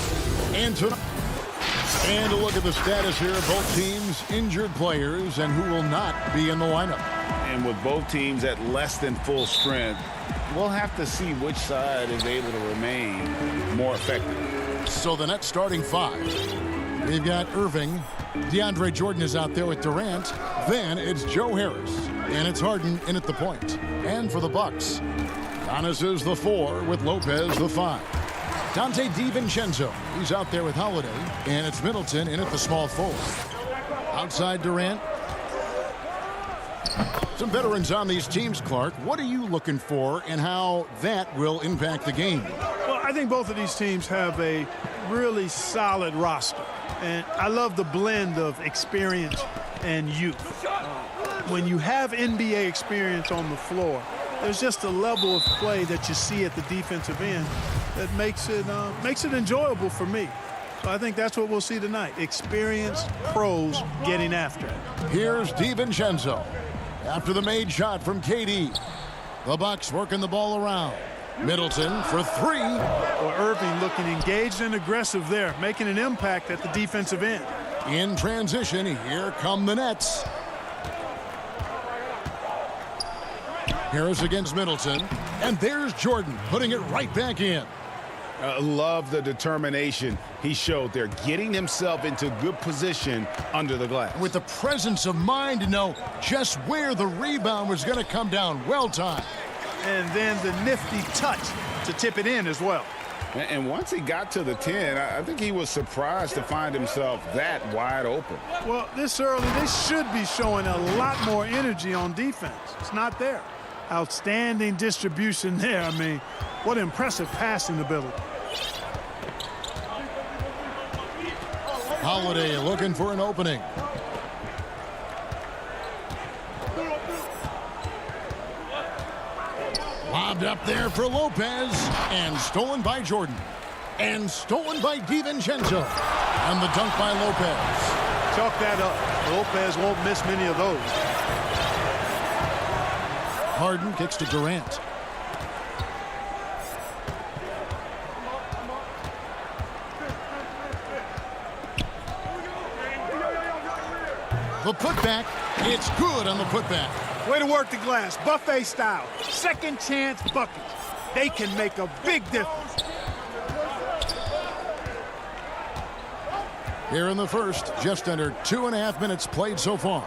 And to look at the status here, both teams injured players and who will not be in the lineup. And with both teams at less than full strength, we'll have to see which side is able to remain more effective. So the Nets starting five. We've got Irving. DeAndre Jordan is out there with Durant. Then it's Joe Harris. And it's Harden in at the point. And for the Bucks, Giannis is the 4 with Lopez the 5. Dante DiVincenzo, he's out there with Holiday. And it's Middleton in at the small forward. Outside Durant. Some veterans on these teams, Clark. What are you looking for and how that will impact the game? Well, I think both of these teams have a really solid roster. And I love the blend of experience and youth. When you have NBA experience on the floor, there's just a level of play that you see at the defensive end that makes it enjoyable for me. So I think that's what we'll see tonight. Experienced pros getting after it. Here's DiVincenzo. After the made shot from KD. The Bucks working the ball around. Middleton for 3. Well, Irving looking engaged and aggressive there, making an impact at the defensive end. In transition, here come the Nets. Harris against Middleton. And there's Jordan putting it right back in. Love the determination he showed there, getting himself into good position under the glass. With the presence of mind to know just where the rebound was going to come down. Well timed. And then the nifty touch to tip it in as well. And once he got to the 10, I think he was surprised to find himself that wide open. Well, this early, they should be showing a lot more energy on defense. It's not there. Outstanding distribution there. I mean, what impressive passing ability. Holiday looking for an opening. Lobbed up there for Lopez. And stolen by Jordan. And stolen by DiVincenzo. And the dunk by Lopez. Chalk that up. Lopez won't miss many of those. Harden kicks to Durant. The putback, it's good on the putback. Way to work the glass, buffet style. Second chance buckets. They can make a big difference. Here in the first, just under 2.5 minutes played so far.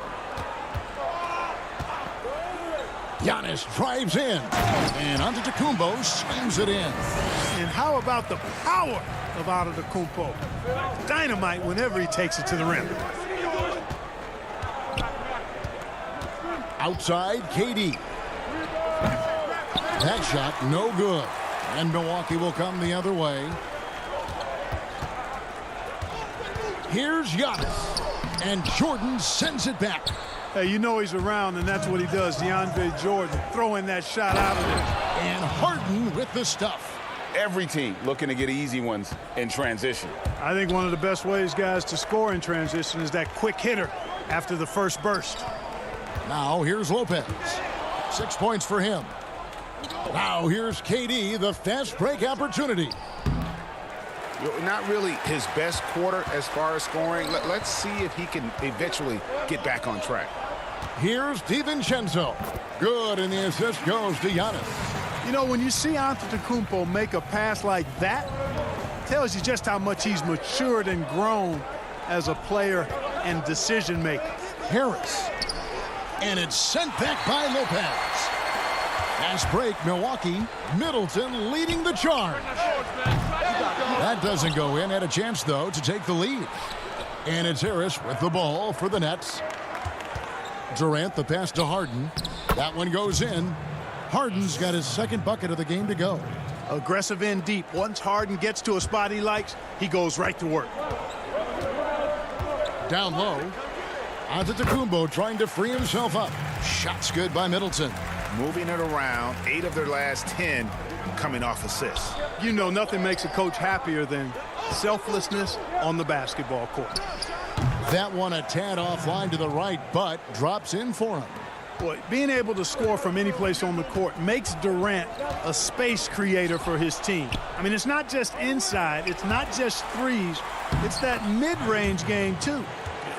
Giannis drives in, and Antetokounmpo slams it in. And how about the power of Antetokounmpo? Dynamite whenever he takes it to the rim. Outside, KD. That shot, no good. And Milwaukee will come the other way. Here's Giannis. And Jordan sends it back. Hey, you know he's around, and that's what he does. DeAndre Jordan throwing that shot out of there. And Harden with the stuff. Every team looking to get easy ones in transition. I think one of the best ways, guys, to score in transition is that quick hitter after the first burst. Now here's Lopez. 6 points for him. Now here's KD, the fast break opportunity. Not really his best quarter as far as scoring. Let's see if he can eventually get back on track. Here's DiVincenzo. Good, and the assist goes to Giannis. You know, when you see Antetokounmpo make a pass like that, it tells you just how much he's matured and grown as a player and decision maker. Harris. And it's sent back by Lopez. Fast break, Milwaukee. Middleton leading the charge. That doesn't go in. Had a chance, though, to take the lead. And it's Harris with the ball for the Nets. Durant, the pass to Harden. That one goes in. Harden's got his second bucket of the game to go. Aggressive in deep. Once Harden gets to a spot he likes, he goes right to work. Down low. Antetokounmpo trying to free himself up. Shots good by Middleton. Moving it around, 8 of their last 10 coming off assists. You know, nothing makes a coach happier than selflessness on the basketball court. That one a tad offline to the right, but drops in for him. Boy, being able to score from any place on the court makes Durant a space creator for his team. I mean, it's not just inside, it's not just threes, it's that mid-range game too.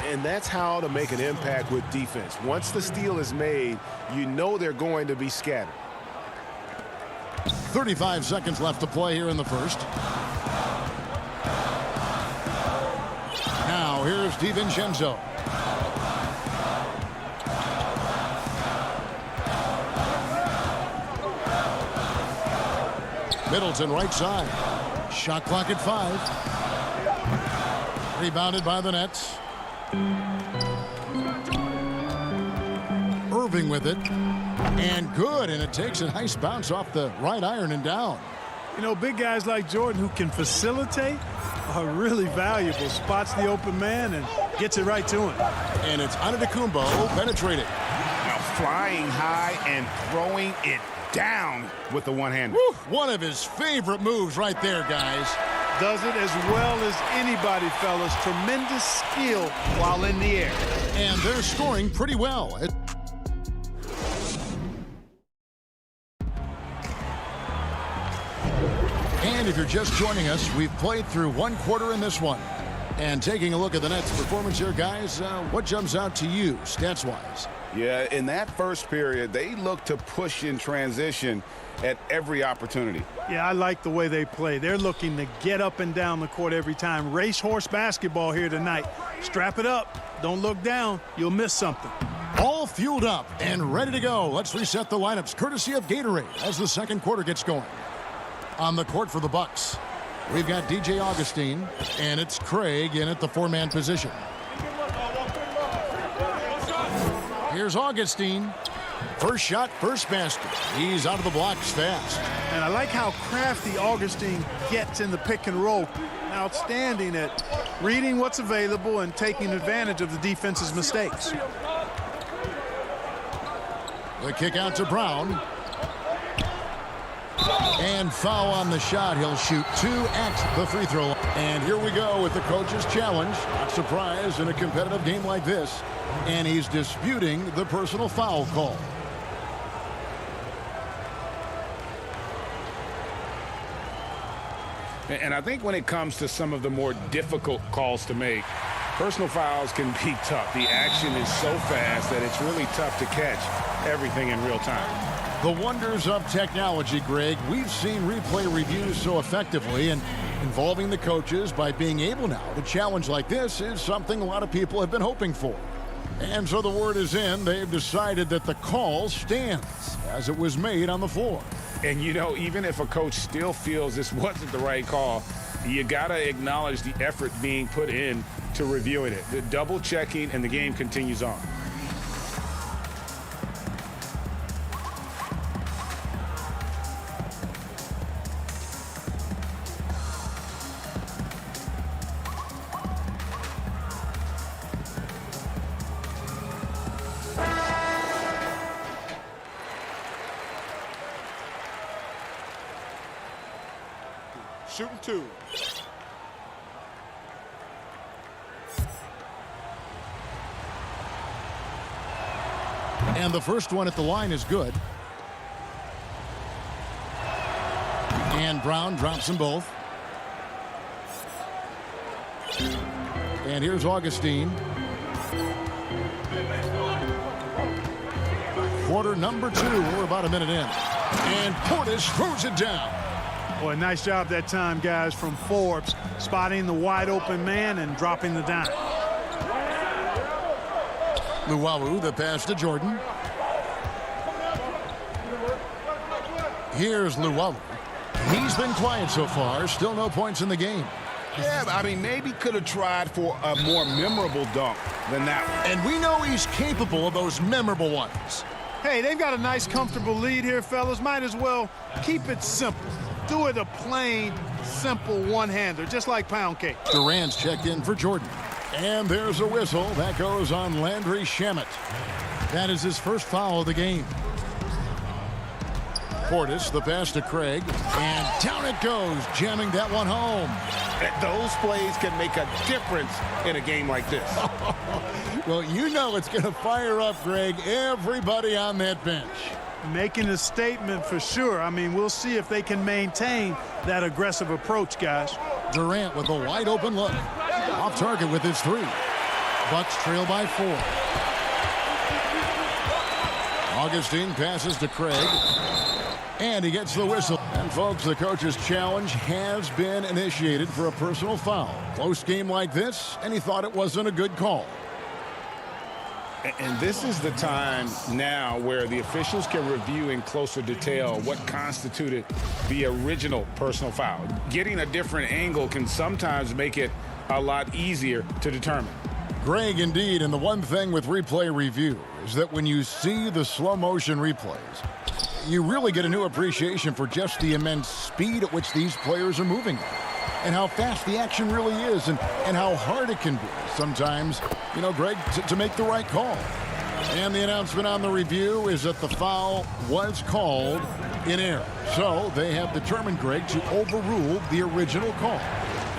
And that's how to make an impact with defense. Once the steal is made, you know they're going to be scattered. 35 seconds left to play here in the first. Now here's DiVincenzo. Middleton right side. Shot clock at 5. Rebounded by the Nets. Irving with it. And good. And it takes a nice bounce off the right iron and down. You know, big guys like Jordan who can facilitate are really valuable. Spots the open man and gets it right to him. And it's Antetokounmpo penetrating. Now flying high and throwing it down with the one-hander. One of his favorite moves right there, guys. Does it as well as anybody, fellas. Tremendous skill while in the air. And they're scoring pretty well. And if you're just joining us, we've played through one quarter in this one. And taking a look at the Nets' performance here, guys, what jumps out to you, stats-wise? Yeah, in that first period, they looked to push in transition at every opportunity. Yeah, I like the way they play. They're looking to get up and down the court every time. Racehorse basketball here tonight. Strap it up. Don't look down. You'll miss something. All fueled up and ready to go. Let's reset the lineups courtesy of Gatorade as the second quarter gets going. On the court for the Bucks, we've got DJ Augustine, and it's Craig in at the 4-man position. Here's Augustine. First shot, first basket. He's out of the blocks fast. And I like how crafty Augustine gets in the pick and roll. Outstanding at reading what's available and taking advantage of the defense's mistakes. The kick out to Brown. And foul on the shot. He'll shoot 2 at the free throw line. And here we go with the coach's challenge. Not surprised in a competitive game like this. And he's disputing the personal foul call. And I think when it comes to some of the more difficult calls to make, personal fouls can be tough. The action is so fast that it's really tough to catch everything in real time. The wonders of technology, Greg. We've seen replay reviews so effectively, and involving the coaches by being able now to challenge like this is something a lot of people have been hoping for. And so the word is in. They've decided that the call stands as it was made on the floor. And, you know, even if a coach still feels this wasn't the right call, you got to acknowledge the effort being put in to reviewing it. The double checking, and the game continues on. Shooting 2. And the first one at the line is good. And Brown drops them both. And here's Augustine. Quarter number 2. We're about a minute in. And Portis throws it down. Boy, nice job that time, guys, from Forbes, spotting the wide open man and dropping the dime. Luwawu, the pass to Jordan. Here's Luwawu. He's been quiet so far. Still no points in the game. Yeah, I mean, maybe could have tried for a more memorable dunk than that one. And we know he's capable of those memorable ones. Hey, they've got a nice, comfortable lead here, fellas. Might as well keep it simple. Do it a plain, simple one-hander, just like pound cake. Durant's checked in for Jordan. And there's a whistle. That goes on Landry Shamet. That is his first foul of the game. Portis, the pass to Craig, and down it goes, jamming that one home. Those plays can make a difference in a game like this. Well, you know it's going to fire up, Greg, everybody on that bench. Making a statement for sure. I mean, we'll see if they can maintain that aggressive approach, guys. Durant with a wide open look. Off target with his three. Bucks trail by 4. Augustine passes to Craig. And he gets the whistle. And folks, the coach's challenge has been initiated for a personal foul. Close game like this, and he thought it wasn't a good call. And this is the time now where the officials can review in closer detail what constituted the original personal foul. Getting a different angle can sometimes make it a lot easier to determine. Greg, indeed, and the one thing with replay review is that when you see the slow motion replays, you really get a new appreciation for just the immense speed at which these players are moving and how fast the action really is and how hard it can be sometimes, you know, Greg, to make the right call. And the announcement on the review is that the foul was called in error. So they have determined, Greg, to overrule the original call.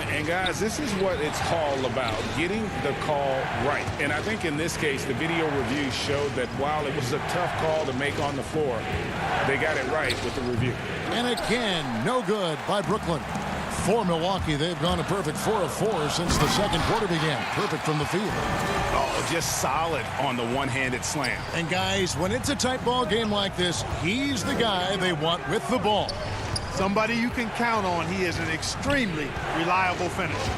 And guys, this is what it's all about, getting the call right. And I think in this case, the video review showed that while it was a tough call to make on the floor, they got it right with the review. And again, no good by Brooklyn. For Milwaukee, they've gone a perfect 4 of 4 since the second quarter began. Perfect from the field. Oh, just solid on the one-handed slam. And guys, when it's a tight ball game like this, he's the guy they want with the ball. Somebody you can count on. He is an extremely reliable finisher.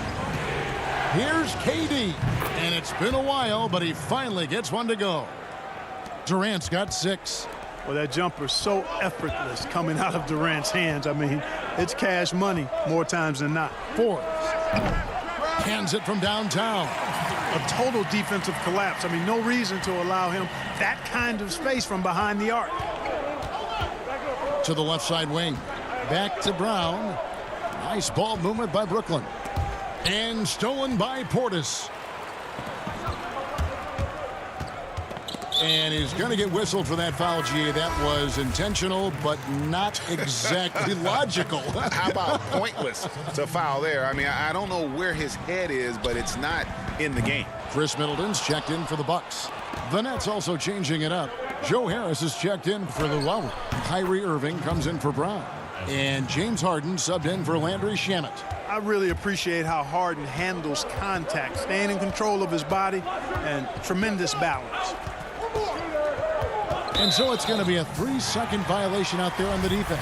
Here's KD. And it's been a while, but he finally gets one to go. Durant's got 6. Well, that jumper's so effortless coming out of Durant's hands. I mean, it's cash money more times than not. Forbes cans it from downtown. A total defensive collapse. I mean, no reason to allow him that kind of space from behind the arc. To the left side wing. Back to Brown. Nice ball movement by Brooklyn. And stolen by Portis. And he's going to get whistled for that foul, G. That was intentional, but not exactly logical. How about pointless to foul there? I mean, I don't know where his head is, but it's not in the game. Chris Middleton's checked in for the Bucks. The Nets also changing it up. Joe Harris is checked in for the Lowry. Kyrie Irving comes in for Brown. And James Harden subbed in for Landry Shamet. I really appreciate how Harden handles contact, staying in control of his body, and tremendous balance. And so it's going to be a 3-second violation out there on the defense.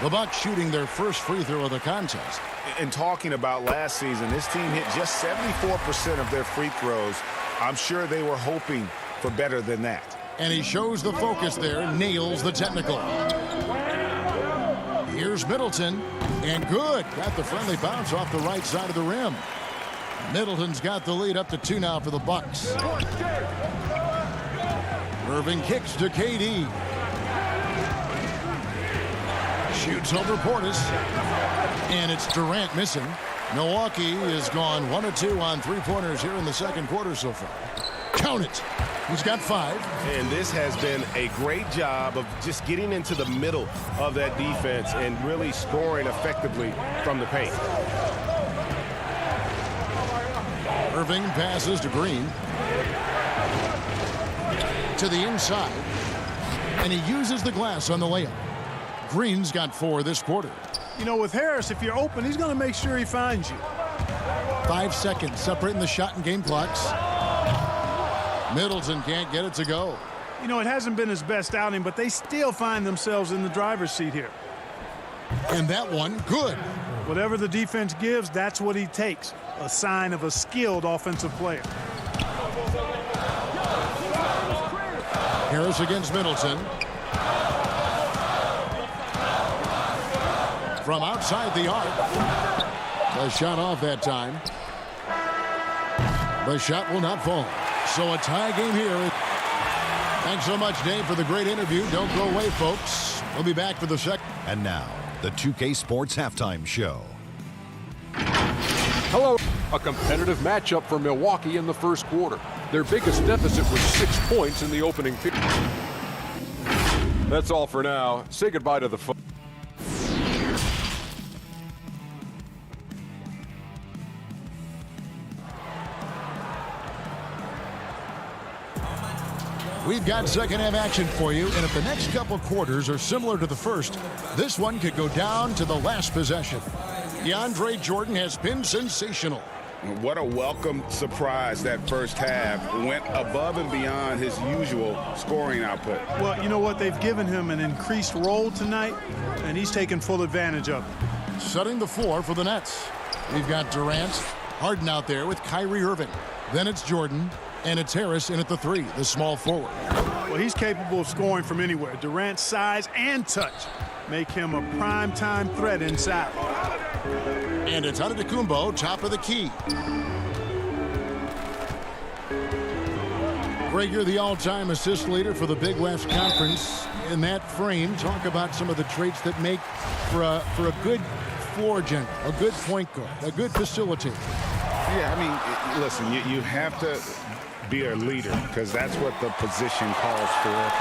The Bucks shooting their first free throw of the contest. And talking about last season, this team hit just 74% of their free throws. I'm sure they were hoping for better than that. And he shows the focus there, nails the technical. Here's Middleton, and good. Got the friendly bounce off the right side of the rim. Middleton's got the lead up to 2 now for the Bucks. Irving kicks to KD. Shoots over Portis. And it's Durant missing. Milwaukee has gone 1 of 2 on 3-pointers here in the second quarter so far. Count it. He's got 5. And this has been a great job of just getting into the middle of that defense and really scoring effectively from the paint. Irving passes to Green. To the inside. And he uses the glass on the layup. Green's got 4 this quarter. You know, with Harris, if you're open, he's going to make sure he finds you. 5 seconds separating the shot and game clocks. Middleton can't get it to go. You know, it hasn't been his best outing, but they still find themselves in the driver's seat here. And that one, good. Whatever the defense gives, that's what he takes. A sign of a skilled offensive player. Harris against Middleton. From outside the arc. The shot off that time. The shot will not fall. So a tie game here. Thanks so much, Dave, for the great interview. Don't go away, folks. We'll be back for the second. And now, the 2K Sports Halftime Show. Hello. A competitive matchup for Milwaukee in the first quarter. Their biggest deficit was 6 points in the opening period. That's all for now. Say goodbye to the phone. We've got second half action for you, and if the next couple quarters are similar to the first, this one could go down to the last possession. DeAndre Jordan has been sensational. What a welcome surprise that first half. Went above and beyond his usual scoring output. Well, you know what? They've given him an increased role tonight, and he's taken full advantage of it. Setting the floor for the Nets. We've got Durant, Harden out there with Kyrie Irving. Then it's Jordan, and it's Harris in at the 3, the small forward. Well, he's capable of scoring from anywhere. Durant's size and touch make him a prime-time threat inside. And it's Antetokounmpo, top of the key. Greg, you're the all-time assist leader for the Big West Conference. In that frame, talk about some of the traits that make for a good floor general, a good point guard, a good facilitator. Yeah, I mean, listen, you have to be a leader because that's what the position calls for.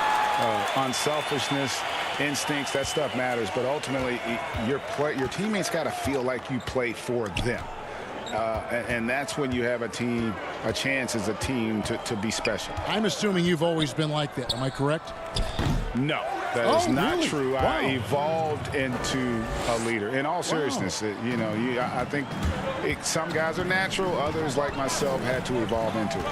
Unselfishness, instincts, that stuff matters, but ultimately your teammates got to feel like you play for them. And that's when you have a chance as a team to be special. I'm assuming you've always been like that. Am I correct? No, that is not really? true. Wow. I evolved into a leader. In all seriousness, I think some guys are natural. Others, like myself, had to evolve into it.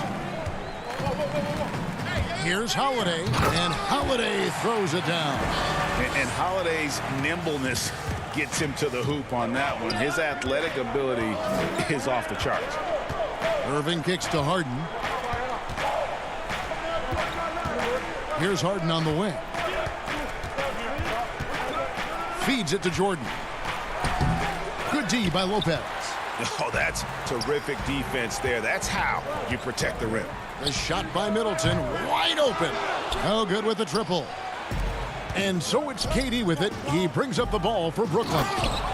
Here's Holiday, and Holiday throws it down. And Holiday's nimbleness gets him to the hoop on that one. His athletic ability is off the charts. Irving kicks to Harden. Here's Harden on the wing. Feeds it to Jordan. Good D by Lopez. Oh, that's terrific defense there. That's how you protect the rim. The shot by Middleton, wide open. No good with the triple. And so it's KD with it. He brings up the ball for Brooklyn.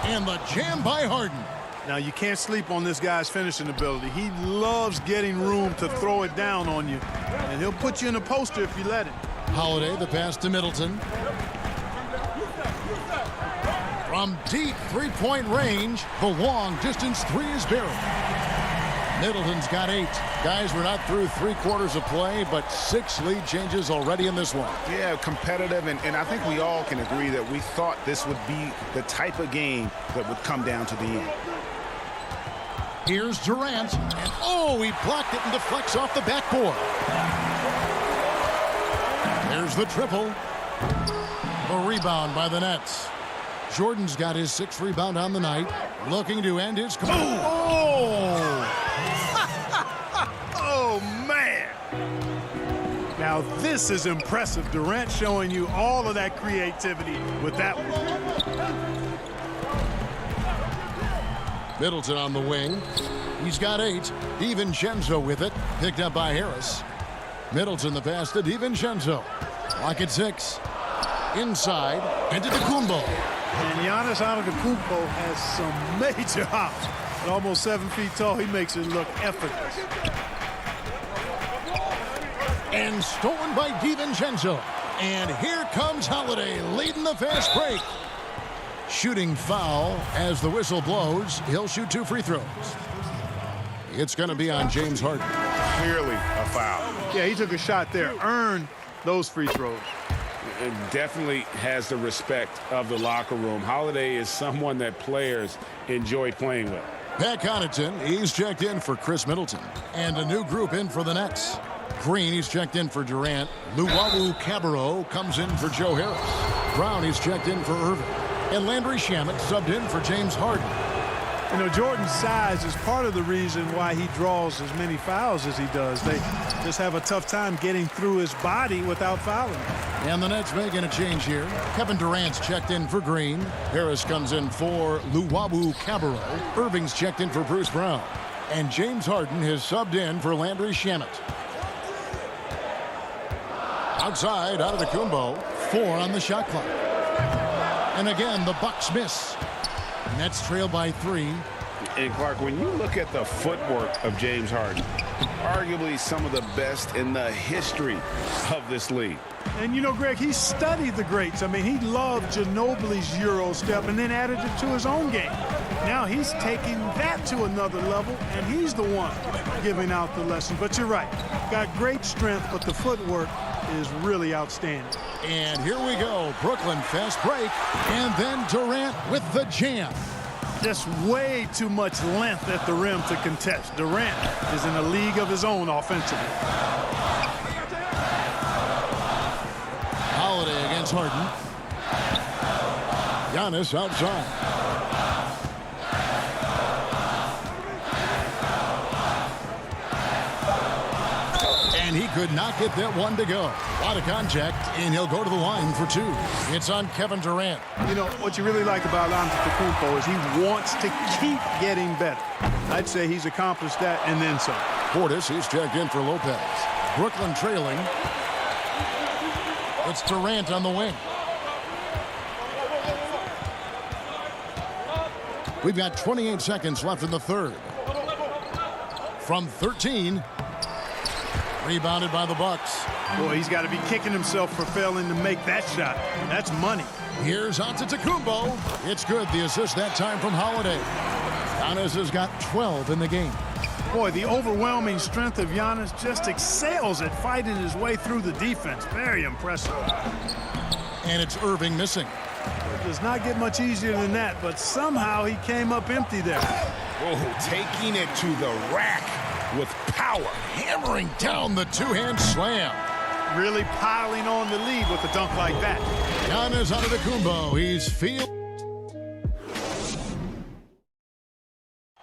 And the jam by Harden. Now, you can't sleep on this guy's finishing ability. He loves getting room to throw it down on you. And he'll put you in a poster if you let him. Holiday, the pass to Middleton. From deep three-point range, the long-distance 3 is buried. Middleton's got 8. Guys, we're not through 3 quarters of play, but 6 lead changes already in this one. Yeah, competitive, and I think we all can agree that we thought this would be the type of game that would come down to the end. Here's Durant, and he blocked it and deflects off the backboard. There's the triple. The rebound by the Nets. Jordan's got his 6th rebound on the night, looking to end his career. Oh, man. Now, this is impressive. Durant showing you all of that creativity with that one. Middleton on the wing. He's got 8. DiVincenzo with it. Picked up by Harris. Middleton the pass to DiVincenzo. Clock at 6. Inside. Antetokounmpo. And Giannis Antetokounmpo has some major hops. At almost 7 feet tall, he makes it look effortless. And stolen by DiVincenzo. And here comes Holiday leading the fast break. Shooting foul as the whistle blows. He'll shoot 2 free throws. It's going to be on James Harden. Clearly a foul. Yeah, he took a shot there. Earned those free throws. It definitely has the respect of the locker room. Holiday is someone that players enjoy playing with. Pat Connaughton, he's checked in for Chris Middleton. And a new group in for the Nets. Green, he's checked in for Durant. Luwawu-Cabarrot comes in for Joe Harris. Brown, he's checked in for Irving. And Landry Shamet subbed in for James Harden. You know, Jordan's size is part of the reason why he draws as many fouls as he does. They just have a tough time getting through his body without fouling. And the Nets making a change here. Kevin Durant's checked in for Green. Harris comes in for Luwawu-Cabarrot. Irving's checked in for Bruce Brown. And James Harden has subbed in for Landry Shamet. Outside, Antetokounmpo. 4 on the shot clock. And again, the Bucks miss. Nets trail by 3. And Clark, when you look at the footwork of James Harden, Arguably some of the best in the history of this league. And, you know, Greg, he studied the greats. I mean, he loved Ginobili's Euro step and then added it to his own game. Now he's taking that to another level, and he's the one giving out the lesson. But you're right. Got great strength, but the footwork is really outstanding. And here we go. Brooklyn fast break. And then Durant with the jam. Just way too much length at the rim to contest. Durant is in a league of his own offensively. Holiday against Harden. Giannis outside. And he could not get that one to go. A lot of contact, and he'll go to the line for two. It's on Kevin Durant. You know, what you really like about Antetokounmpo is he wants to keep getting better. I'd say he's accomplished that and then some. Portis, he's checked in for Lopez. Brooklyn trailing. It's Durant on the wing. We've got 28 seconds left in the third. From 13. Rebounded by the Bucks. Boy, he's got to be kicking himself for failing to make that shot. That's money. Here's Antetokounmpo. It's good. The assist that time from Holiday. Giannis has got 12 in the game. Boy, the overwhelming strength of Giannis just excels at fighting his way through the defense. Very impressive. And it's Irving missing. It does not get much easier than that, but somehow he came up empty there. Oh, taking it to the rack with power. Hammering down the two-hand slam. Really piling on the lead with a dunk like that. Giannis Antetokounmpo. He's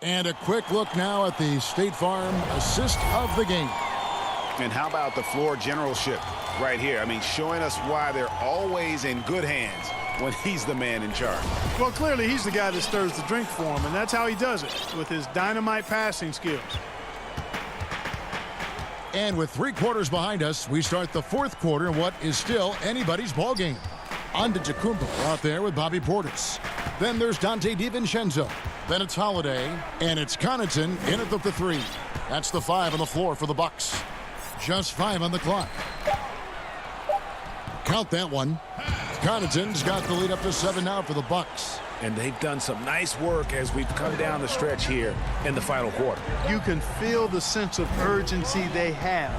And a quick look now at the State Farm assist of the game. And how about the floor generalship right here? I mean, showing us why they're always in good hands when he's the man in charge. Well, clearly he's the guy that stirs the drink for him, and that's how he does it, with his dynamite passing skills. And with 3 quarters behind us, we start the 4th quarter in what is still anybody's ball game. Antetokounmpo out there with Bobby Portis. Then there's Dante DiVincenzo. Then it's Holiday, and it's Connaughton in at the 3. That's the 5 on the floor for the Bucks. Just 5 on the clock. Count that one. Connaughton's got the lead up to 7 now for the Bucks. And they've done some nice work as we've come down the stretch here in the final quarter. You can feel the sense of urgency they have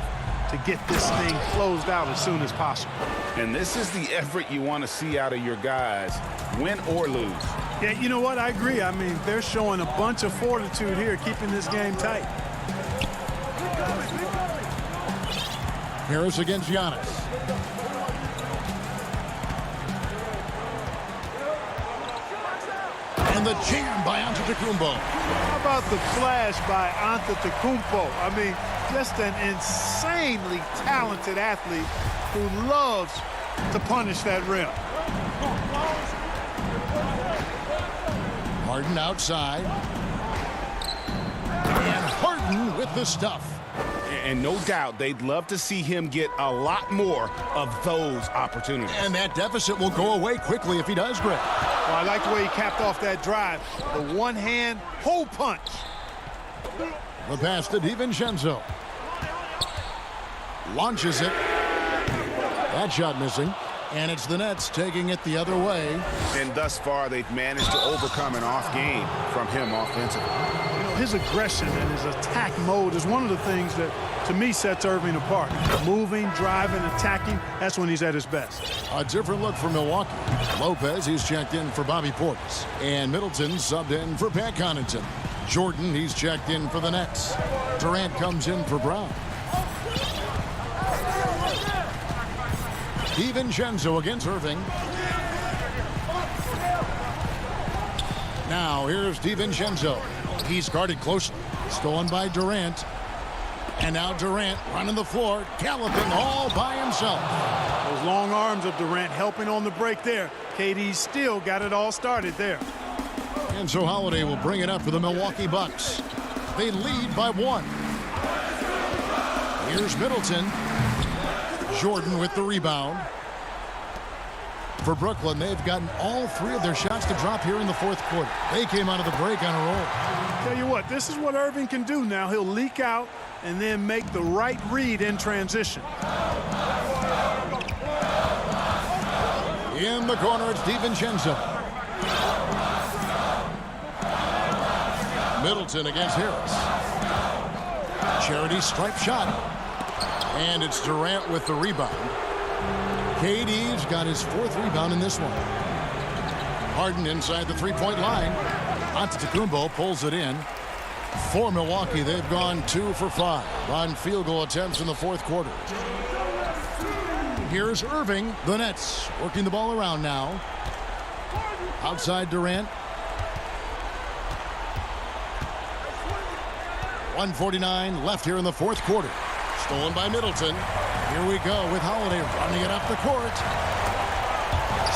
to get this thing closed out as soon as possible. And this is the effort you want to see out of your guys, win or lose. Yeah, you know what? I agree. I mean, they're showing a bunch of fortitude here, keeping this game tight. Harris against Giannis. And the jam by Antetokounmpo. How about the flash by Antetokounmpo? I mean, just an insanely talented athlete who loves to punish that rim. Harden outside. And Harden with the stuff. And no doubt they'd love to see him get a lot more of those opportunities. And that deficit will go away quickly if he does, Greg. Well, I like the way he capped off that drive. The one-hand hole punch. The pass to DiVincenzo. Launches it. That shot missing. And it's the Nets taking it the other way. And thus far, they've managed to overcome an off game from him offensively. You know, his aggression and his attack mode is one of the things that, to me, sets Irving apart. Moving, driving, attacking, that's when he's at his best. A different look for Milwaukee. Lopez, he's checked in for Bobby Portis. And Middleton subbed in for Pat Connaughton. Jordan, he's checked in for the Nets. Durant comes in for Brown. DiVincenzo against Irving. Now here's DiVincenzo. He's guarded closely. Stolen by Durant. And now Durant running the floor, galloping all by himself. Those long arms of Durant helping on the break there. KD still got it all started there. And so Holiday will bring it up for the Milwaukee Bucks. They lead by 1. Here's Middleton. Jordan with the rebound. For Brooklyn, they've gotten all 3 of their shots to drop here in the fourth quarter. They came out of the break on a roll. Tell you what, this is what Irving can do now. He'll leak out and then make the right read in transition. In the corner, it's DiVincenzo. Middleton against Harris. Charity stripe shot. And it's Durant with the rebound. KD's got his 4th rebound in this one. Harden inside the three-point line. Antetokounmpo pulls it in. For Milwaukee, they've gone 2 for 5 on field goal attempts in the fourth quarter. Here's Irving. The Nets working the ball around now. Outside Durant. 1:49 left here in the fourth quarter. Stolen by Middleton. Here we go with Holiday running it up the court.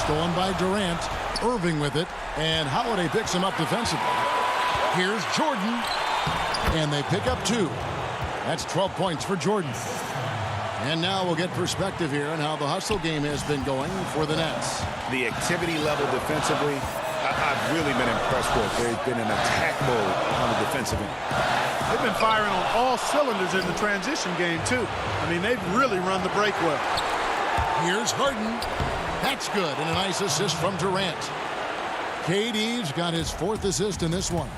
Stolen by Durant. Irving with it. And Holiday picks him up defensively. Here's Jordan. And they pick up 2. That's 12 points for Jordan. And now we'll get perspective here on how the hustle game has been going for the Nets. The activity level defensively, I've really been impressed with. They've been in attack mode on the defensive end. They've been firing on all cylinders in the transition game, too. I mean, they've really run the break well. Here's Harden. That's good, and a nice assist from Durant. KD's got his 4th assist in this one.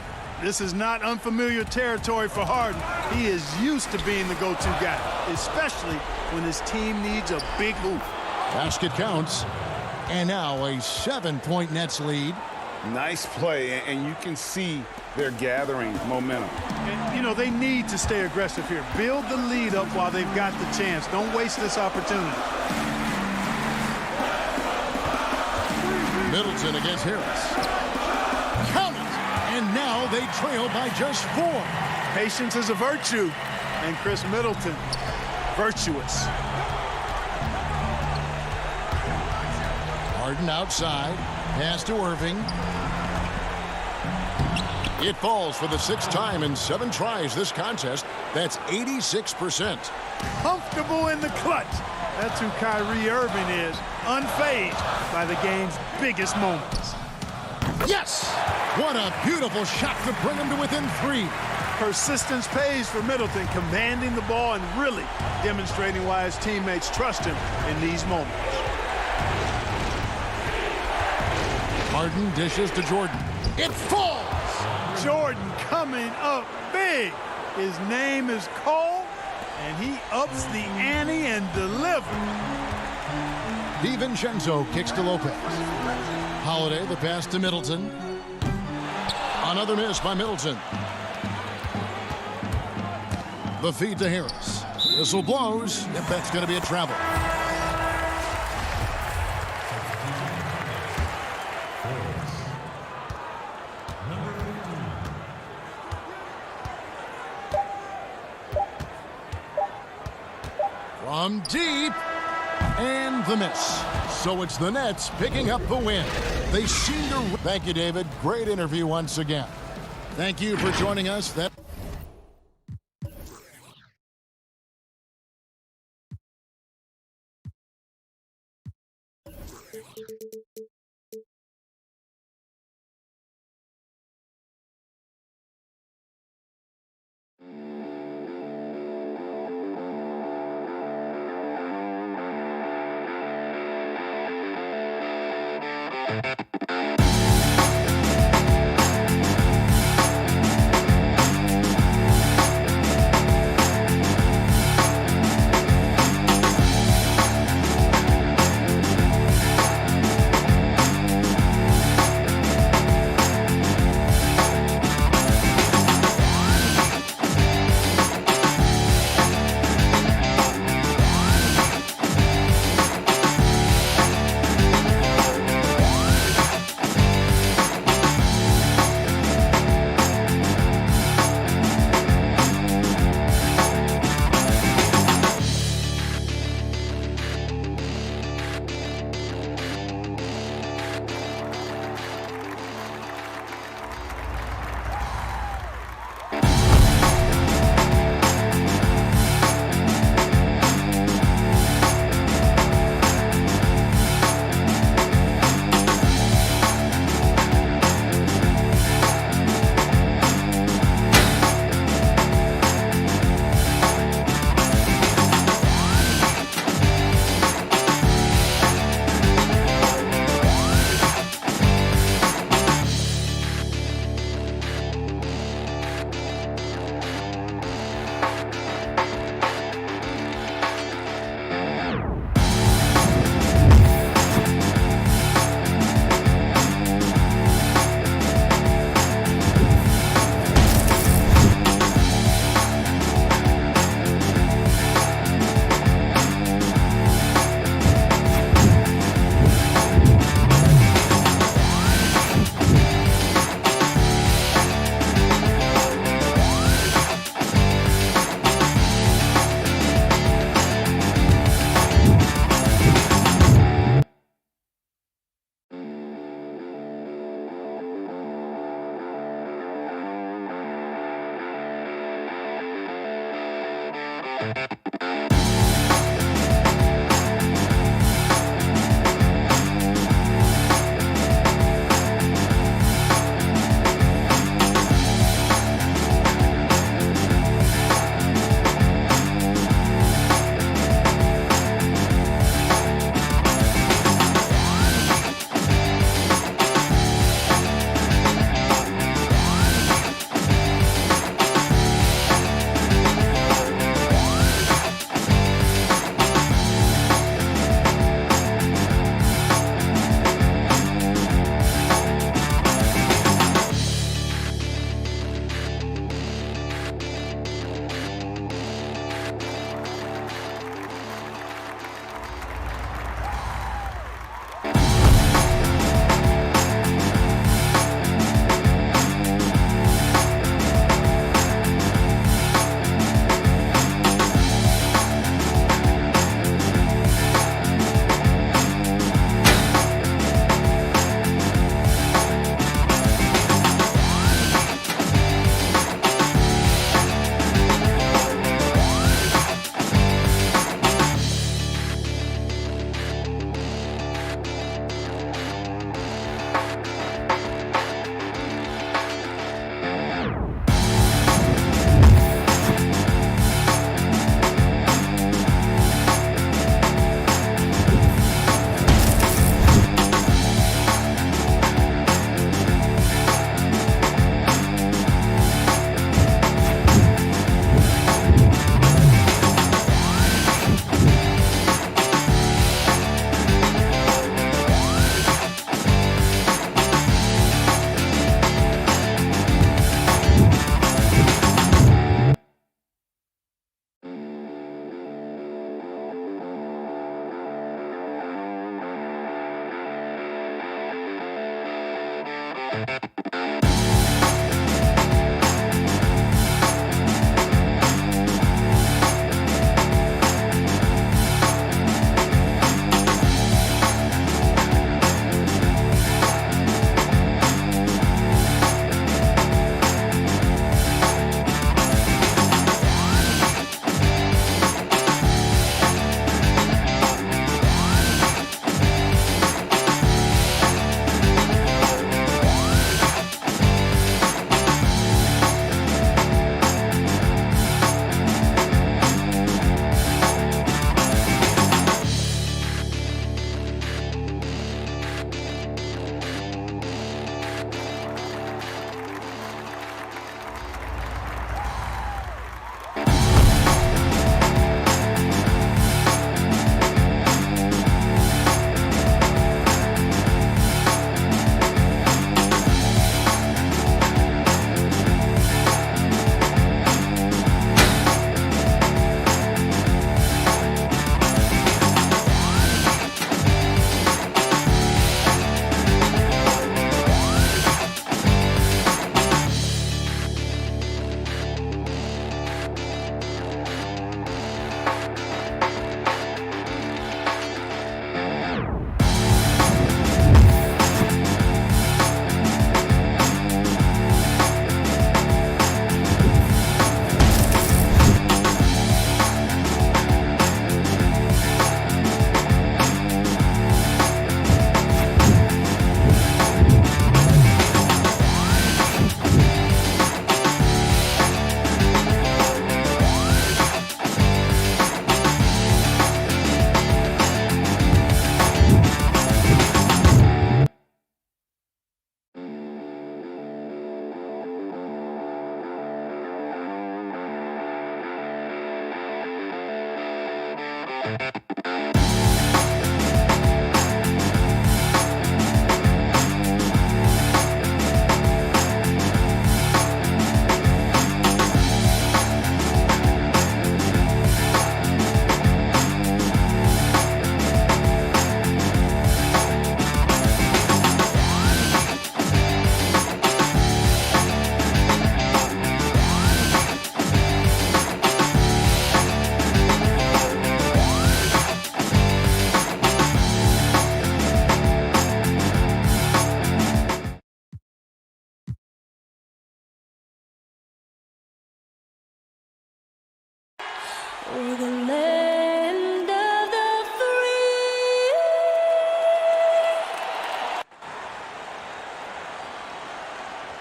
This is not unfamiliar territory for Harden. He is used to being the go-to guy, especially when his team needs a big hoop. Basket counts. And now a 7-point Nets lead. Nice play, and you can see they're gathering momentum. And, you know, they need to stay aggressive here. Build the lead up while they've got the chance. Don't waste this opportunity. Middleton against Harris. Count it! And now they trail by just 4. Patience is a virtue. And Chris Middleton, virtuous. Harden outside. Pass to Irving. It falls for the 6th time in 7 tries this contest. That's 86%. Comfortable in the clutch. That's who Kyrie Irving is. Unfazed by the game's biggest moments. Yes! What a beautiful shot to bring him to within 3. Persistence pays for Middleton, commanding the ball and really demonstrating why his teammates trust him in these moments. Harden dishes to Jordan. It falls! Jordan coming up big. His name is called, and he ups the ante and delivers. DiVincenzo kicks to Lopez. Holiday, the pass to Middleton. Another miss by Middleton. The feed to Harris. Whistle blows. Yep, that's going to be a travel. From deep. And the miss. So it's the Nets picking up the win. They seem to... Thank you, David. Great interview once again. Thank you for joining us.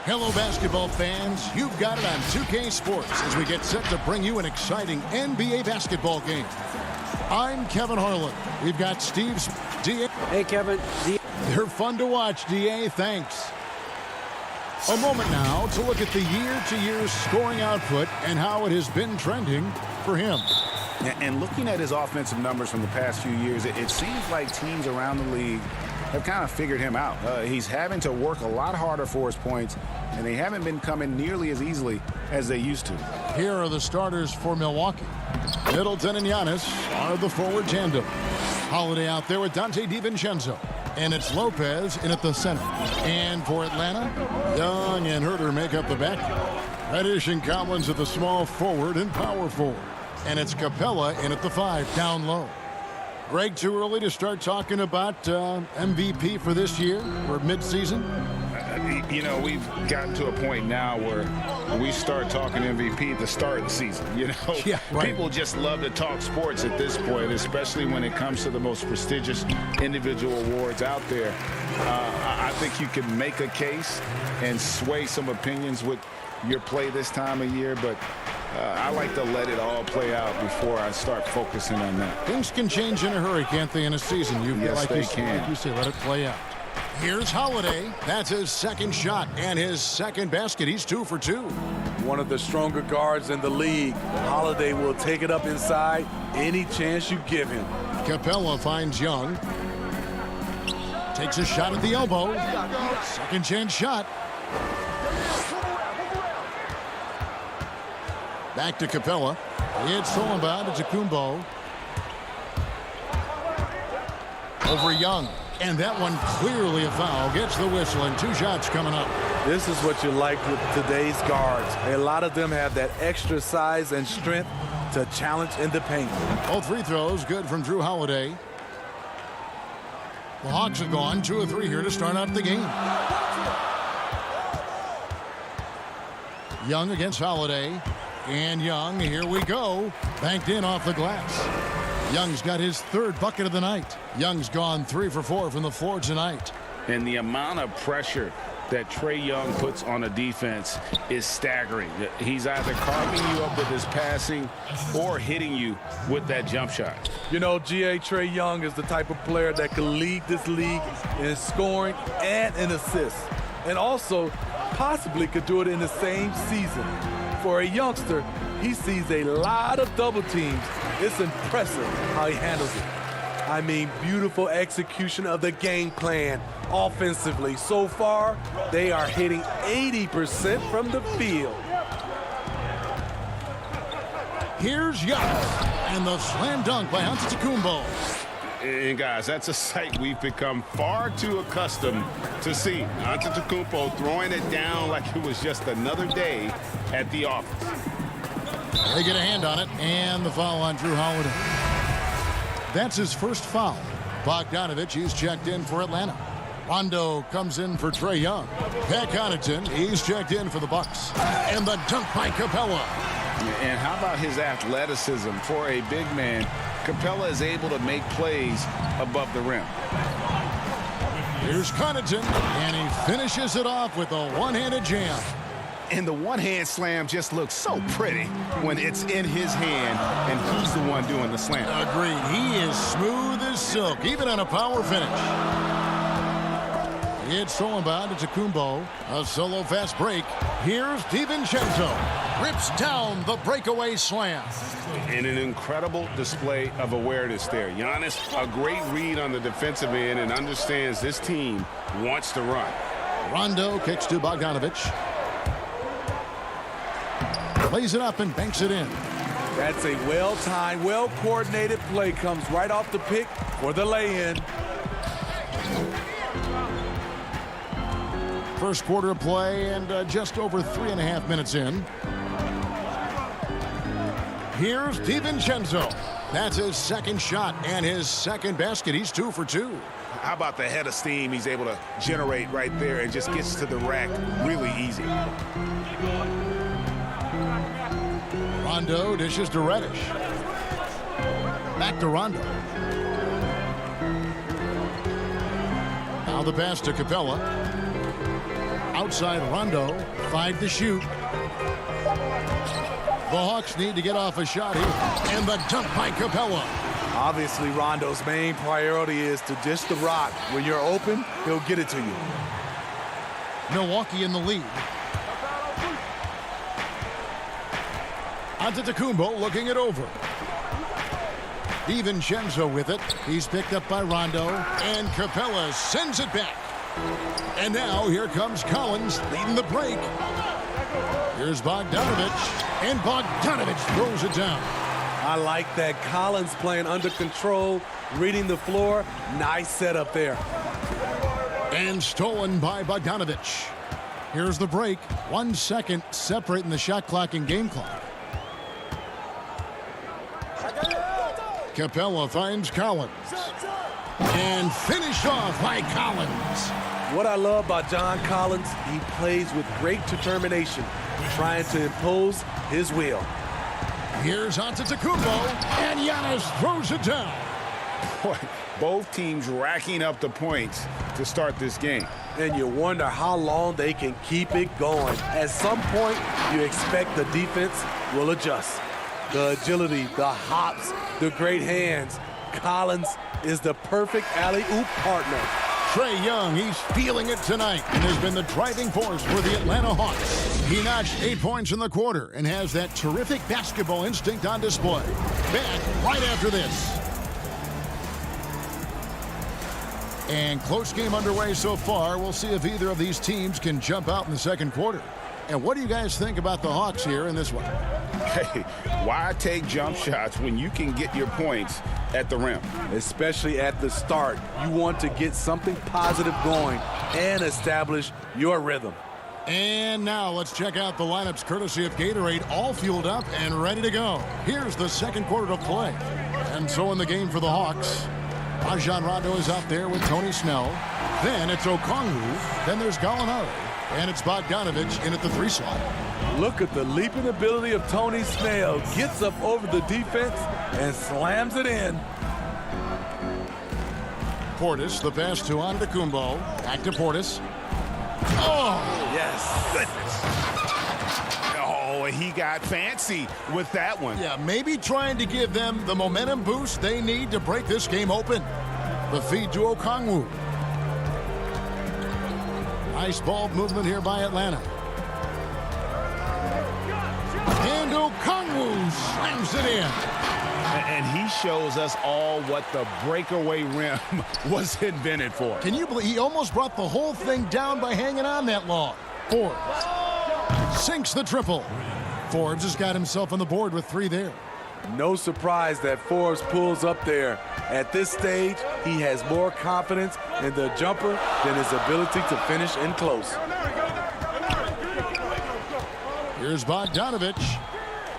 Hello, basketball fans. You've got it on 2K Sports as we get set to bring you an exciting NBA basketball game. I'm Kevin Harlan. We've got Steve's DA. Hey, Kevin. They're fun to watch, DA. Thanks. A moment now to look at the year-to-year scoring output and how it has been trending for him. And looking at his offensive numbers from the past few years, it seems like teams around the league have kind of figured him out. He's having to work a lot harder for his points, and they haven't been coming nearly as easily as they used to. Here are the starters for Milwaukee. Middleton and Giannis are the forward tandem. Holiday out there with Dante DiVincenzo. And it's Lopez in at the center. And for Atlanta, Young and Herter make up the back. Reddish and Collins at the small forward and power forward. And it's Capella in at the 5, down low. Greg, too early to start talking about MVP for this year or midseason? You know, we've gotten to a point now where we start talking MVP at the start of the season. You know, yeah, right. People just love to talk sports at this point, especially when it comes to the most prestigious individual awards out there. I think you can make a case and sway some opinions with your play this time of year, but I like to let it all play out before I start focusing on that. Things can change in a hurry, can't they, in a season? Yes, they can. Like you say, let it play out. Here's Holiday. That's his second shot and his second basket. He's 2 for 2. One of the stronger guards in the league. Holiday will take it up inside any chance you give him. Capella finds Young. Takes a shot at the elbow. Second chance shot. Back to Capella. It's Solomon to Kumbo. Over Young. And that one clearly a foul. Gets the whistle and 2 shots coming up. This is what you like with today's guards. A lot of them have that extra size and strength to challenge in the paint. Both free throws good from Drew Holiday. The Hawks have gone 2 of 3 here to start out the game. Young against Holiday. And Young, here we go. Banked in off the glass. Young's got his 3rd bucket of the night. Young's gone 3 for 4 from the floor tonight. And the amount of pressure that Trae Young puts on a defense is staggering. He's either carving you up with his passing or hitting you with that jump shot. You know, Trae Young is the type of player that can lead this league in scoring and in assists. And also possibly could do it in the same season. For a youngster, he sees a lot of double teams. It's impressive how he handles it. I mean, beautiful execution of the game plan offensively. So far, they are hitting 80% from the field. Here's Young. And the slam dunk by Antetokounmpo. And guys, that's a sight we've become far too accustomed to seeing. Antetokounmpo throwing it down like it was just another day at the office. They get a hand on it, and the foul on Drew Holiday. That's his first foul. Bogdanovich, he's checked in for Atlanta. Rondo comes in for Trae Young. Pat Connaughton, he's checked in for the Bucks. And the dunk by Capella. And how about his athleticism for a big man? Capella is able to make plays above the rim. Here's Connaughton, and he finishes it off with a one-handed jam. And the one-hand slam just looks so pretty when it's in his hand and he's the one doing the slam. Agreed. He is smooth as silk, even on a power finish. It's Solomon to Kumbo. A solo fast break. Here's DiVincenzo. Rips down the breakaway slam. And an incredible display of awareness there. Giannis, a great read on the defensive end and understands this team wants to run. Rondo kicks to Bogdanovich. Plays it up and banks it in. That's a well-timed, well-coordinated play. Comes right off the pick for the lay-in. First quarter of play and just over 3.5 minutes in. Here's DiVincenzo. That's his second shot and his second basket. He's 2 for 2. How about the head of steam he's able to generate right there and just gets to the rack really easy. Rondo dishes to Reddish. Back to Rondo. Now the pass to Capella. Outside Rondo, 5 to shoot. The Hawks need to get off a shot here. And the dunk by Capella. Obviously, Rondo's main priority is to dish the rock. When you're open, he'll get it to you. Milwaukee in the lead. Antetokounmpo looking it over. DiVincenzo with it. He's picked up by Rondo. And Capella sends it back. And now here comes Collins leading the break. Here's Bogdanovich. And Bogdanovich throws it down. I like that. Collins playing under control, reading the floor. Nice setup there. And stolen by Bogdanovich. Here's the break. 1 second separating the shot clock and game clock. Capella finds Collins. And finished off by Collins. What I love about John Collins, he plays with great determination, trying to impose his will. Here's Antetokounmpo, and Giannis throws it down. Boy, both teams racking up the points to start this game. And you wonder how long they can keep it going. At some point, you expect the defense will adjust. The agility, the hops, the great hands. Collins is the perfect alley-oop partner. Trae Young, he's feeling it tonight and has been the driving force for the Atlanta Hawks. He notched 8 points in the quarter and has that terrific basketball instinct on display. Back right after this. And close game underway so far. We'll see if either of these teams can jump out in the second quarter. And what do you guys think about the Hawks here in this one? Hey, why take jump shots when you can get your points at the rim? Especially at the start. You want to get something positive going and establish your rhythm. And now let's check out the lineups courtesy of Gatorade, all fueled up and ready to go. Here's the second quarter to play. And so in the game for the Hawks, Rajon Rondo is out there with Tony Snell. Then it's Okongwu. Then there's Gallinari. And it's Bogdanovich in at the 3 slot. Look at the leaping ability of Tony Snell. Gets up over the defense and slams it in. Portis, the pass to Antetokounmpo. Back to Portis. Oh! Yes. Goodness. Oh, he got fancy with that one. Yeah, maybe trying to give them the momentum boost they need to break this game open. The feed to Okongwu. Nice ball movement here by Atlanta. And Okongwu slams it in. And he shows us all what the breakaway rim was invented for. Can you believe he almost brought the whole thing down by hanging on that long? Forbes sinks the triple. Forbes has got himself on the board with 3 there. No surprise that Forbes pulls up there. At this stage, he has more confidence in the jumper than his ability to finish in close. Here's Bogdanovich.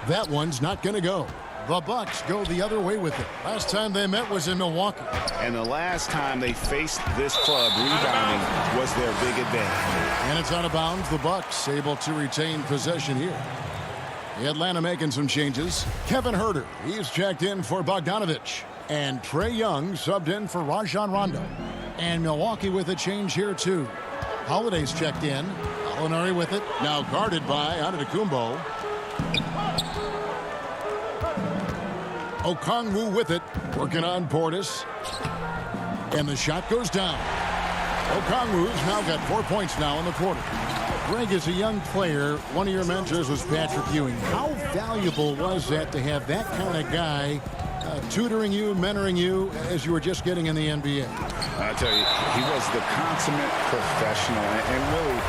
That one's not going to go. The Bucks go the other way with it. Last time they met was in Milwaukee. And the last time they faced this club, rebounding was their big advantage. And it's out of bounds. The Bucks able to retain possession here. Atlanta making some changes. Kevin Huerter, he's checked in for Bogdanovich. And Trae Young subbed in for Rajon Rondo. And Milwaukee with a change here too. Holiday's checked in. Gallinari with it. Now guarded by Antetokounmpo. Okongwu with it. Working on Portis. And the shot goes down. Okongwu's now got 4 points now in the quarter. Greg, as a young player, one of your mentors was Patrick Ewing. How valuable was that to have that kind of guy tutoring you, mentoring you as you were just getting in the NBA? I tell you, he was the consummate professional and really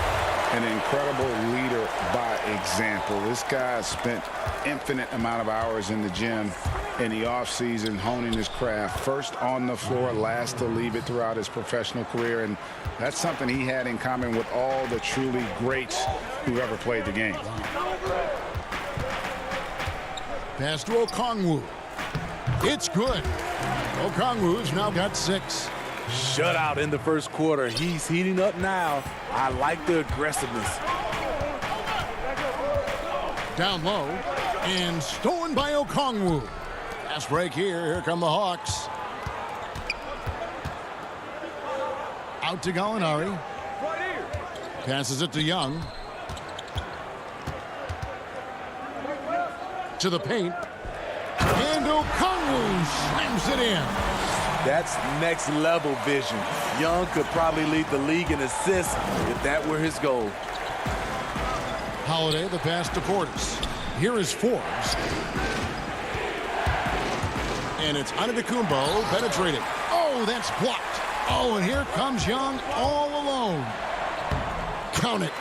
an incredible leader by example. This guy spent infinite amount of hours in the gym in the offseason honing his craft. First on the floor, last to leave it throughout his professional career. And that's something he had in common with all the truly greats who ever played the game. Pass to Okongwu. It's good. Okongwu's now got 6. Shutout in the first quarter. He's heating up now. I like the aggressiveness. Down low. And stolen by Okongwu. Fast break here. Here come the Hawks. Out to Gallinari. Passes it to Young. To the paint. And Okongwu slams it in. That's next level vision. Young could probably lead the league in assists if that were his goal. Holiday, the pass to Portis. Here is Forbes. And it's Antetokounmpo penetrating. Oh, that's blocked. Oh, and here comes Young all alone. Count it.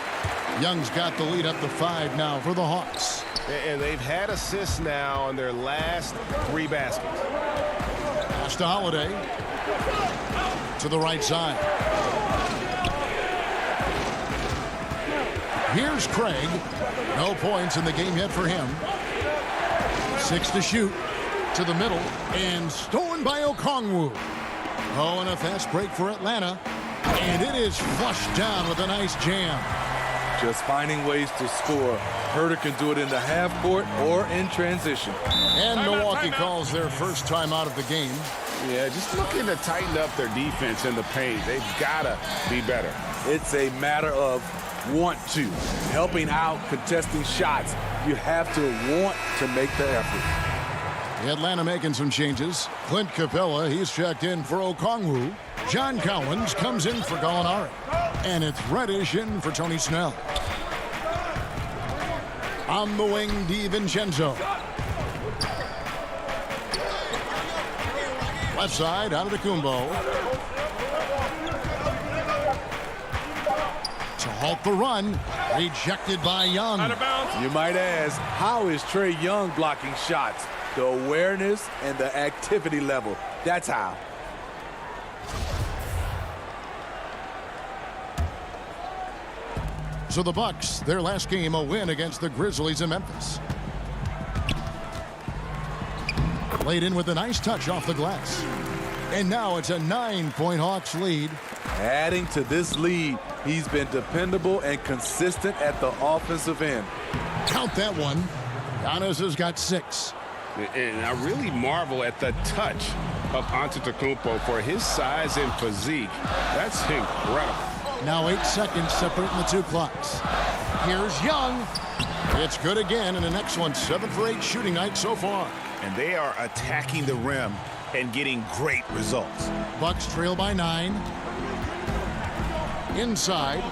Young's got the lead up to 5 now for the Hawks. And they've had assists now on their last 3 baskets. Pass to Holiday. To the right side. Here's Craig. No points in the game yet for him. 6 to shoot. To the middle. And stolen by Okongwu. Oh, and a fast break for Atlanta. And it is flushed down with a nice jam. Just finding ways to score. Herter can do it in the half court or in transition. And Milwaukee calls their first time out of the game. Yeah, just looking to tighten up their defense in the paint. They've got to be better. It's a matter of want to. Helping out, contesting shots. You have to want to make the effort. Atlanta making some changes. Clint Capella, he's checked in for Okongwu. John Cowens comes in for Gallinari. And it's Reddish in for Tony Snell. On the wing, DiVincenzo. Left side, Antetokounmpo. To halt the run, rejected by Young. You might ask, how is Trae Young blocking shots? The awareness and the activity level. That's how. So the Bucks, their last game, a win against the Grizzlies in Memphis. Laid in with a nice touch off the glass. And now it's a 9-point Hawks lead. Adding to this lead, he's been dependable and consistent at the offensive end. Count that one. Giannis has got 6. And I really marvel at the touch of Antetokounmpo for his size and physique. That's incredible. Now 8 seconds separating the 2 clocks. Here's Young. It's good again, and an excellent 7 for 8 shooting night so far. And they are attacking the rim and getting great results. Bucks trail by 9. Inside.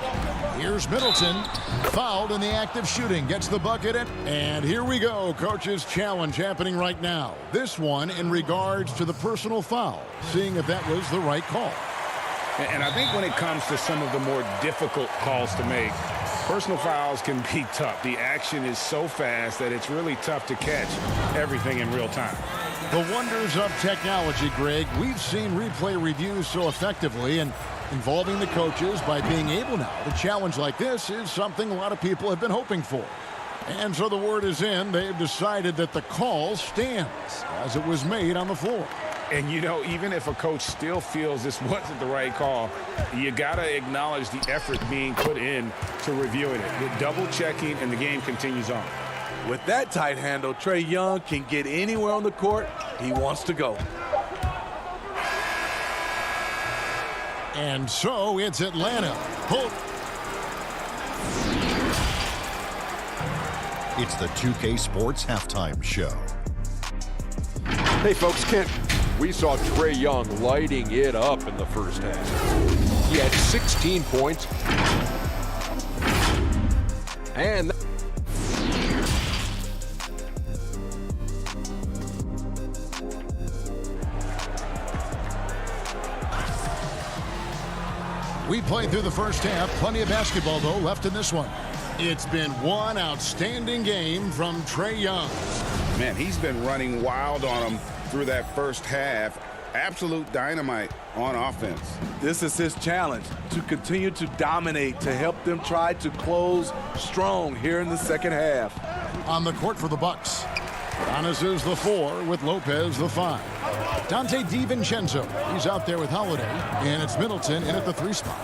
Here's Middleton. Fouled in the act of shooting. Gets the bucket. And here we go. Coach's challenge happening right now. This one in regards to the personal foul. Seeing if that was the right call. And I think when it comes to some of the more difficult calls to make, personal fouls can be tough. The action is so fast that it's really tough to catch everything in real time. The wonders of technology, Greg. We've seen replay reviews so effectively, and involving the coaches by being able now to challenge like this is something a lot of people have been hoping for. And so the word is in. They've decided that the call stands as it was made on the floor. And, you know, even if a coach still feels this wasn't the right call, you got to acknowledge the effort being put in to reviewing it. The double checking, and the game continues on. With that tight handle, Trae Young can get anywhere on the court he wants to go. And so it's Atlanta. It's the 2K Sports Halftime Show. Hey, folks, Kent. We saw Trae Young lighting it up in the first half. He had 16 points. And we played through the first half. Plenty of basketball, though, left in this one. It's been one outstanding game from Trae Young. Man, he's been running wild on him through that first half. Absolute dynamite on offense. This is his challenge, to continue to dominate, to help them try to close strong here in the second half. On the court for the Bucks, Giannis is the 4 with Lopez the 5. Dante DiVincenzo, he's out there with Holiday, and it's Middleton in at the 3 spot.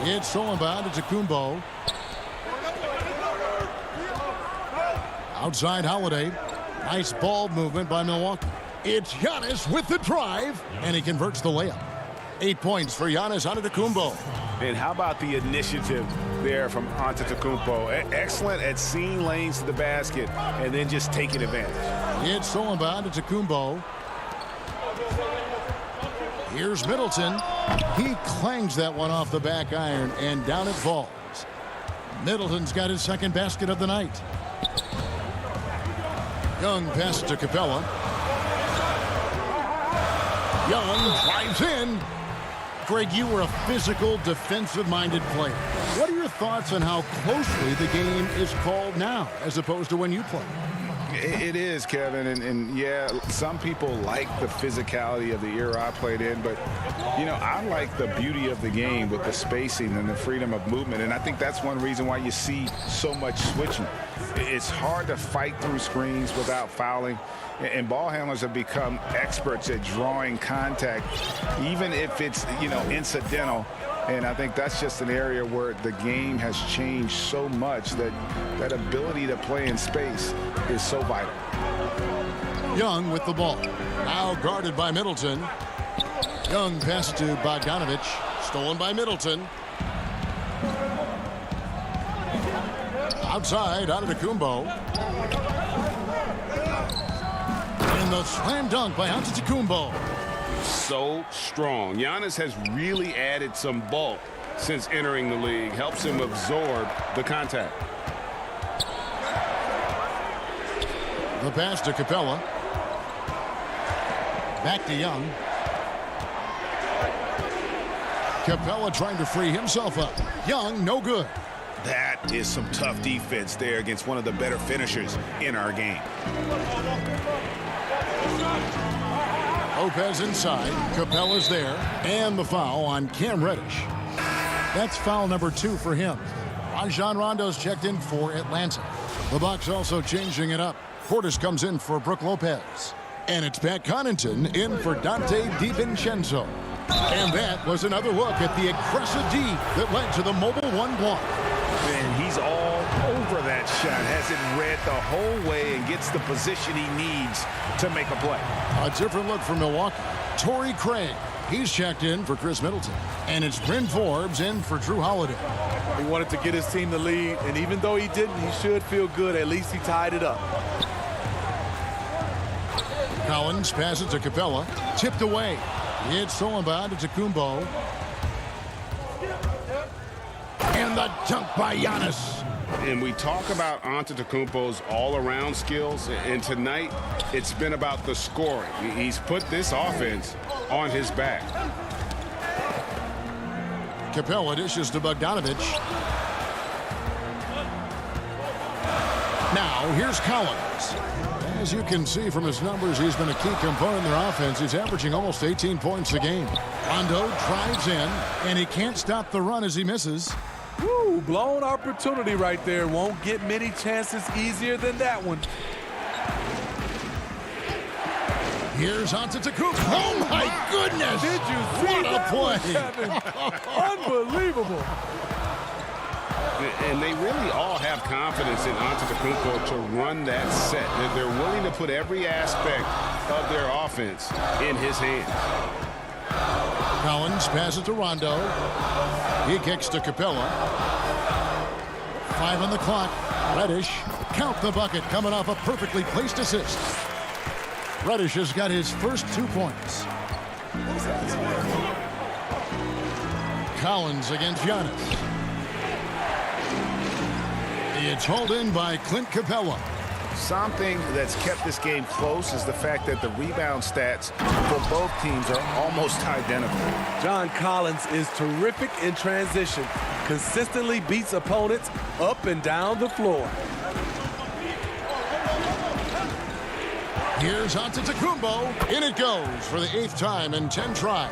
It's stolen by Antetokounmpo. Outside Holiday. Nice ball movement by Milwaukee. It's Giannis with the drive, and he converts the layup. 8 points for Giannis Antetokounmpo. And how about the initiative there from Antetokounmpo? Excellent at seeing lanes to the basket and then just taking advantage. It's stolen by Antetokounmpo. Here's Middleton. He clangs that one off the back iron, and down it falls. Middleton's got his second basket of the night. Young passes to Capella. Young drives in. Greg, you were a physical, defensive-minded player. What are your thoughts on how closely the game is called now as opposed to when you played? It is, Kevin, and yeah, some people like the physicality of the era I played in, but, you know, I like the beauty of the game with the spacing and the freedom of movement, and I think that's one reason why you see so much switching. It's hard to fight through screens without fouling, and ball handlers have become experts at drawing contact, even if it's, you know, incidental. And I think that's just an area where the game has changed so much that that ability to play in space is so vital. Young with the ball. Now guarded by Middleton. Young pass to Bogdanovich. Stolen by Middleton. Outside, Antetokounmpo. And the slam dunk by Antetokounmpo. So strong. Giannis has really added some bulk since entering the league. Helps him absorb the contact. The pass to Capella. Back to Young. Capella trying to free himself up. Young, no good. That is some tough defense there against one of the better finishers in our game. Lopez inside. Capella's there. And the foul on Cam Reddish. That's foul number 2 for him. Rajon Rondo's checked in for Atlanta. The Bucks also changing it up. Portis comes in for Brook Lopez. And it's Pat Connaughton in for Dante DiVincenzo. And that was another look at the aggressive D that led to the mobile 1 block. And he's all over that shot. Has it read the whole way and gets the position he needs to make a play. A different look for Milwaukee. Torrey Craig. He's checked in for Chris Middleton. And it's Bryn Forbes in for Drew Holiday. He wanted to get his team the lead, and even though he didn't, he should feel good. At least he tied it up. Collins passes to Capella. Tipped away. It's stolen by Antetokounmpo. And the dunk by Giannis. And we talk about Antetokounmpo's all-around skills, and tonight it's been about the scoring. He's put this offense on his back. Capella dishes to Bogdanovich. Now here's Collins. As you can see from his numbers, he's been a key component in their offense. He's averaging almost 18 points a game. Rondo drives in, and he can't stop the run as he misses. Woo, blown opportunity right there. Won't get many chances easier than that one. Here's Antetokounmpo. Oh, my goodness! Did you see that what a play? Unbelievable. And they really all have confidence in Antetokounmpo to run that set. They're willing to put every aspect of their offense in his hands. Collins passes to Rondo. He kicks to Capella. 5 on the clock. Reddish. Count the bucket coming off a perfectly placed assist. Reddish has got his first 2 points. Collins against Giannis. It's hauled in by Clint Capella. Something that's kept this game close is the fact that the rebound stats for both teams are almost identical. John Collins is terrific in transition. Consistently beats opponents up and down the floor. Here's Antetokounmpo. In it goes for the 8th time in 10 tries.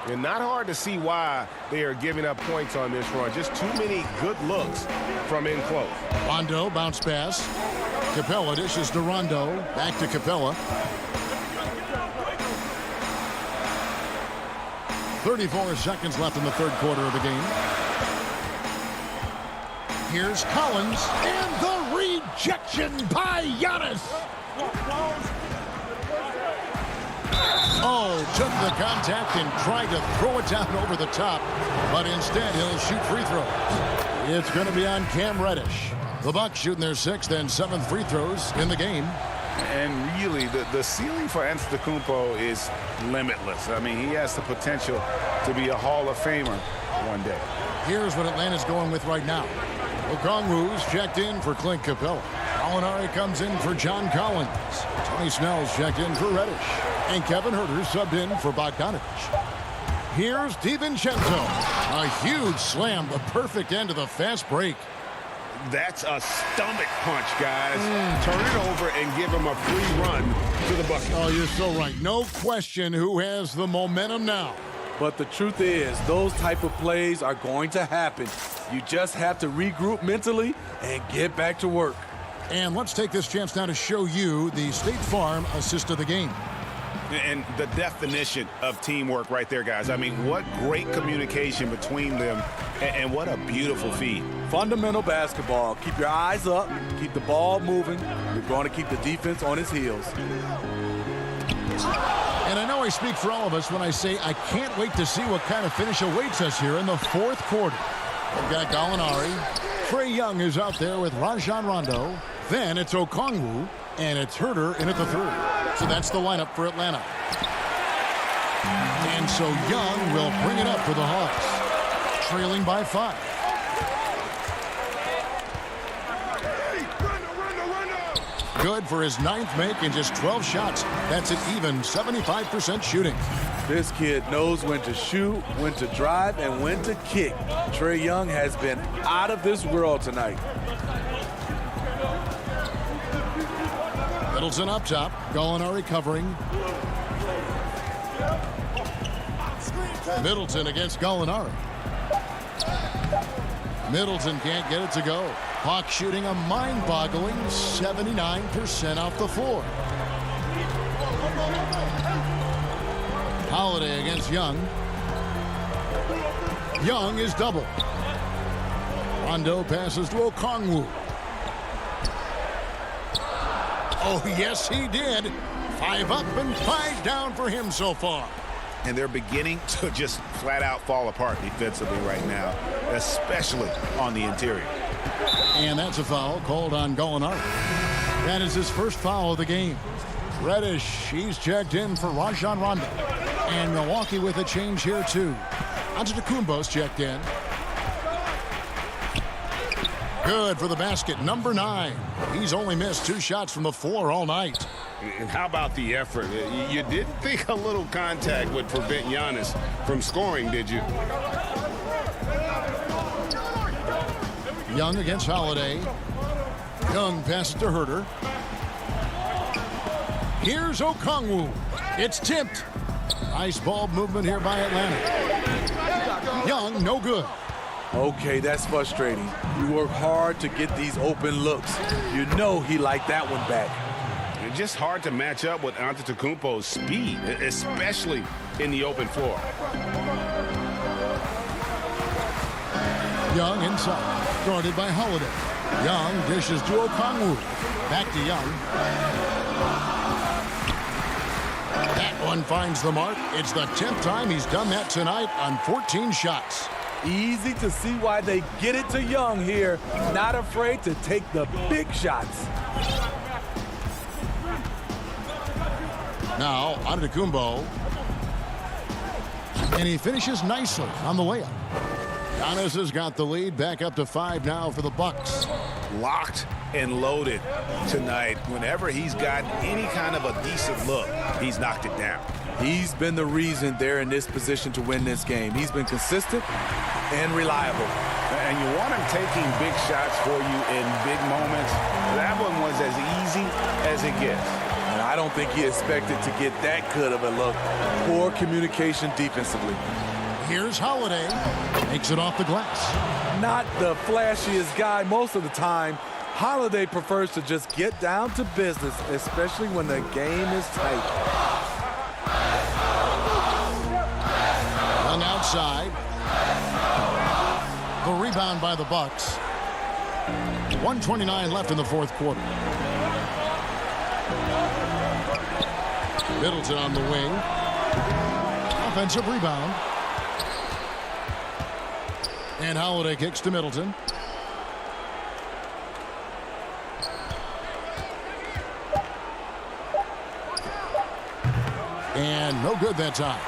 And not hard to see why they are giving up points on this run. Just too many good looks from in close. Rondo bounce pass. Capella dishes to Rondo. Back to Capella. 34 seconds left in the 3rd quarter of the game. Here's Collins. And the rejection by Giannis. Oh, took the contact and tried to throw it down over the top, but instead he'll shoot free throws. It's going to be on Cam Reddish. The Bucks shooting their 6th and 7th free throws in the game. And really, the ceiling for Antetokounmpo is limitless. I mean, he has the potential to be a Hall of Famer one day. Here's what Atlanta's going with right now. Okongwu's checked in for Clint Capella. Gallinari comes in for John Collins. Tony Snell's checked in for Reddish. And Kevin Huerter subbed in for Bogdanovich. Here's DiVincenzo. A huge slam, the perfect end of the fast break. That's a stomach punch, guys. Turn it over and give him a free run to the bucket. Oh, you're so right. No question who has the momentum now. But the truth is, those type of plays are going to happen. You just have to regroup mentally and get back to work. And let's take this chance now to show you the State Farm assist of the game. And the definition of teamwork right there, guys. I mean, what great communication between them, and what a beautiful feed. Fundamental basketball. Keep your eyes up. Keep the ball moving. You're going to keep the defense on its heels. And I know I speak for all of us when I say I can't wait to see what kind of finish awaits us here in the 4th quarter. We've got Gallinari. Trae Young is out there with Rajon Rondo. Then it's Okongwu, and it's Huerter in at the 3. So that's the lineup for Atlanta. And so Young will bring it up for the Hawks, trailing by 5. Good for his 9th make and just 12 shots. That's an even 75% shooting. This kid knows when to shoot, when to drive, and when to kick. Trae Young has been out of this world tonight. Middleton up top. Gallinari covering. Middleton against Gallinari. Middleton can't get it to go. Hawks shooting a mind-boggling 79% off the floor. Holiday against Young. Young is double. Rondo passes to Okongwu. Oh, yes, he did. 5 up and 5 down for him so far. And they're beginning to just flat out fall apart defensively right now, especially on the interior. And that's a foul called on Gallinari. That is his first foul of the game. Reddish, he's checked in for Rajon Rondo. And Milwaukee with a change here, too. Antetokounmpo's checked in. Good for the basket, number 9. He's only missed 2 shots from the floor all night. And how about the effort? You didn't think a little contact would prevent Giannis from scoring, did you? Young against Holiday. Young passes to Huerter. Here's Okongwu. It's tipped. Nice ball movement here by Atlanta. Young, no good. Okay, that's frustrating. You work hard to get these open looks. You know he liked that one back. It's just hard to match up with Antetokounmpo's speed, especially in the open floor. Young inside, guarded by Holiday. Young dishes to Okongwu. Back to Young. That one finds the mark. It's the 10th time he's done that tonight on 14 shots. Easy to see why they get it to Young here. Not afraid to take the big shots. Now, Antetokounmpo. And he finishes nicely on the layup. Giannis has got the lead, back up to 5 now for the Bucks. Locked and loaded tonight. Whenever he's got any kind of a decent look, he's knocked it down. He's been the reason they're in this position to win this game. He's been consistent and reliable. And you want him taking big shots for you in big moments. That one was as easy as it gets. And I don't think he expected to get that good of a look. Poor communication defensively. Here's Holiday. Makes it off the glass. Not the flashiest guy most of the time. Holiday prefers to just get down to business, especially when the game is tight. On the outside. The rebound by the Bucks. 1:29 left in the 4th quarter. Middleton on the wing. Offensive rebound. And Holiday kicks to Middleton. And no good that time.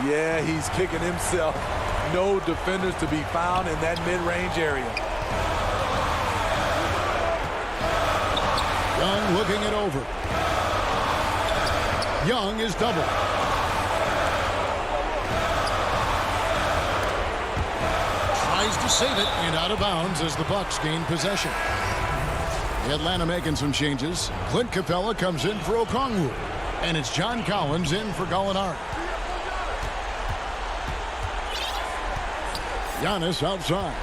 Yeah, he's kicking himself. No defenders to be found in that mid-range area. Young looking it over. Young is doubled. Tries to save it and out of bounds as the Bucks gain possession. Atlanta making some changes. Clint Capella comes in for Okongwu. And it's John Collins in for Gallinari. Giannis outside.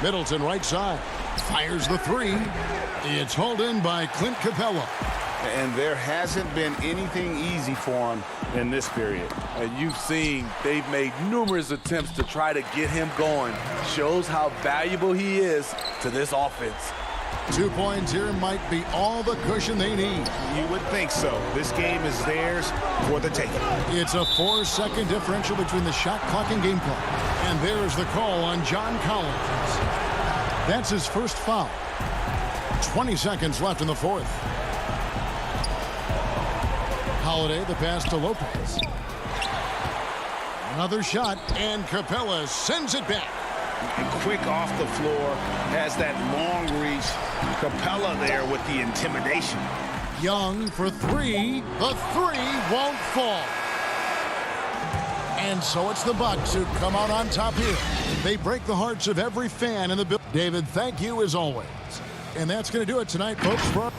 Middleton right side. Fires the three. It's hauled in by Clint Capella. And there hasn't been anything easy for him in this period. And you've seen they've made numerous attempts to try to get him going. Shows how valuable he is to this offense. 2 points here might be all the cushion they need. You would think so. This game is theirs for the taking. It's a 4-second differential between the shot clock and game clock. And there's the call on John Collins. That's his first foul. 20 seconds left in the fourth. Holiday, the pass to Lopez. Another shot, and Capella sends it back. And quick off the floor, has that long reach. Capella there with the intimidation. Young for three. The three won't fall. And so it's the Bucks who come out on top here. They break the hearts of every fan in the building. David, thank you as always. And that's going to do it tonight, folks.